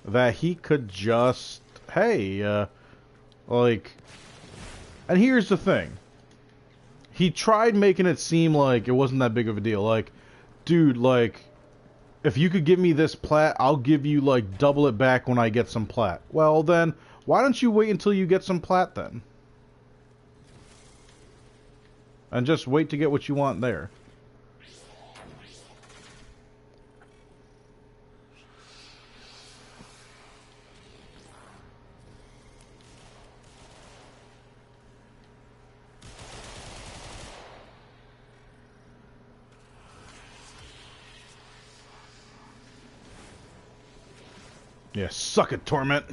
that he could just, hey, like... And here's the thing. He tried making it seem like it wasn't that big of a deal. Like, dude, like, if you could give me this plat, I'll give you, like, double it back when I get some plat. Well, then, why don't you wait until you get some plat, then? And just wait to get what you want there. Yeah, suck it, Torment.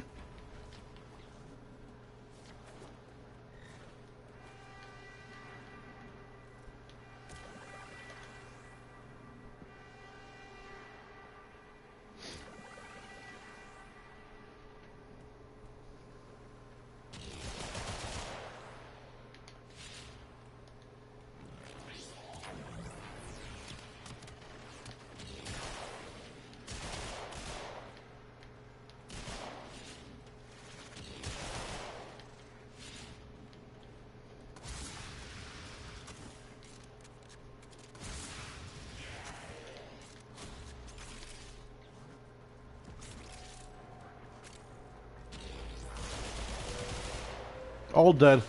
All dead.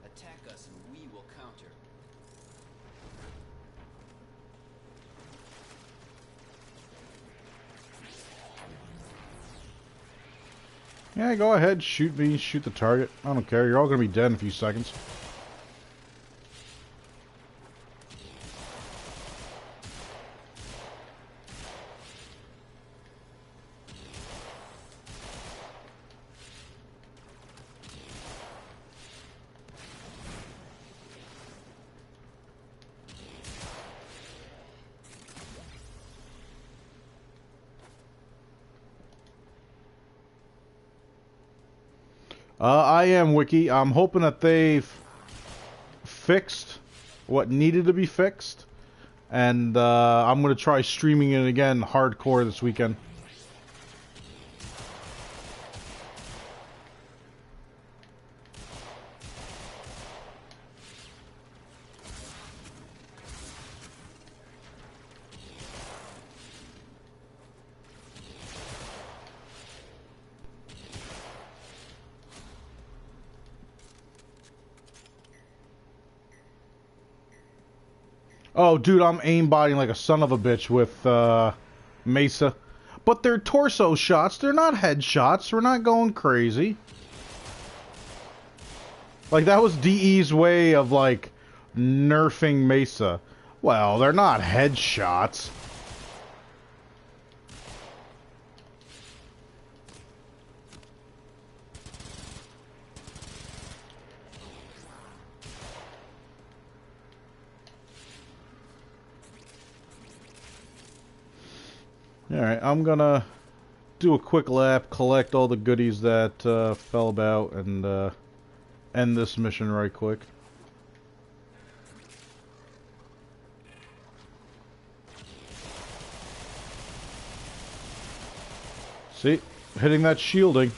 Attack us and we will counter. Yeah, go ahead, shoot me, shoot the target. I don't care, you're all gonna be dead in a few seconds. I am, Wiki. I'm hoping that they've fixed what needed to be fixed. And I'm going to try streaming it again hardcore this weekend. Oh, dude, I'm aimbotting like a son of a bitch with Mesa. But they're torso shots. They're not headshots. We're not going crazy. Like, that was DE's way of, like, nerfing Mesa. Well, they're not headshots. Alright, I'm gonna do a quick lap, collect all the goodies that fell about, and end this mission right quick. See? Hitting that shielding.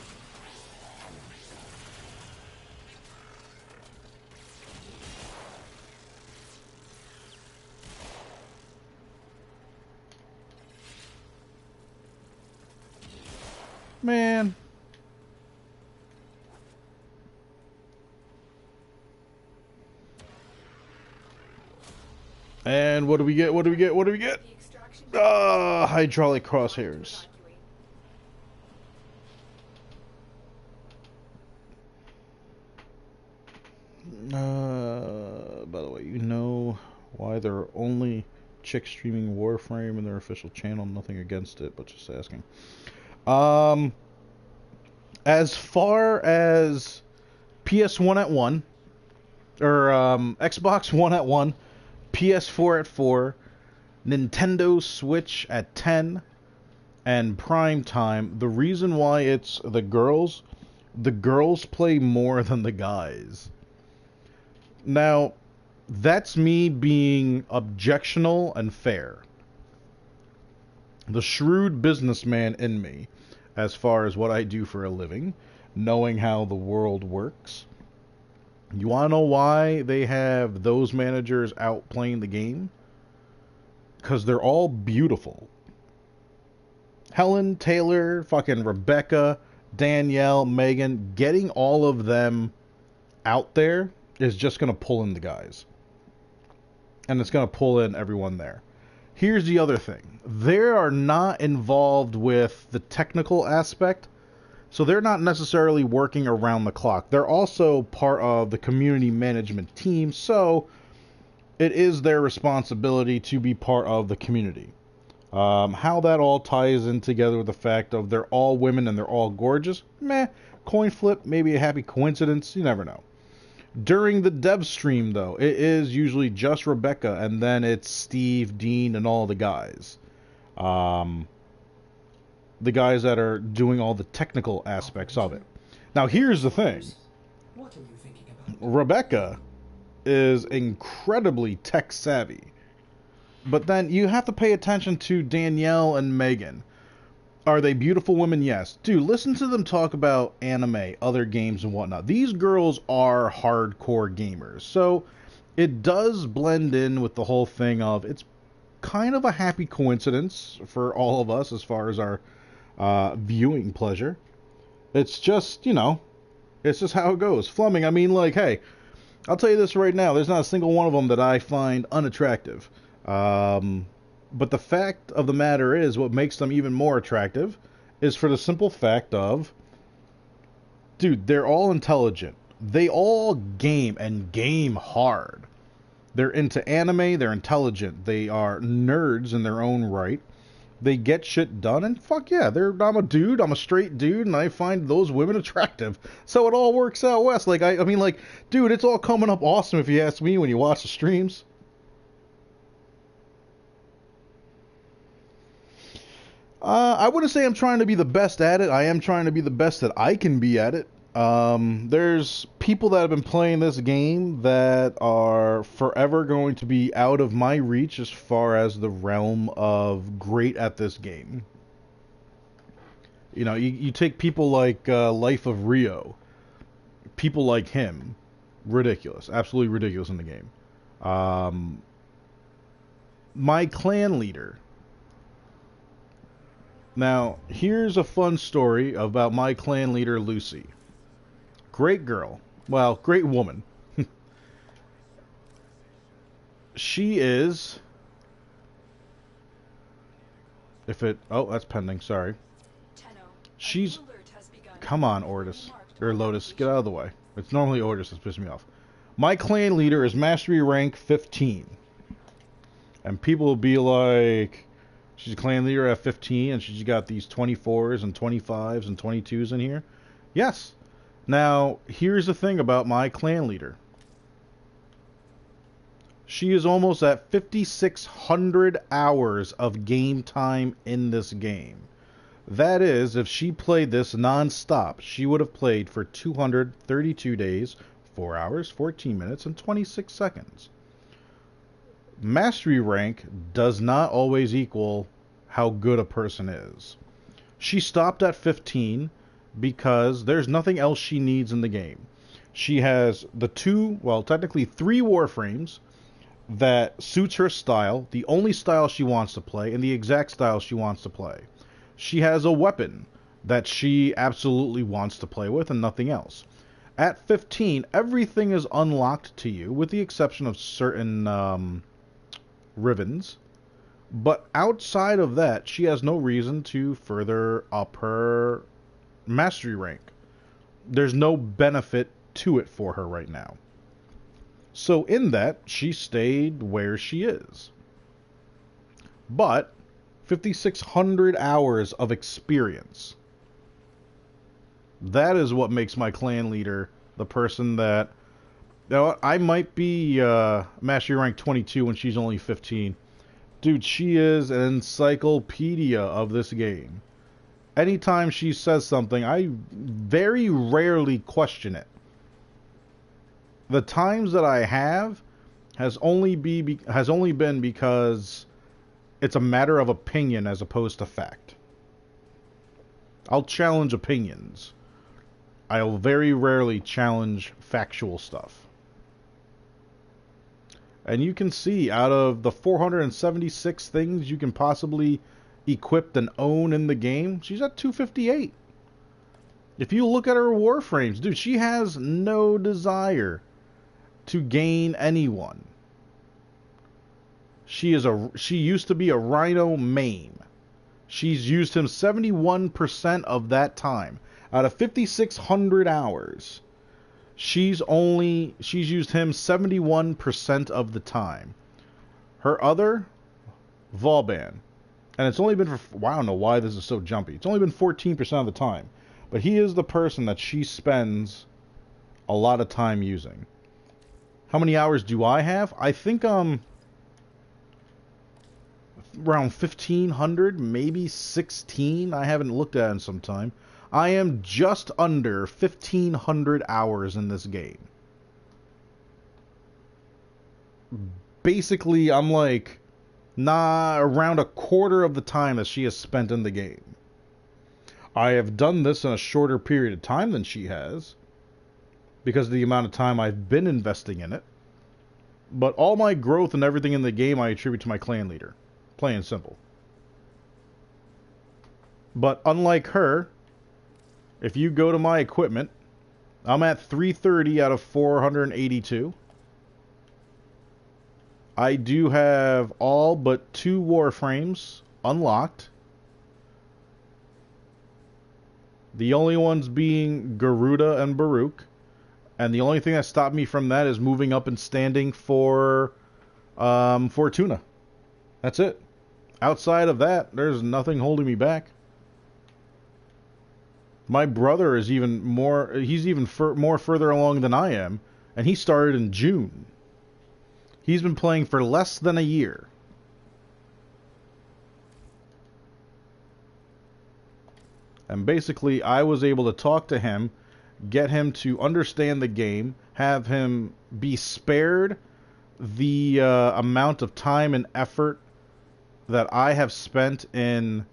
Man. And what do we get? What do we get? What do we get? Ah, hydraulic crosshairs. By the way, you know why there are only chicks streaming Warframe in their official channel? Nothing against it, but just asking. As far as PS1 at 1, or Xbox One at 1, PS4 at 4, Nintendo Switch at 10, and Prime Time, the reason why it's the girls play more than the guys. Now, that's me being objectional and fair. The shrewd businessman in me, as far as what I do for a living, knowing how the world works. You want to know why they have those managers out playing the game? Because they're all beautiful. Helen, Taylor, fucking Rebecca, Danielle, Megan, getting all of them out there is just going to pull in the guys. And it's going to pull in everyone there. Here's the other thing. They are not involved with the technical aspect, so they're not necessarily working around the clock. They're also part of the community management team, so it is their responsibility to be part of the community. How that all ties in together with the fact of they're all women and they're all gorgeous, meh, coin flip, maybe a happy coincidence, you never know. During the dev stream, though, it is usually just Rebecca, and then it's Steve, Dean, and all the guys. The guys that are doing all the technical aspects of it. Now, here's the thing. What are you thinking about? Rebecca is incredibly tech savvy. But then you have to pay attention to Danielle and Megan. Are they beautiful women? Yes. Dude, listen to them talk about anime, other games, and whatnot. These girls are hardcore gamers. So it does blend in with the whole thing of it's kind of a happy coincidence for all of us as far as our viewing pleasure. It's just, you know, it's just how it goes. Fleming, I mean, like, hey, I'll tell you this right now. There's not a single one of them that I find unattractive. But the fact of the matter is, what makes them even more attractive is for the simple fact of, dude, they're all intelligent. They all game, and game hard. They're into anime, they're intelligent, they are nerds in their own right. They get shit done, and fuck yeah, I'm a dude, I'm a straight dude, and I find those women attractive. So it all works out west. Like, I mean, like, dude, it's all coming up awesome if you ask me when you watch the streams. I wouldn't say I'm trying to be the best at it. I am trying to be the best that I can be at it. There's people that have been playing this game that are forever going to be out of my reach as far as the realm of great at this game. You know, you take people like Life of Rio. People like him. Ridiculous. Absolutely ridiculous in the game. My clan leader. Now, here's a fun story about my clan leader, Lucy. Great girl. Well, great woman. She is... Oh, that's pending, sorry. She's... Come on, Ortis. Or Lotus, get out of the way. It's normally Ortis that's pissing me off. My clan leader is Mastery Rank 15. And people will be like... She's a clan leader at 15, and she's got these 24s and 25s and 22s in here. Yes. Now, here's the thing about my clan leader. She is almost at 5,600 hours of game time in this game. That is, if she played this non-stop, she would have played for 232 days, 4 hours, 14 minutes, and 26 seconds. Mastery rank does not always equal how good a person is. She stopped at 15 because there's nothing else she needs in the game. She has the technically 3 Warframes that suits her style, the only style she wants to play, and the exact style she wants to play. She has a weapon that she absolutely wants to play with and nothing else. At 15, everything is unlocked to you, with the exception of certain ribbons. But outside of that, she has no reason to further up her mastery rank. There's no benefit to it for her right now. So in that, she stayed where she is. But 5,600 hours of experience. That is what makes my clan leader the person that... Now, I might be mastery rank 22 when she's only 15. Dude, she is an encyclopedia of this game. Anytime she says something, I very rarely question it. The times that I have has only been because it's a matter of opinion as opposed to fact. I'll challenge opinions. I'll very rarely challenge factual stuff. And you can see, out of the 476 things you can possibly equip and own in the game, she's at 258. If you look at her Warframes, dude, she has no desire to gain anyone. She used to be a Rhino main. She's used him 71% of that time. Out of 5,600 hours, she's used him 71% of the time. Her other, Vauban. And it's only been for, I don't know why this is so jumpy. It's only been 14% of the time. But he is the person that she spends a lot of time using. How many hours do I have? I think around 1,500, maybe 16. I haven't looked at it in some time. I am just under 1,500 hours in this game. Basically, I'm like, around a quarter of the time that she has spent in the game. I have done this in a shorter period of time than she has, because of the amount of time I've been investing in it. But all my growth and everything in the game I attribute to my clan leader. Plain and simple. But unlike her, if you go to my equipment, I'm at 330 out of 482. I do have all but 2 Warframes unlocked. The only ones being Garuda and Baruch. And the only thing that stopped me from that is moving up and standing for Fortuna. That's it. Outside of that, there's nothing holding me back. My brother is even more, he's even more further along than I am, and he started in June. He's been playing for less than a year. And basically, I was able to talk to him, get him to understand the game, have him be spared the amount of time and effort that I have spent in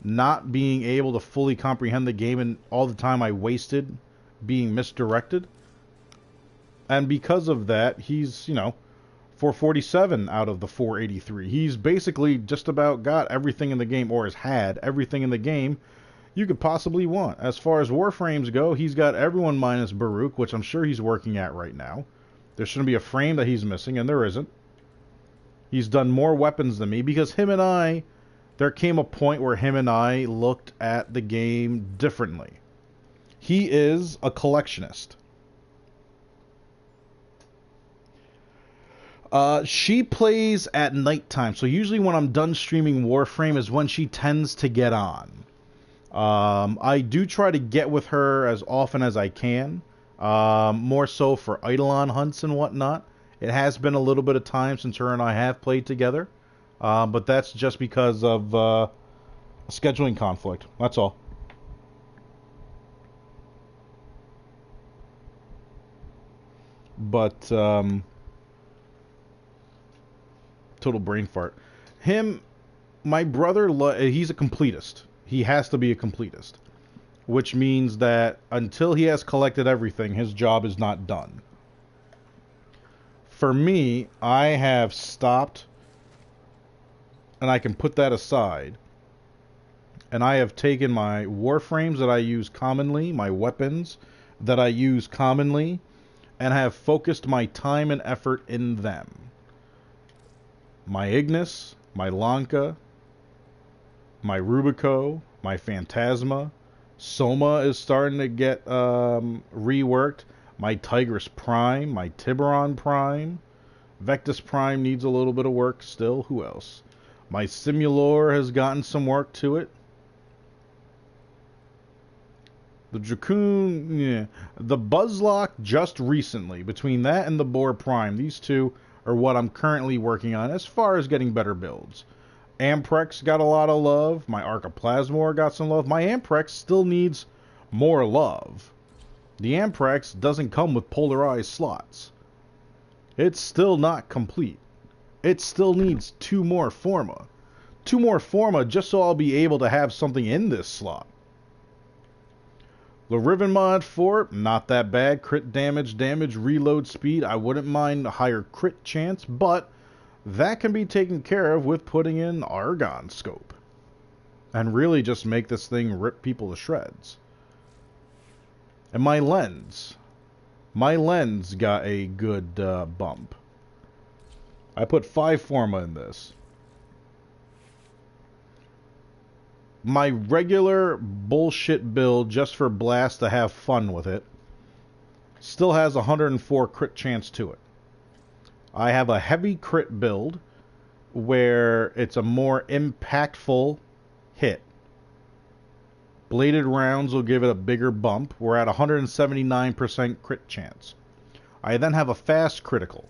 not being able to fully comprehend the game and all the time I wasted being misdirected. And because of that, he's, 447 out of the 483. He's basically just about got everything in the game, or has had everything in the game you could possibly want. As far as Warframes go, he's got everyone minus Baruch, which I'm sure he's working at right now. There shouldn't be a frame that he's missing, and there isn't. He's done more weapons than me, because there came a point where him and I looked at the game differently. He is a collectionist. She plays at nighttime, so usually when I'm done streaming Warframe is when she tends to get on. I do try to get with her as often as I can, more so for Eidolon hunts and whatnot. It has been a little bit of time since her and I have played together, but that's just because of a scheduling conflict. That's all. But total brain fart. My brother, he's a completist. He has to be a completist, which means that until he has collected everything, his job is not done. For me, I have stopped, and I can put that aside, and I have taken my Warframes that I use commonly, my weapons that I use commonly, and have focused my time and effort in them. My Ignis, my Lanka, my Rubico, my Phantasma. Soma is starting to get reworked. My Tigris Prime, my Tiburon Prime. Vectus Prime needs a little bit of work still. Who else? My Simulor has gotten some work to it. The Dracoon, yeah. The Buzzlock just recently. Between that and the Boar Prime, these two are what I'm currently working on as far as getting better builds. Amprex got a lot of love. My Archoplasmor got some love. My Amprex still needs more love. The Amprex doesn't come with polarized slots. It's still not complete. It still needs 2 more Forma. 2 more Forma just so I'll be able to have something in this slot. The Riven Mod 4, not that bad. Crit damage, reload speed. I wouldn't mind a higher crit chance, but that can be taken care of with putting in Argon Scope. And really just make this thing rip people to shreds. And my lens. My lens got a good bump. I put 5 Forma in this. My regular bullshit build just for Blast to have fun with it still has 104 crit chance to it. I have a heavy crit build where it's a more impactful hit. Bladed rounds will give it a bigger bump. We're at 179% crit chance. I then have a fast critical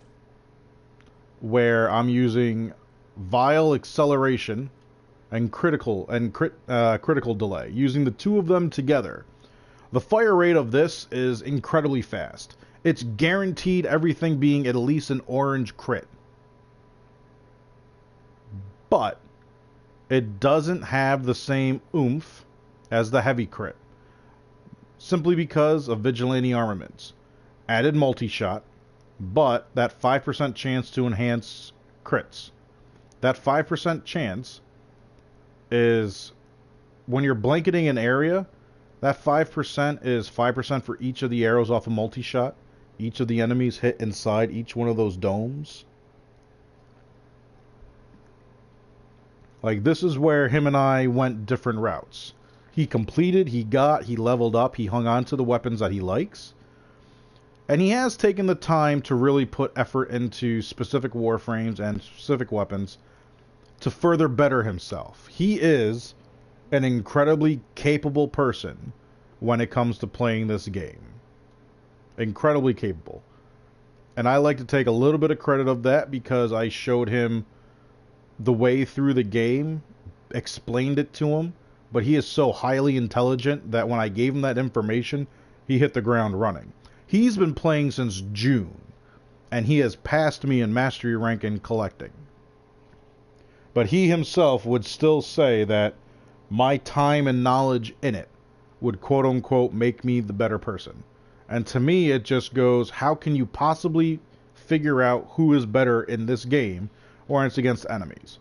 where I'm using Vile Acceleration and critical delay, using the 2 of them together. The fire rate of this is incredibly fast. It's guaranteed everything being at least an orange crit. But it doesn't have the same oomph as the heavy crit. Simply because of Vigilante Armaments. Added multi-shot, but that 5% chance to enhance crits. That 5% chance is when you're blanketing an area, that 5% is 5% for each of the arrows off a multi-shot. Each of the enemies hit inside each one of those domes. Like, this is where him and I went different routes. He completed, he leveled up, he hung on to the weapons that he likes. And he has taken the time to really put effort into specific warframes and specific weapons to further better himself. He is an incredibly capable person when it comes to playing this game. Incredibly capable. And I like to take a little bit of credit of that because I showed him the way through the game, explained it to him, but he is so highly intelligent that when I gave him that information, he hit the ground running. He's been playing since June, and he has passed me in mastery rank in collecting. But he himself would still say that my time and knowledge in it would quote-unquote make me the better person. And to me, it just goes, how can you possibly figure out who is better in this game or it's against enemies?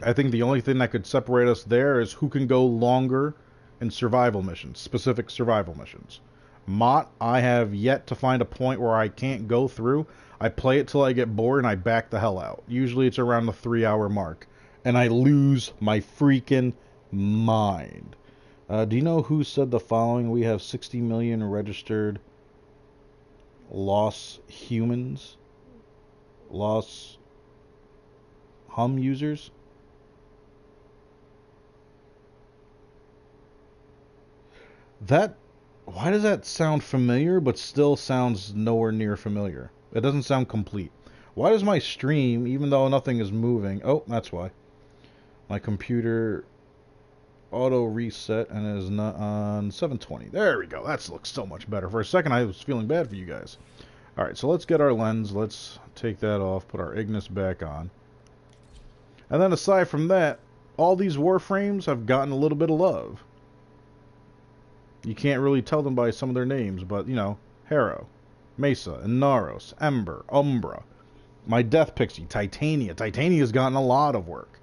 I think the only thing that could separate us there is who can go longer in survival missions, specific survival missions. Mott, I have yet to find a point where I can't go through. I play it till I get bored and I back the hell out. Usually it's around the 3-hour mark. And I lose my freaking mind. Do you know who said the following? We have 60 million registered lost humans. Lost hum users. That Why does that sound familiar, but still sounds nowhere near familiar? It doesn't sound complete. Why does my stream, even though nothing is moving... Oh, that's why. My computer auto reset and is not on 720. There we go. That looks so much better. For a second, I was feeling bad for you guys. Alright, so let's get our lens. Let's take that off. Put our Ignis back on. And then aside from that, all these Warframes have gotten a little bit of love. You can't really tell them by some of their names, but, you know, Harrow, Mesa, Inaros, Ember, Umbra, my Death Pixie, Titania. Titania's gotten a lot of work.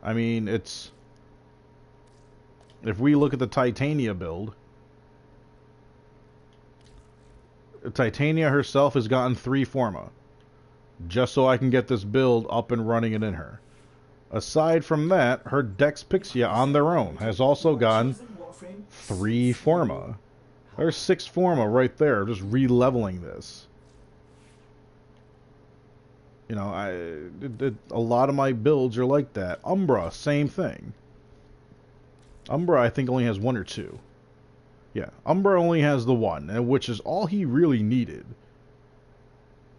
I mean, it's... If we look at the Titania build, Titania herself has gotten 3 Forma, just so I can get this build up and running and in her. Aside from that, her Dex Pixia on their own has also gotten 3 Forma. There's 6 Forma right there, just re-leveling this. You know, a lot of my builds are like that. Umbra, same thing. Umbra, I think, only has 1 or 2. Yeah, Umbra only has the 1, and which is all he really needed.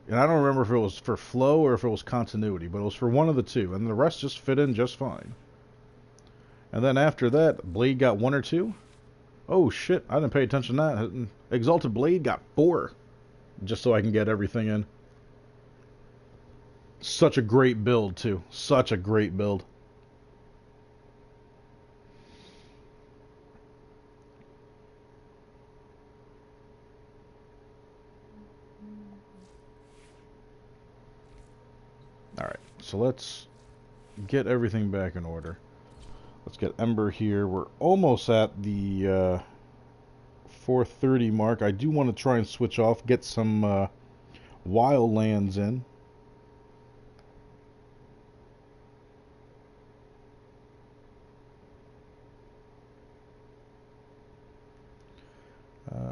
And I don't remember if it was for flow or if it was continuity, but it was for one of the two, and the rest just fit in just fine. And then after that, Blade got 1 or 2. Oh shit, I didn't pay attention to that. Exalted Blade got 4, just so I can get everything in. Such a great build, too. Such a great build. Alright, so let's get everything back in order. Let's get Ember here. We're almost at the 4:30 mark. I do want to try and switch off, get some wild lands in.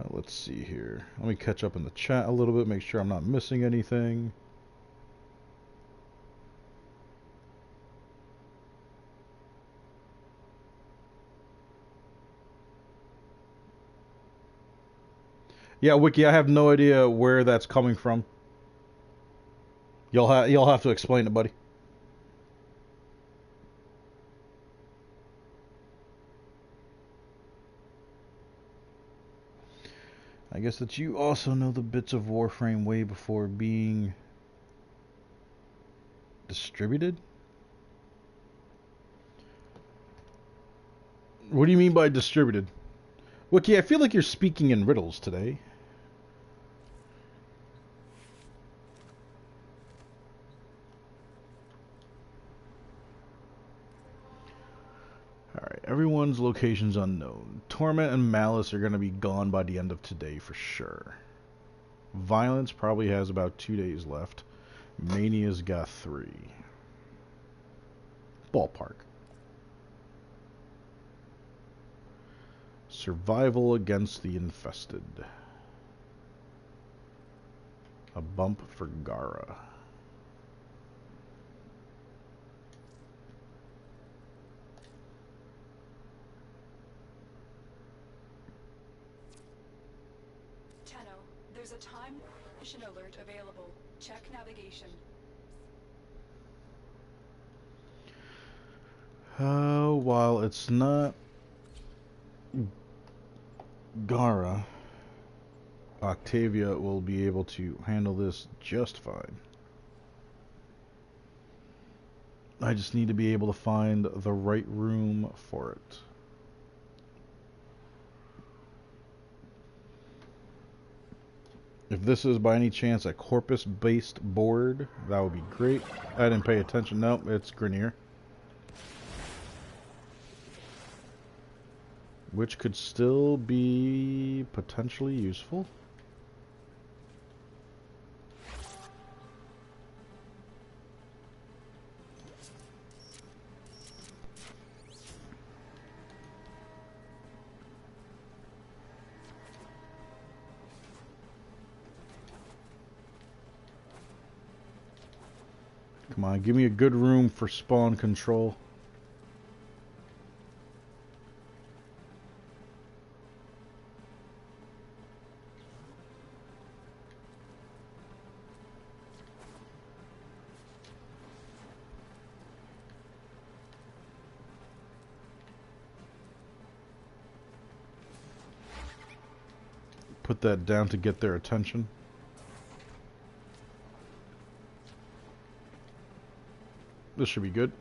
Let's see here. Let me catch up in the chat a little bit, make sure I'm not missing anything. Yeah, Wiki, I have no idea where that's coming from. You'll have to explain it, buddy. I guess that you also know the bits of Warframe way before being distributed? What do you mean by distributed? Wiki, I feel like you're speaking in riddles today. Alright, everyone's location's unknown. Torment and Malice are going to be gone by the end of today for sure. Violence probably has about 2 days left. Mania's got 3. Ballpark. Survival against the infested. A bump for Gara. There's a time mission alert available. Check navigation. While it's not Gara, Octavia will be able to handle this just fine. I just need to be able to find the right room for it. If this is by any chance a Corpus-based board, that would be great. I didn't pay attention. Nope, it's Grenier. Which could still be potentially useful. Come on, give me a good room for spawn control. Put that down to get their attention. This should be good.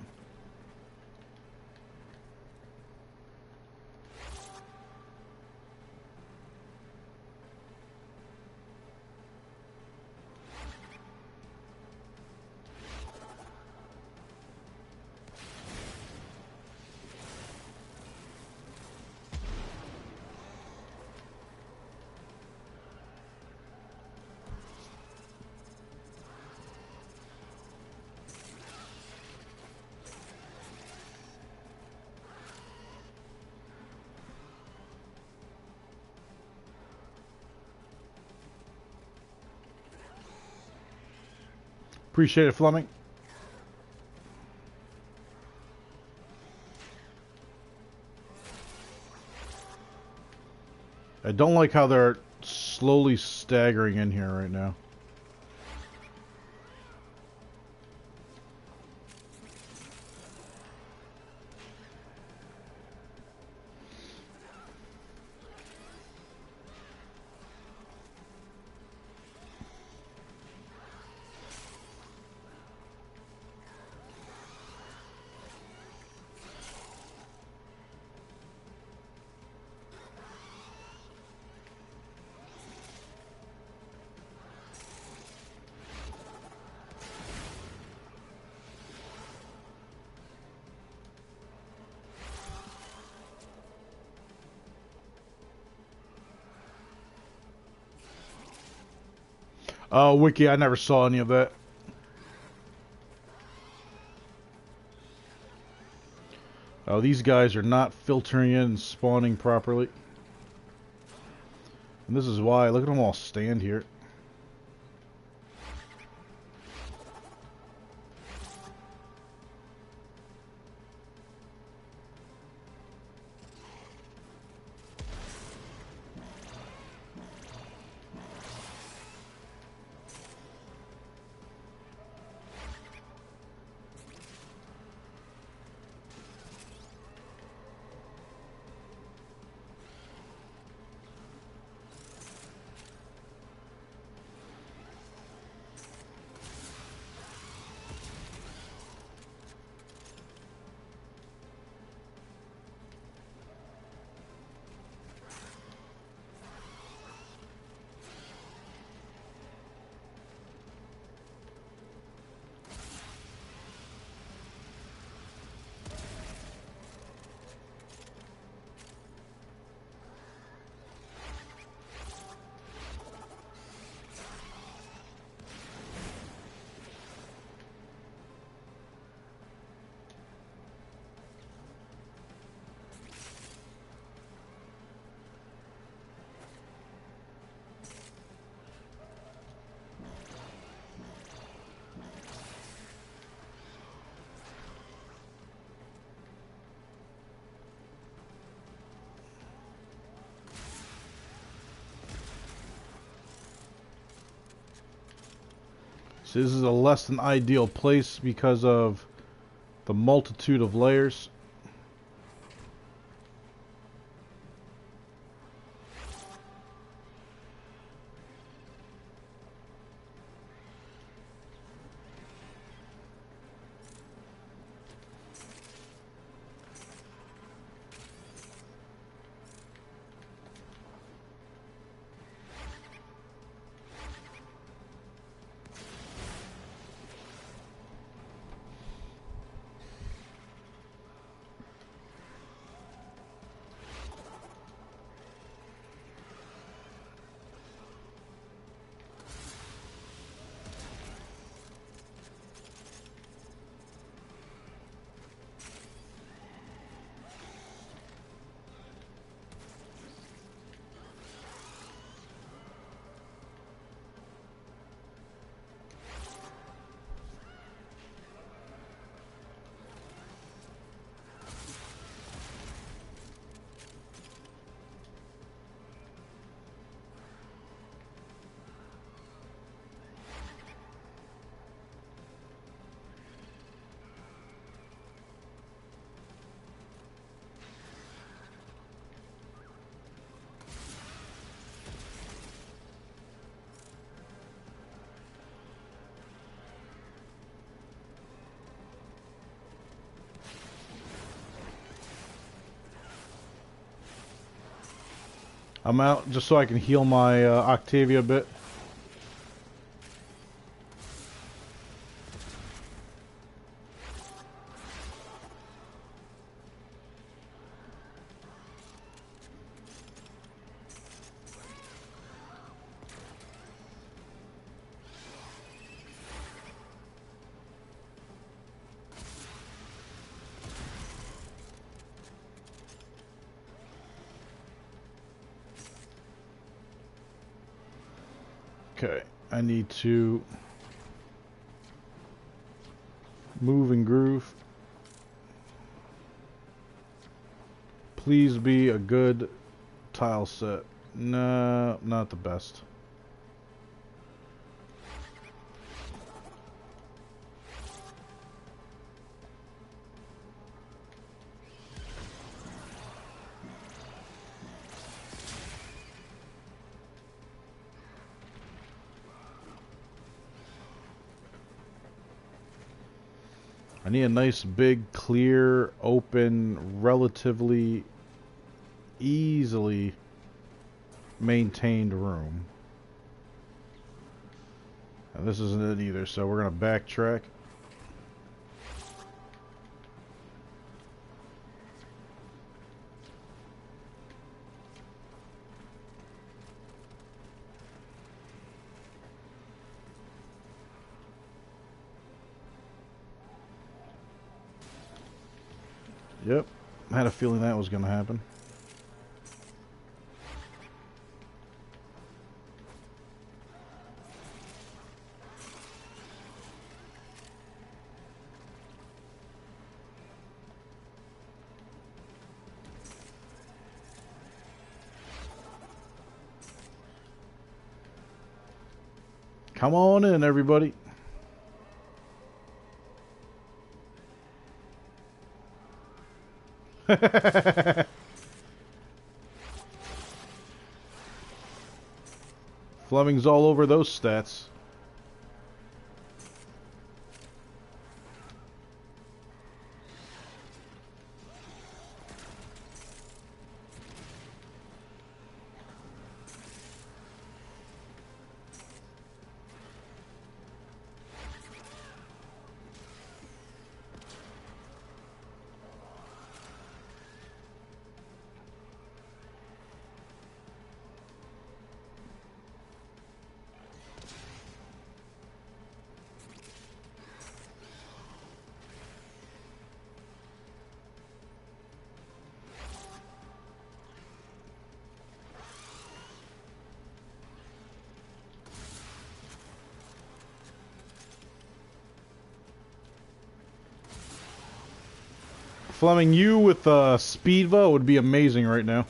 Appreciate it, Fleming. I don't like how they're slowly staggering in here right now. Wiki, I never saw any of that. Oh, these guys are not filtering in and spawning properly. And this is why. Look at them all stand here. So this is a less than ideal place because of the multitude of layers. I'm out just so I can heal my Octavia a bit. Okay, I need to move and groove. Please be a good tile set. No, not the best. I need a nice, big, clear, open, relatively easily maintained room. And this isn't it either, so we're going to backtrack. Yep, I had a feeling that was going to happen. Come on in, everybody. Fleming's all over those stats. Fleming, you with Speedva would be amazing right now.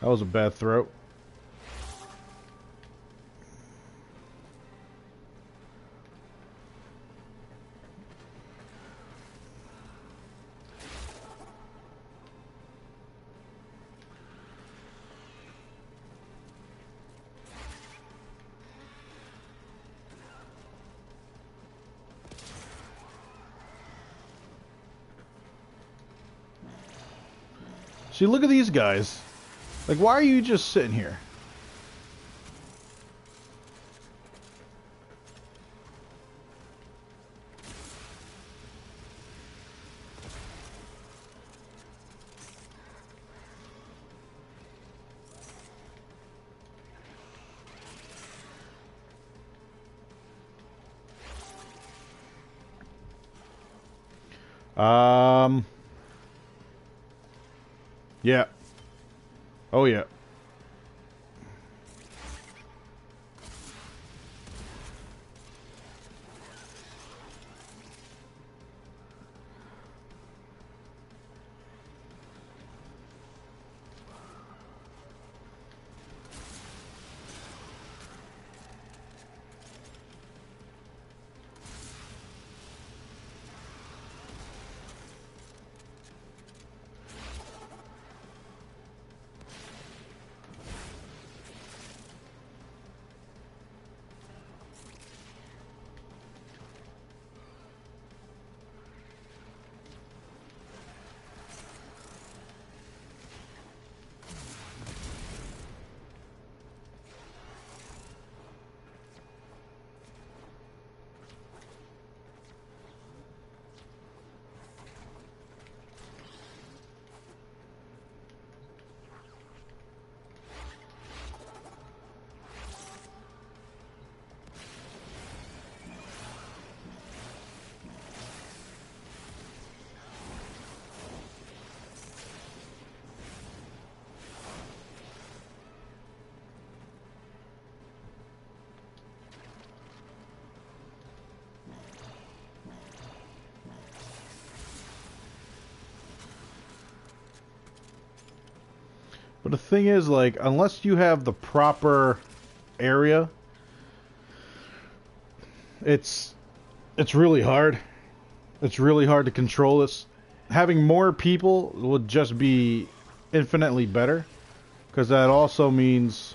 That was a bad throw. See, look at these guys. Like, why are you just sitting here? Yeah. Oh, yeah. But the thing is, like, unless you have the proper area, it's really hard. It's really hard to control this. Having more people would just be infinitely better, because that also means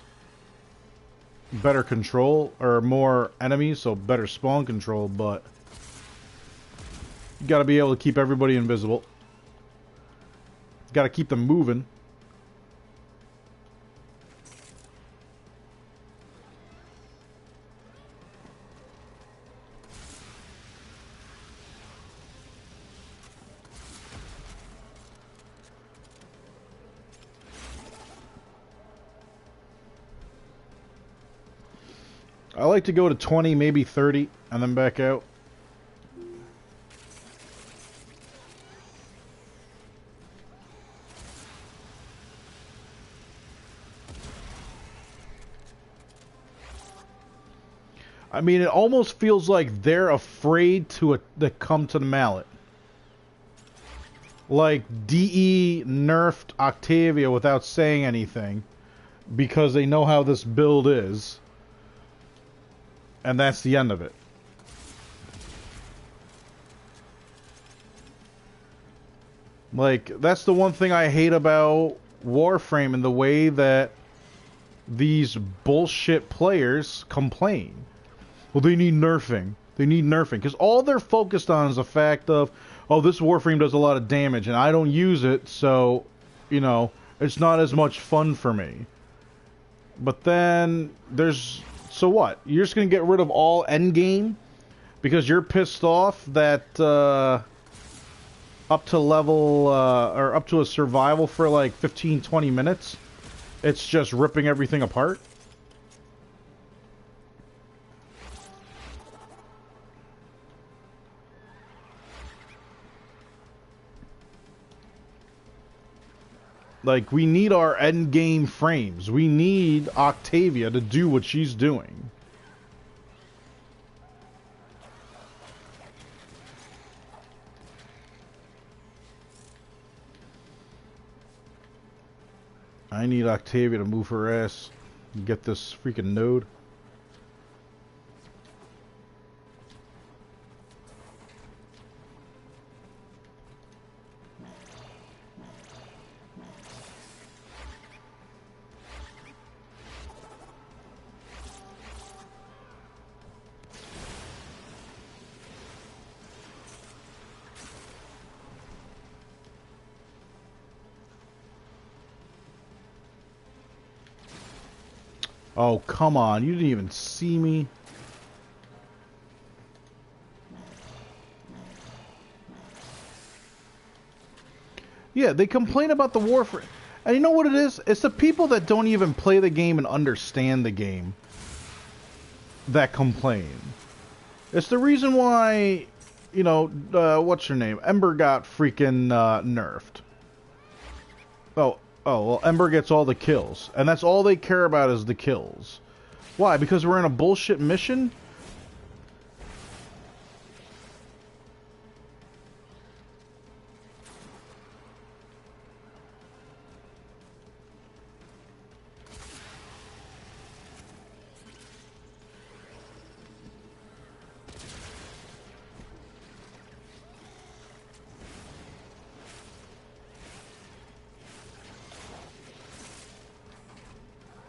better control, or more enemies, so better spawn control, but you gotta be able to keep everybody invisible. Gotta keep them moving. I like to go to 20, maybe 30, and then back out. I mean, it almost feels like they're afraid to come to the mallet. Like, DE nerfed Octavia without saying anything, because they know how this build is. And that's the end of it. Like, that's the one thing I hate about Warframe, and the way that these bullshit players complain. Well, they need nerfing. They need nerfing. Because all they're focused on is the fact of, oh, this Warframe does a lot of damage, and I don't use it, so, you know, it's not as much fun for me. But then, there's... So what? You're just going to get rid of all endgame? Because you're pissed off that, up to level, or up to a survival for like 15-20 minutes, it's just ripping everything apart? Like, we need our endgame frames. We need Octavia to do what she's doing. I need Octavia to move her ass and get this freaking node. Oh, come on. You didn't even see me. Yeah, they complain about the Warframe. And you know what it is? It's the people that don't even play the game and understand the game that complain. It's the reason why, you know, what's her name? Ember got freaking nerfed. Oh, well, Ember gets all the kills. And that's all they care about is the kills. Why? Because we're in a bullshit mission?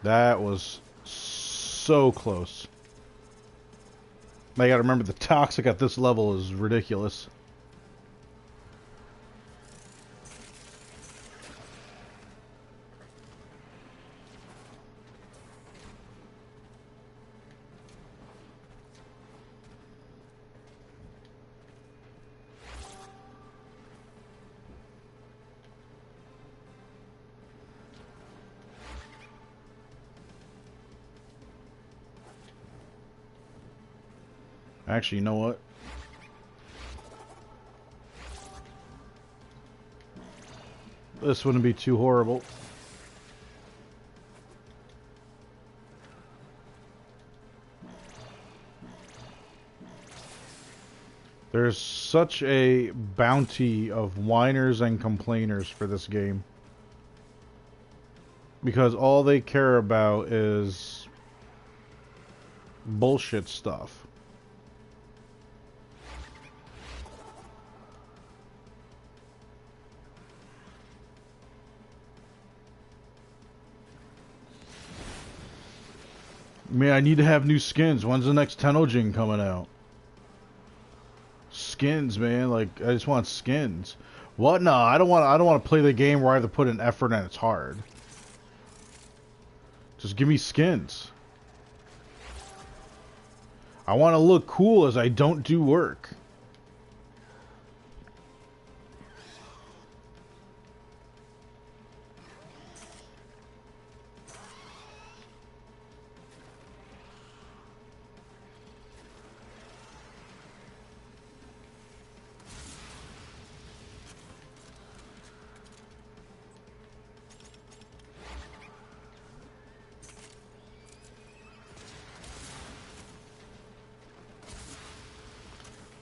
That was so close. I gotta remember, the toxic at this level is ridiculous. Actually, you know what? This wouldn't be too horrible. There's such a bounty of whiners and complainers for this game. Because all they care about is bullshit stuff. Man, I need to have new skins. When's the next Tenojin coming out? Skins, man. Like, I just want skins. What? No, I don't want to play the game where I have to put in effort and it's hard. Just give me skins. I want to look cool as I don't do work.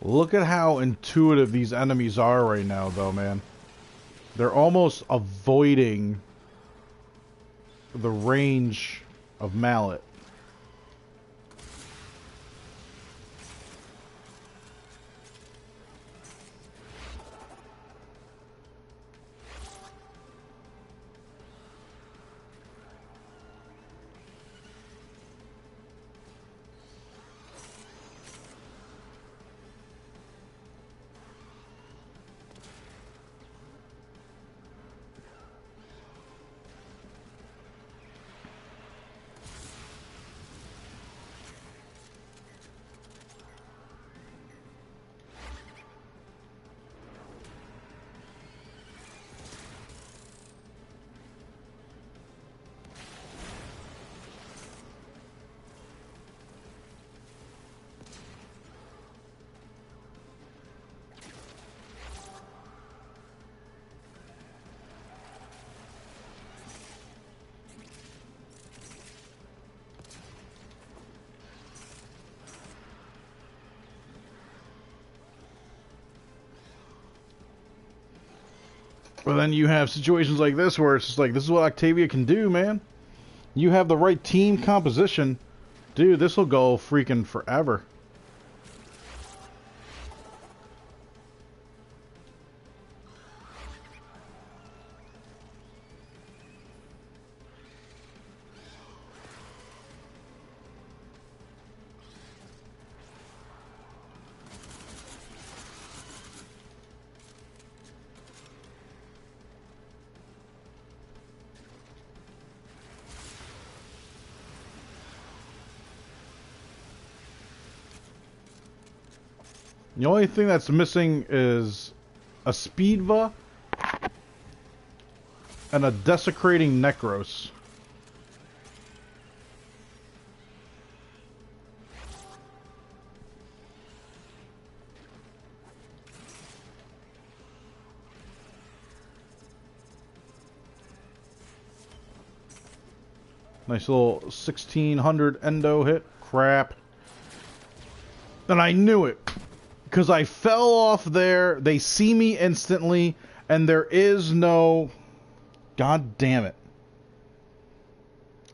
Look at how intuitive these enemies are right now, though, man. They're almost avoiding the range of mallet. But then you have situations like this where it's just like, this is what Octavia can do, man. You have the right team composition. Dude, this will go freaking forever. The only thing that's missing is a Speedva and a Desecrating Necros. Nice little 1600 endo hit. Crap. And I knew it. Because I fell off there, they see me instantly, and there is no... God damn it.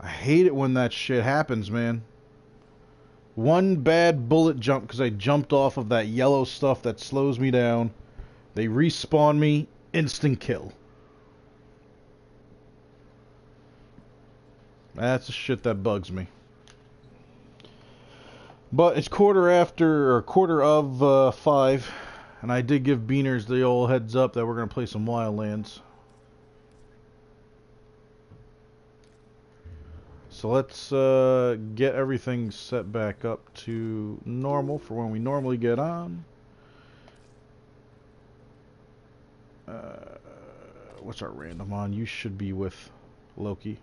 I hate it when that shit happens, man. One bad bullet jump, because I jumped off of that yellow stuff that slows me down. They respawn me, instant kill. That's the shit that bugs me. But it's quarter of 5, and I did give Beaners the old heads up that we're going to play some Wildlands. So let's get everything set back up to normal for when we normally get on. What's our random on? You should be with Loki.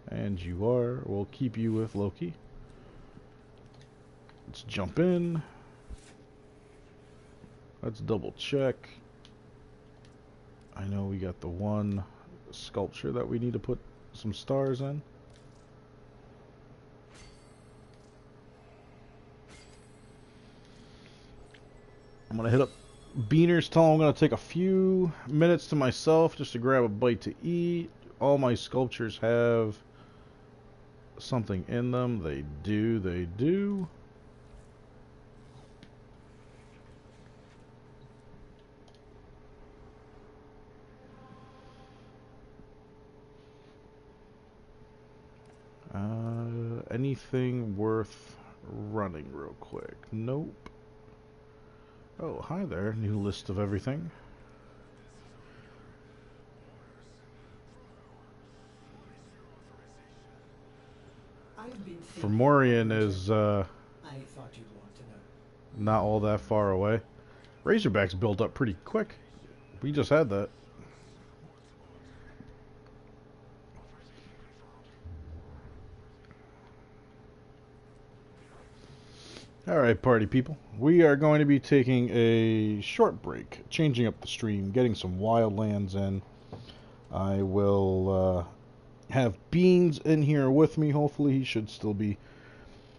And you are. We'll keep you with Loki. Let's jump in. Let's double check. I know we got the one sculpture that we need to put some stars in. I'm going to hit up Beaners, tell him I'm going to take a few minutes to myself just to grab a bite to eat. all my sculptures have something in them. They do, they do. Anything worth running real quick? Nope. Oh, hi there. New list of everything. Fomorian is I thought you'd want to know. not all that far away. Razorback's built up pretty quick. We just had that. Alright, party people. We are going to be taking a short break, changing up the stream, getting some Wildlands in. I will have Beans in here with me. Hopefully he should still be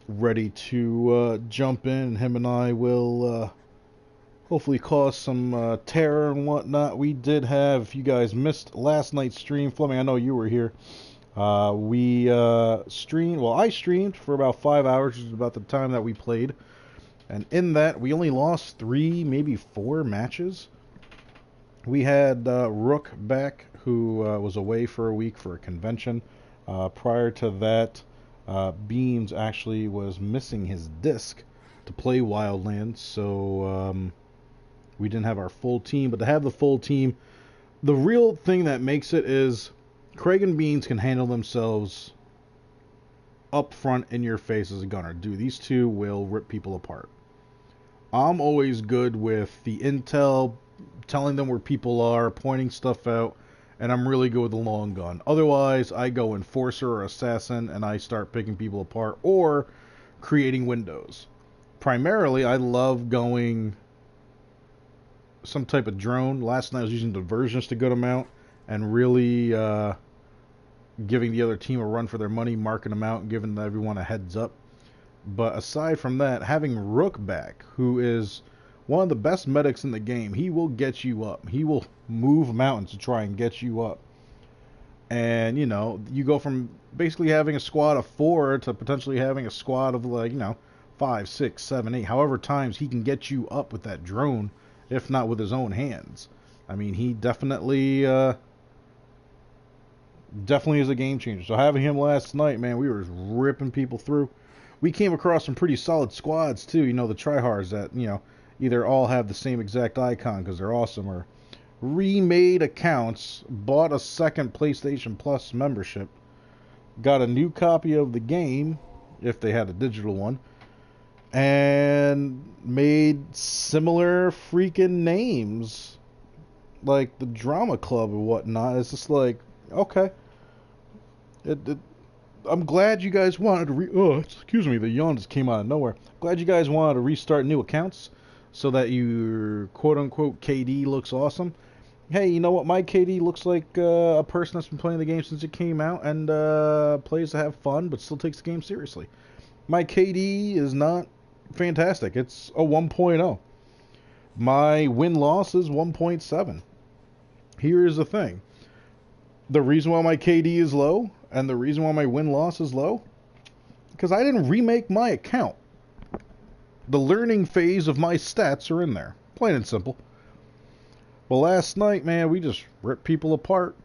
ready to jump in. Him and I will hopefully cause some terror and whatnot. We did have, if you guys missed last night's stream, Fleming, I know you were here. We streamed, well, I streamed for about 5 hours, which is about the time that we played. And in that, we only lost 3, maybe 4 matches. We had Rook back, who was away for a week for a convention. Prior to that, Beans actually was missing his disc to play Wildlands, so we didn't have our full team. But to have the full team, the real thing that makes it is Craig and Beans can handle themselves up front in your face as a gunner. Dude, these two will rip people apart. I'm always good with the intel, telling them where people are, pointing stuff out, and I'm really good with the long gun. Otherwise, I go Enforcer or Assassin, and I start picking people apart, or creating windows. Primarily, I love going some type of drone. Last night I was using Diversionist a good amount, and really giving the other team a run for their money, marking them out, and giving everyone a heads up. But aside from that, having Rook back, who is one of the best medics in the game, he will get you up. He will move mountains to try and get you up. And, you know, you go from basically having a squad of 4 to potentially having a squad of, like, you know, 5, 6, 7, 8, however times he can get you up with that drone, if not with his own hands. I mean, he definitely is a game changer. So having him last night, man, we were ripping people through. We came across some pretty solid squads, too. You know, the tryhards that, you know, either all have the same exact icon because they're awesome, or remade accounts, bought a second PlayStation Plus membership, got a new copy of the game, if they had a digital one, and made similar freaking names, like the Drama Club and whatnot. It's just like, okay. I'm glad you guys wanted to excuse me, the yawn just came out of nowhere. Glad you guys wanted to restart new accounts so that your quote-unquote KD looks awesome. Hey, you know what? My KD looks like a person that's been playing the game since it came out and plays to have fun but still takes the game seriously. My KD is not fantastic. It's a 1.0. My win-loss is 1.7. Here's the thing. The reason why my KD is low and the reason why my win-loss is low, because I didn't remake my account. The learning phase of my stats are in there. Plain and simple. Well, last night, man, we just ripped people apart.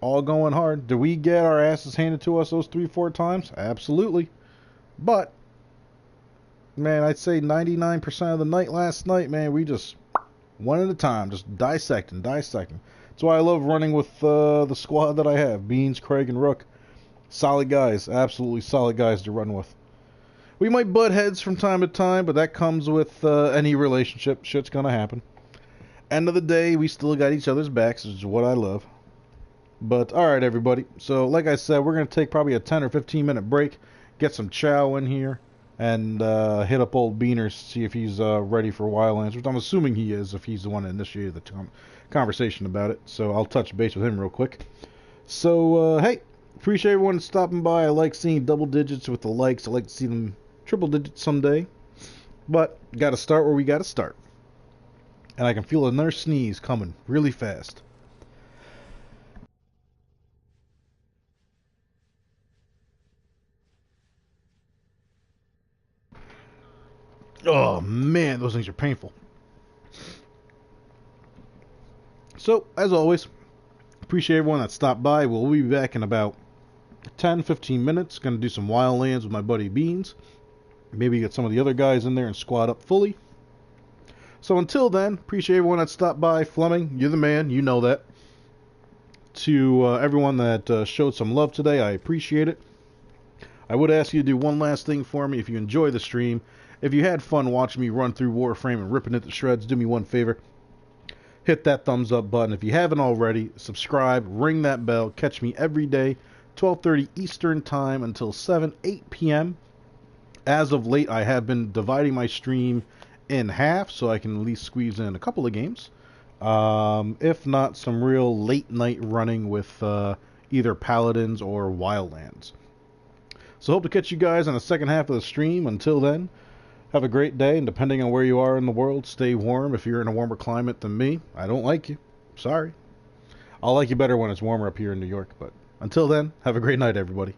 All going hard. Did we get our asses handed to us those 3-4 times? Absolutely. But, man, I'd say 99% of the night last night, man, we just, one at a time, just dissecting. That's why I love running with the squad that I have. Beans, Craig, and Rook. Solid guys. Absolutely solid guys to run with. We might butt heads from time to time, but that comes with any relationship. Shit's gonna happen. End of the day, we still got each other's backs, which is what I love. But, alright, everybody. So, like I said, we're going to take probably a 10 or 15 minute break, get some chow in here, and hit up old Beaners, see if he's ready for Wildlands, which I'm assuming he is, if he's the one that initiated the conversation about it. So, I'll touch base with him real quick. So, hey, appreciate everyone stopping by. I like seeing double digits with the likes. I like to see them triple digits someday. But, got to start where we got to start. And I can feel another sneeze coming really fast. Oh man, those things are painful. So, as always, appreciate everyone that stopped by. We'll be back in about 10-15 minutes. Going to do some Wildlands with my buddy Beans. Maybe get some of the other guys in there and squad up fully. So until then, appreciate everyone that stopped by. Fleming, you're the man. You know that. To everyone that showed some love today, I appreciate it. I would ask you to do one last thing for me. If you enjoy the stream, if you had fun watching me run through Warframe and ripping it to shreds, do me one favor. Hit that thumbs up button. If you haven't already, subscribe, ring that bell. Catch me every day, 12:30 Eastern Time until 8 p.m. As of late, I have been dividing my stream in half so I can at least squeeze in a couple of games. If not, some real late night running with either Paladins or Wildlands. So hope to catch you guys on the second half of the stream. Until then, have a great day, and depending on where you are in the world, stay warm. If you're in a warmer climate than me, I don't like you. Sorry. I'll like you better when it's warmer up here in New York, but until then, have a great night, everybody.